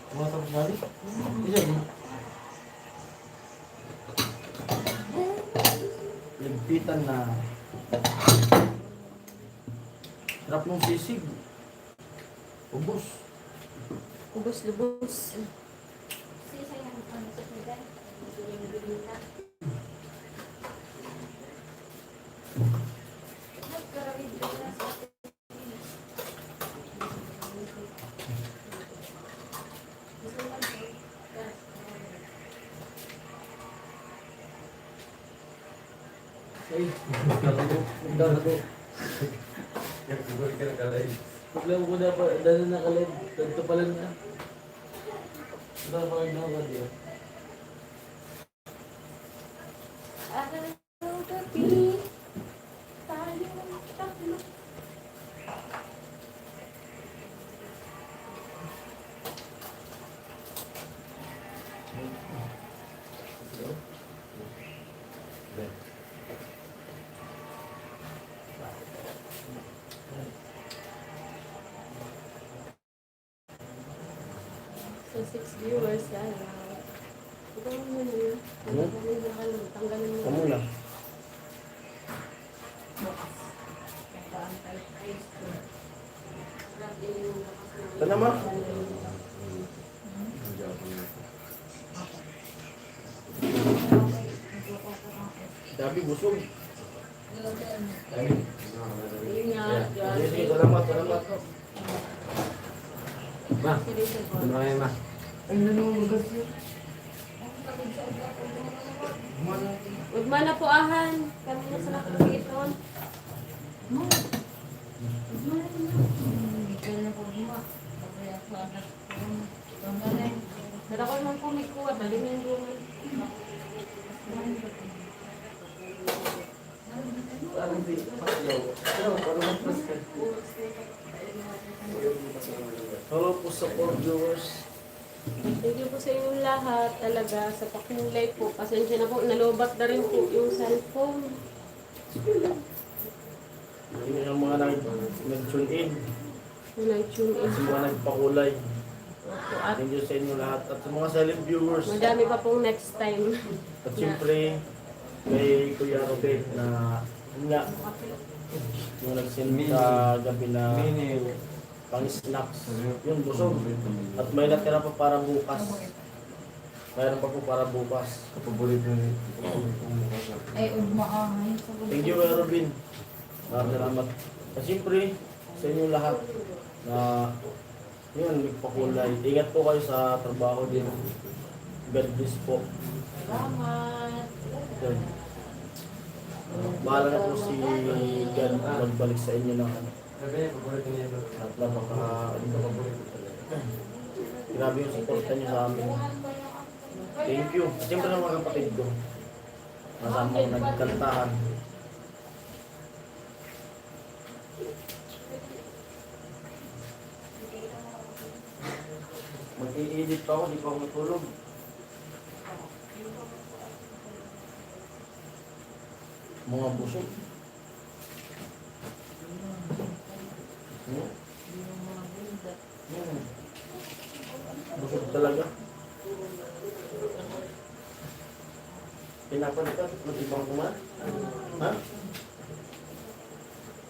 Mga tapos na rin? Isa din. Ligpitan na. Sarap ng sisig. Ubus. Ubus-lubos. Ay, magdalago. Paglang ko na pa, dala na kalid. Ganito pala na. Ito pa rin ako kanina. Araw-gabi, tayong tatlo. So, 6 viewers, yan. Ito mo muna yun. Tanggalin mo. Kamu lang. Ito naman. Sabi busog. Yun nga, Sige, salamat, salamat. Ma, Ma. huwag man na po ahan. Kami na sa nakakagit noon. Pero ako naman po may kuha. Dalim yung gumay. Hello po sa 4 viewers. Thank you po sa inyong lahat talaga sa pakulay po. Pasensya na po, nalobat na rin po yung cellphone. Hindi yung mga nag-tune in. Yung nag-tune in. Sa mga nagpakulay. Opo, at Thank you sa inyo lahat. At sa mga silent viewers. madami pa pong next time. At siyempre, kay Kuya Robert na yun nga, yung nag-send sa gabi na pang-snacks. Yun, busog. At may natira pa para bukas. Mayroon pa po para bukas. Thank you, Kuya Robin. Maraming salamat. At siyempre, sa inyo lahat na yun, nagpakulay. Ingat po kayo sa trabaho din. God bless po. Salamat. Yun. Bahala na po si God magbalik sa inyo ng ano. At grabe yung supportan niyo sa amin. Thank you. Siyempre ng mga kapatid ko. Masama ko nagkantahan. Mag-i-edit pa ako, di pa ako matulog. Mga busog. Busog talaga. Pinapalitan, mag-ibang kumain. Ha?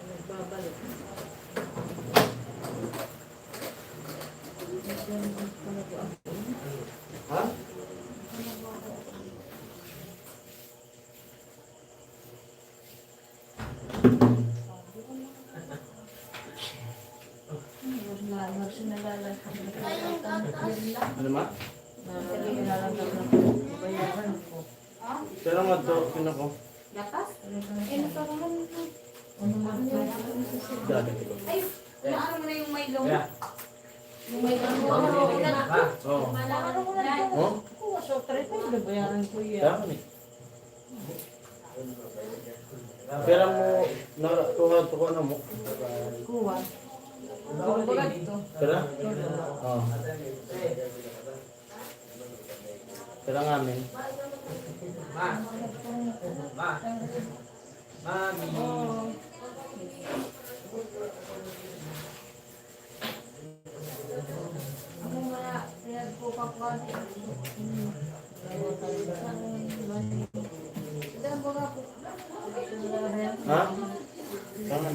Nagbabalik. Ha? Ano ma? Pero nga to, ko. Gatas? Dati ko. Naano mo na yung Milo? Yeah. Yung Milo mo. Oo. Oh? Dami. Pero mo, tuwa na mo. Kuha. Pera? Oo. Pera nga amin. Ha? Tangan.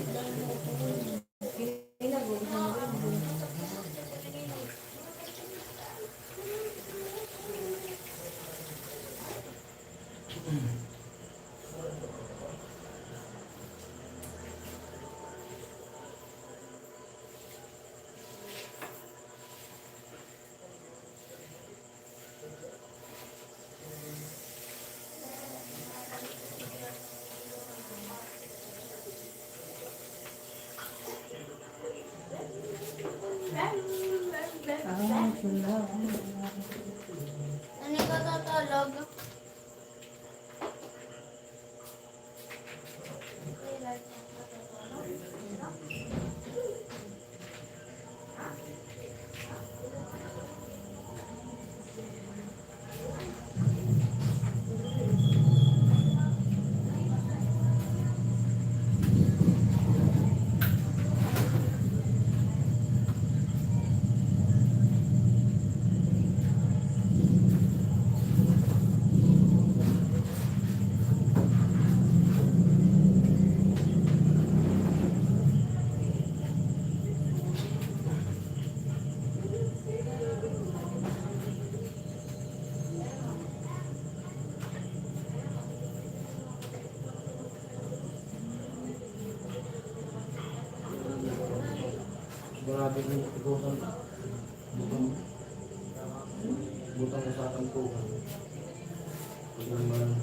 Ano ka tatulog? Grabe yung ikutan. Butang. Butang sa akin po. Naman.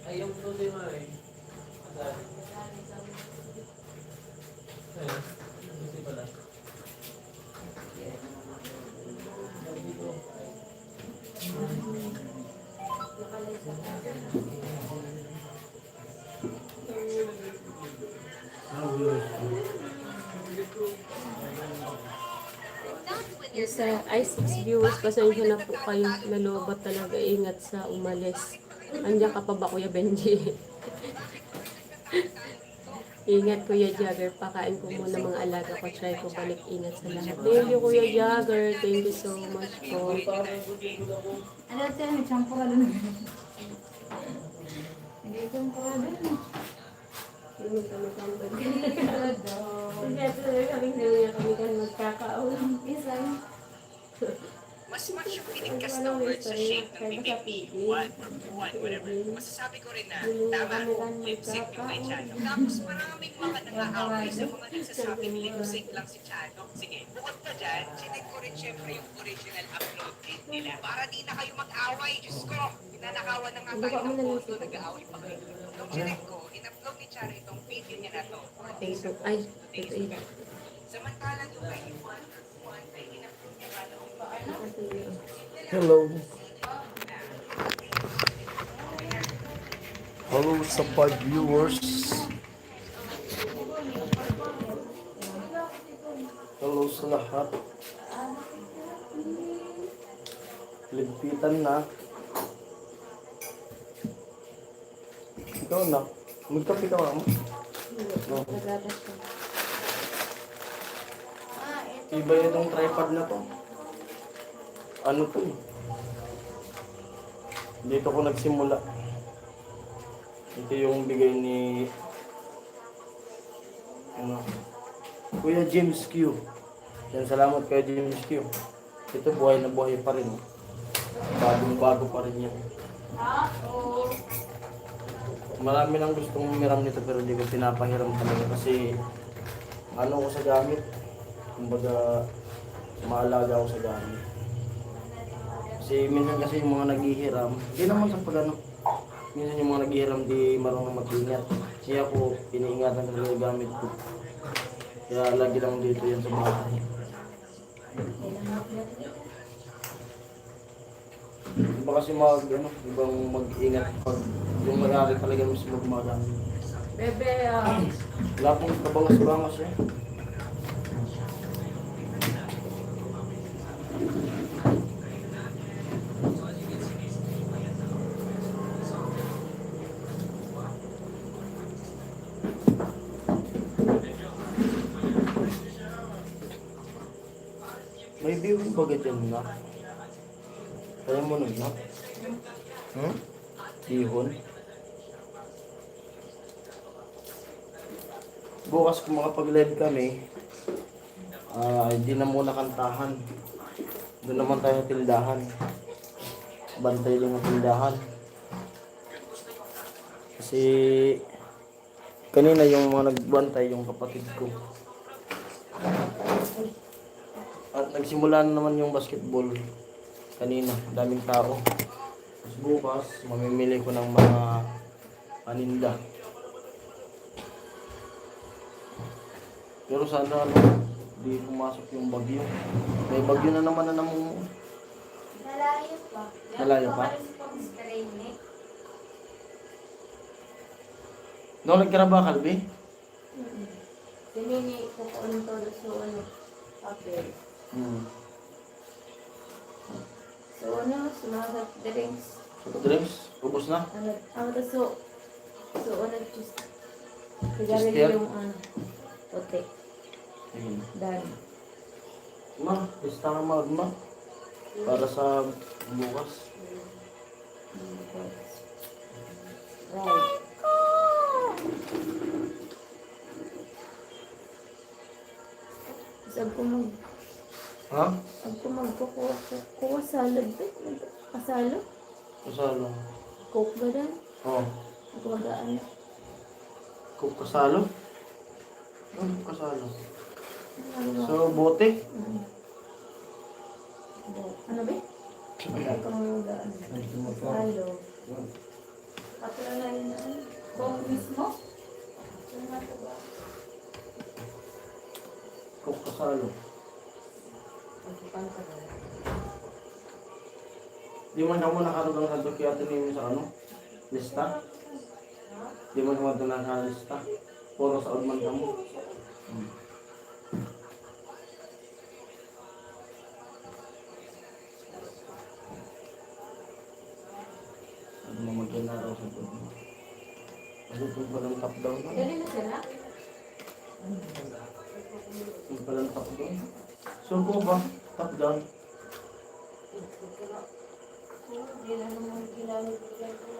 Ay, yung problema eh. Ayun, kasi pala. Sa i6 viewers, pasensya na po kayo. Nalobat talaga. Ingat sa umalis. Andiyan ka pa ba, Kuya Benji? Ingat, Kuya Jagger. Pakain ko muna mga alaga ko. Try ko balik. Ingat sa lahat. Thank you, Kuya Jagger. Thank you so much po. Ano ito yan? Champurado na. Nag-champurado na. Hindi kami kambag. Kami kan magkakaon. Isang. Mas masyukinig ka sa words sa shape ng bibig ni whatever. Masasabi ko rin na tama, lip sync yung kay Chano. Tapos maraming mga nang-aaway sa mga nagsasabi lip sync lang si Chano. Sige, bukod pa dyan, chinig ko rin syempre yung original upload date nila. Para di na kayo mag-away, Diyos ko! Pinanakawan na nga tayo ng photo, nag-aaway pa kayo. Nung chinig ko, in-upload ni Chano itong video niya na to. Facebook. Ay, ito. Samantalang yung kay Juan ay in-upload niya pa noong Hello. Hello sa 5 viewers. Hello sa lahat. Ligpitan na. Ikaw na. Magkape ka mama. No. Iba itong tripod na to. Ano to eh? Dito ko nagsimula. Ito yung bigay ni ano, Kuya James Q. Yan, salamat kay James Q. Ito buhay na buhay pa rin. Bagong bago pa rin yan. Marami nang gustong umiram nito pero hindi ko pinapahiram talaga kasi ano ko sa gamit. Kumbaga maalaga ako sa gamit. Kasi minsan kasi yung mga naghihiram, hindi naman sa pag ano, minsan yung mga naghihiram di marunong mag-ingat. Kaya ako, iniingatan ko yung gamit ko. Kaya lagi lang dito yan sa bahay. Iba kasi ibang mag-ingat pag yung may-ari talaga mismo gumagamit. Bebe, Wala pong kabangas-bangas eh. May viewing ba ganyan na? Kaya mo nun na? Ihon? Bukas kung makapag-live kami, hindi na muna kantahan. Doon naman tayo sa tildahan. Bantay lang ang tildahan. Kasi kanina yung mga nagbantay, yung kapatid ko. At nagsimula na naman yung basketball kanina, daming tao. Tapos bukas, mamimili ko ng mga paninda. Pero sana di pumasok yung bagyo. May bagyo na naman na namumuo. nalayo pa. Nalayo pa? Noong nagkara ba, Kalbi? Tinini ko kung todo sa papel. So, sumagat drinks. Drinks? Ubus na? Just Sister? yung puti. Sige. Dami. Ma, lista ka ma. Para sa bukas. Right. Saan Ha? magkukuha salad ba? Kasalo? Kasalo. Coke ba dan? Oh. Magwagaan. Kasalo? Kasalo. So, bote? Ano ba? Wala kang magwagaan. Kasalo. Patula na yun na. Coke mismo? Kasalo. Di man ako nakaroon ng dokyate ninyo sa lista? Di man ako nakalista? Puro sa man kamo. Ano mo magkinaraw sa ito? Ano ito palang top down? Dali na sila? Ito palang top down? So po ba? Top down? Hindi na naman ginamit yan po.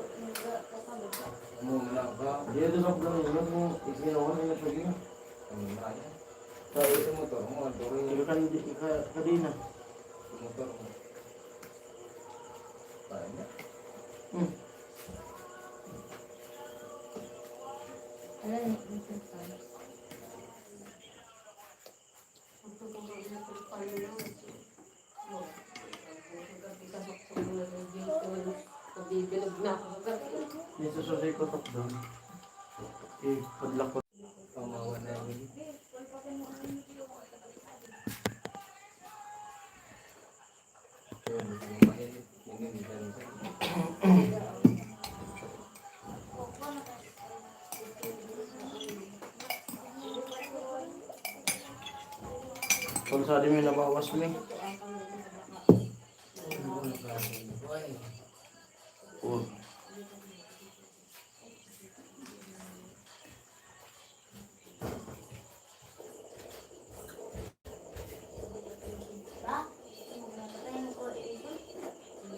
Muna ka. Di ito top down yun mo. Ikinawa na yung sabi mo. Sa ito mo to. Ika kadina. Motor mo. Nito sa ko top down. Padlak ko. Pamawa na yun. Kung sa atin may nabawas mo Oh.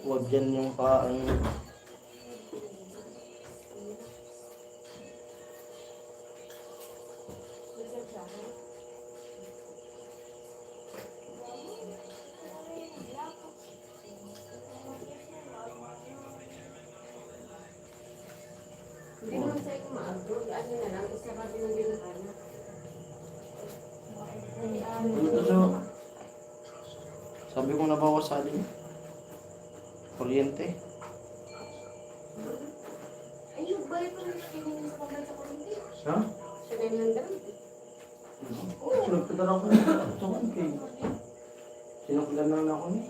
Huwag yan yung paang Hindi naman sa'yo maagod. Ano na lang, isa ka din yung anak. sabi ko nabawas sa atin. Kuryente. Ay, nagbayad pa rin natin sa pagbayad sa kuryente. Ha? Sa 900. Sinagpadaran ko na. Tuwan kay. Sinagpadaran na ako niya.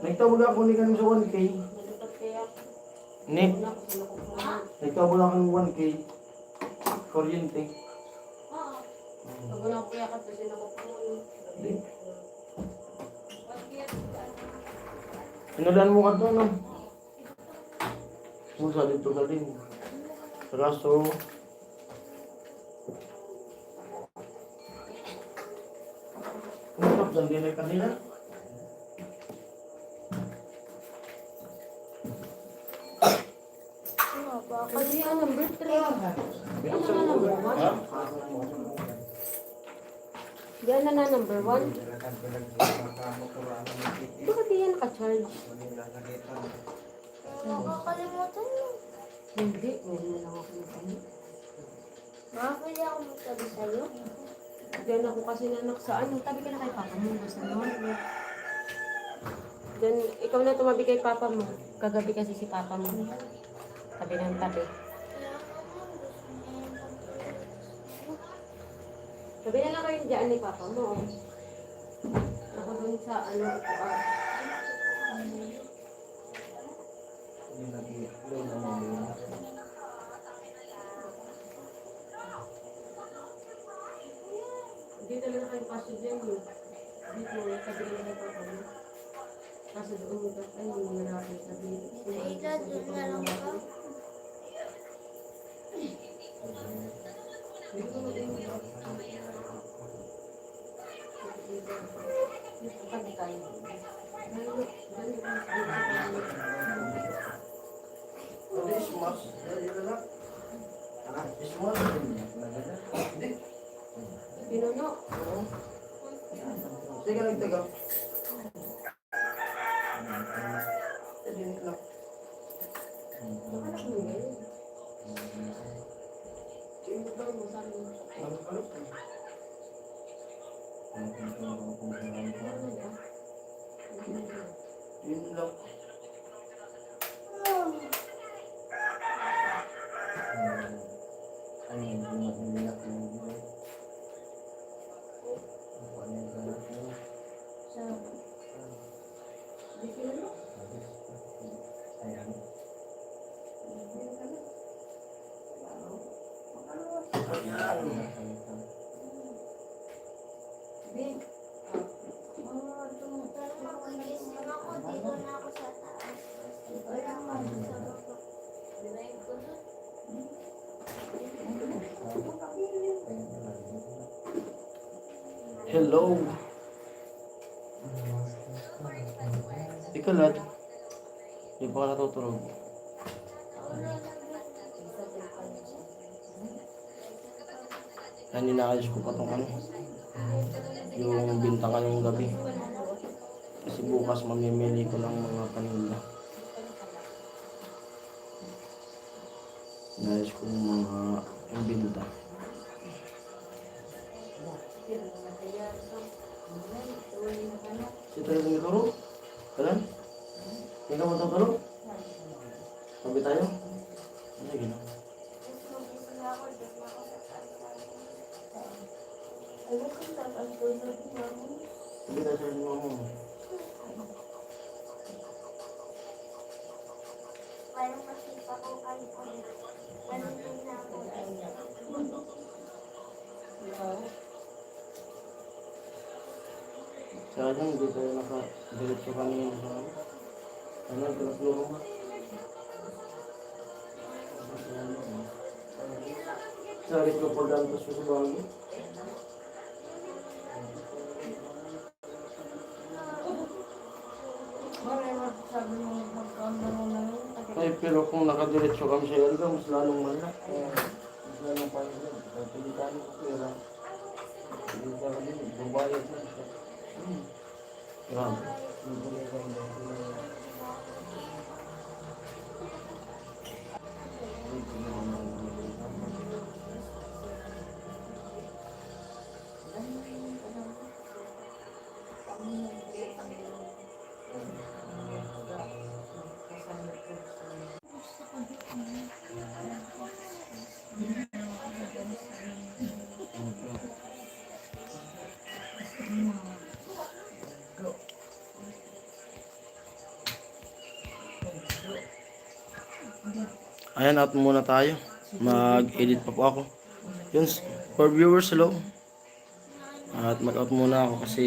Nagtawag ako ni kanong sa 1K. Ni. Nagtawag ako ng 1K. Kuryente. Di. Pinulan mo ka to, no? Musa dito ka din. Kaso, Untuk dan dia kanina. Kasi yan, number 3. Yan na number 1. Bakit yan naka-charge? Nakakalimutan mo. Hindi, meron na lang ako nagkano. Makapili ako magsabi sa'yo. Diyan ako kasi nanak sa ano, tabi ka na kay papa mo. Gusto mo? Diyan, ikaw na tumabi kay papa mo. Kagabi kasi si papa mo. Tabi ng tabi. Tabi na lang kayo dyan ni papa mo. Ako dun sa ano, upuan. Dito lang kayo kaso dyan eh. Dito, tabi na lang papa mo. Kaso doon, ay, hindi na natin sabi. Ika, doon na lang ka. Tabi tayo. Ismas. Ismas. Hindi. Pinuno. Sige, nagtagaw. Sige, lang. Yun lang. Ano yung nilak ng buhay? Ano yung nilak mo? Ayan. Gising ako, dito na ako sa taas. Wala nga doon sa baba. Dinayin ko doon. Hello. Ikaw lahat. Hindi pa ka natutulog. Ninakayos ko pa itong ano. Yung bintang ngayong gabi. Kasi bukas mamimili ko ng mga paninda. Nayos ko yung mga yung binta. Si tayo lang ituro? Kalan? Hindi ka matutulog? Sabi tayo? Sige na. Gising ako, doon ako sa taas. Ano kung taas doon sa mami? Sige tayo sa mga mo. Parang masipa ko kayo ulit. Ganun din na ako. Sa akin, hindi tayo naka-diretso kanina sa ano. Ano, pinapulong ba? Sa Rico Pordantos ko sa bagay. Ay, pero kung nakadiretso kami sa iyo, mas lalong malak. Mas lalong palitan. Pilitan ko pera. Pilitan ko din, babayad na siya. Grabe. Ayan, out muna tayo. Mag-edit pa po ako. Yun, for viewers, hello. At mag-out muna ako kasi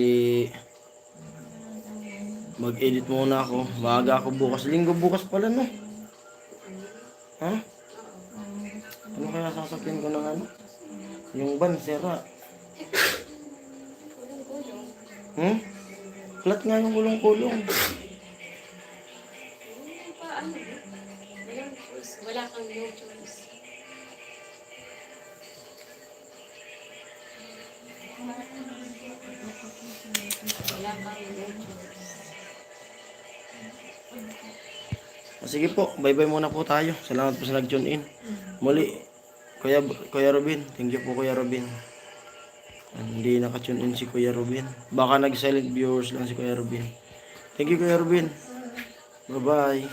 mag-edit muna ako. Maaga ako bukas. Linggo bukas pala, no? Ha? Ano kaya sasakyan ko ng ano? Yung van, sira. Flat nga yung kulong-kulong. Wala kang no choice. Wala kang no choice. Sige po, bye-bye muna po tayo. Salamat po sa nag-tune in. Muli, Kuya Robin. Thank you po, Kuya Robin. Hindi naka-tune in si Kuya Robin. Baka nag-silent viewers lang si Kuya Robin. Thank you, Kuya Robin. Bye-bye.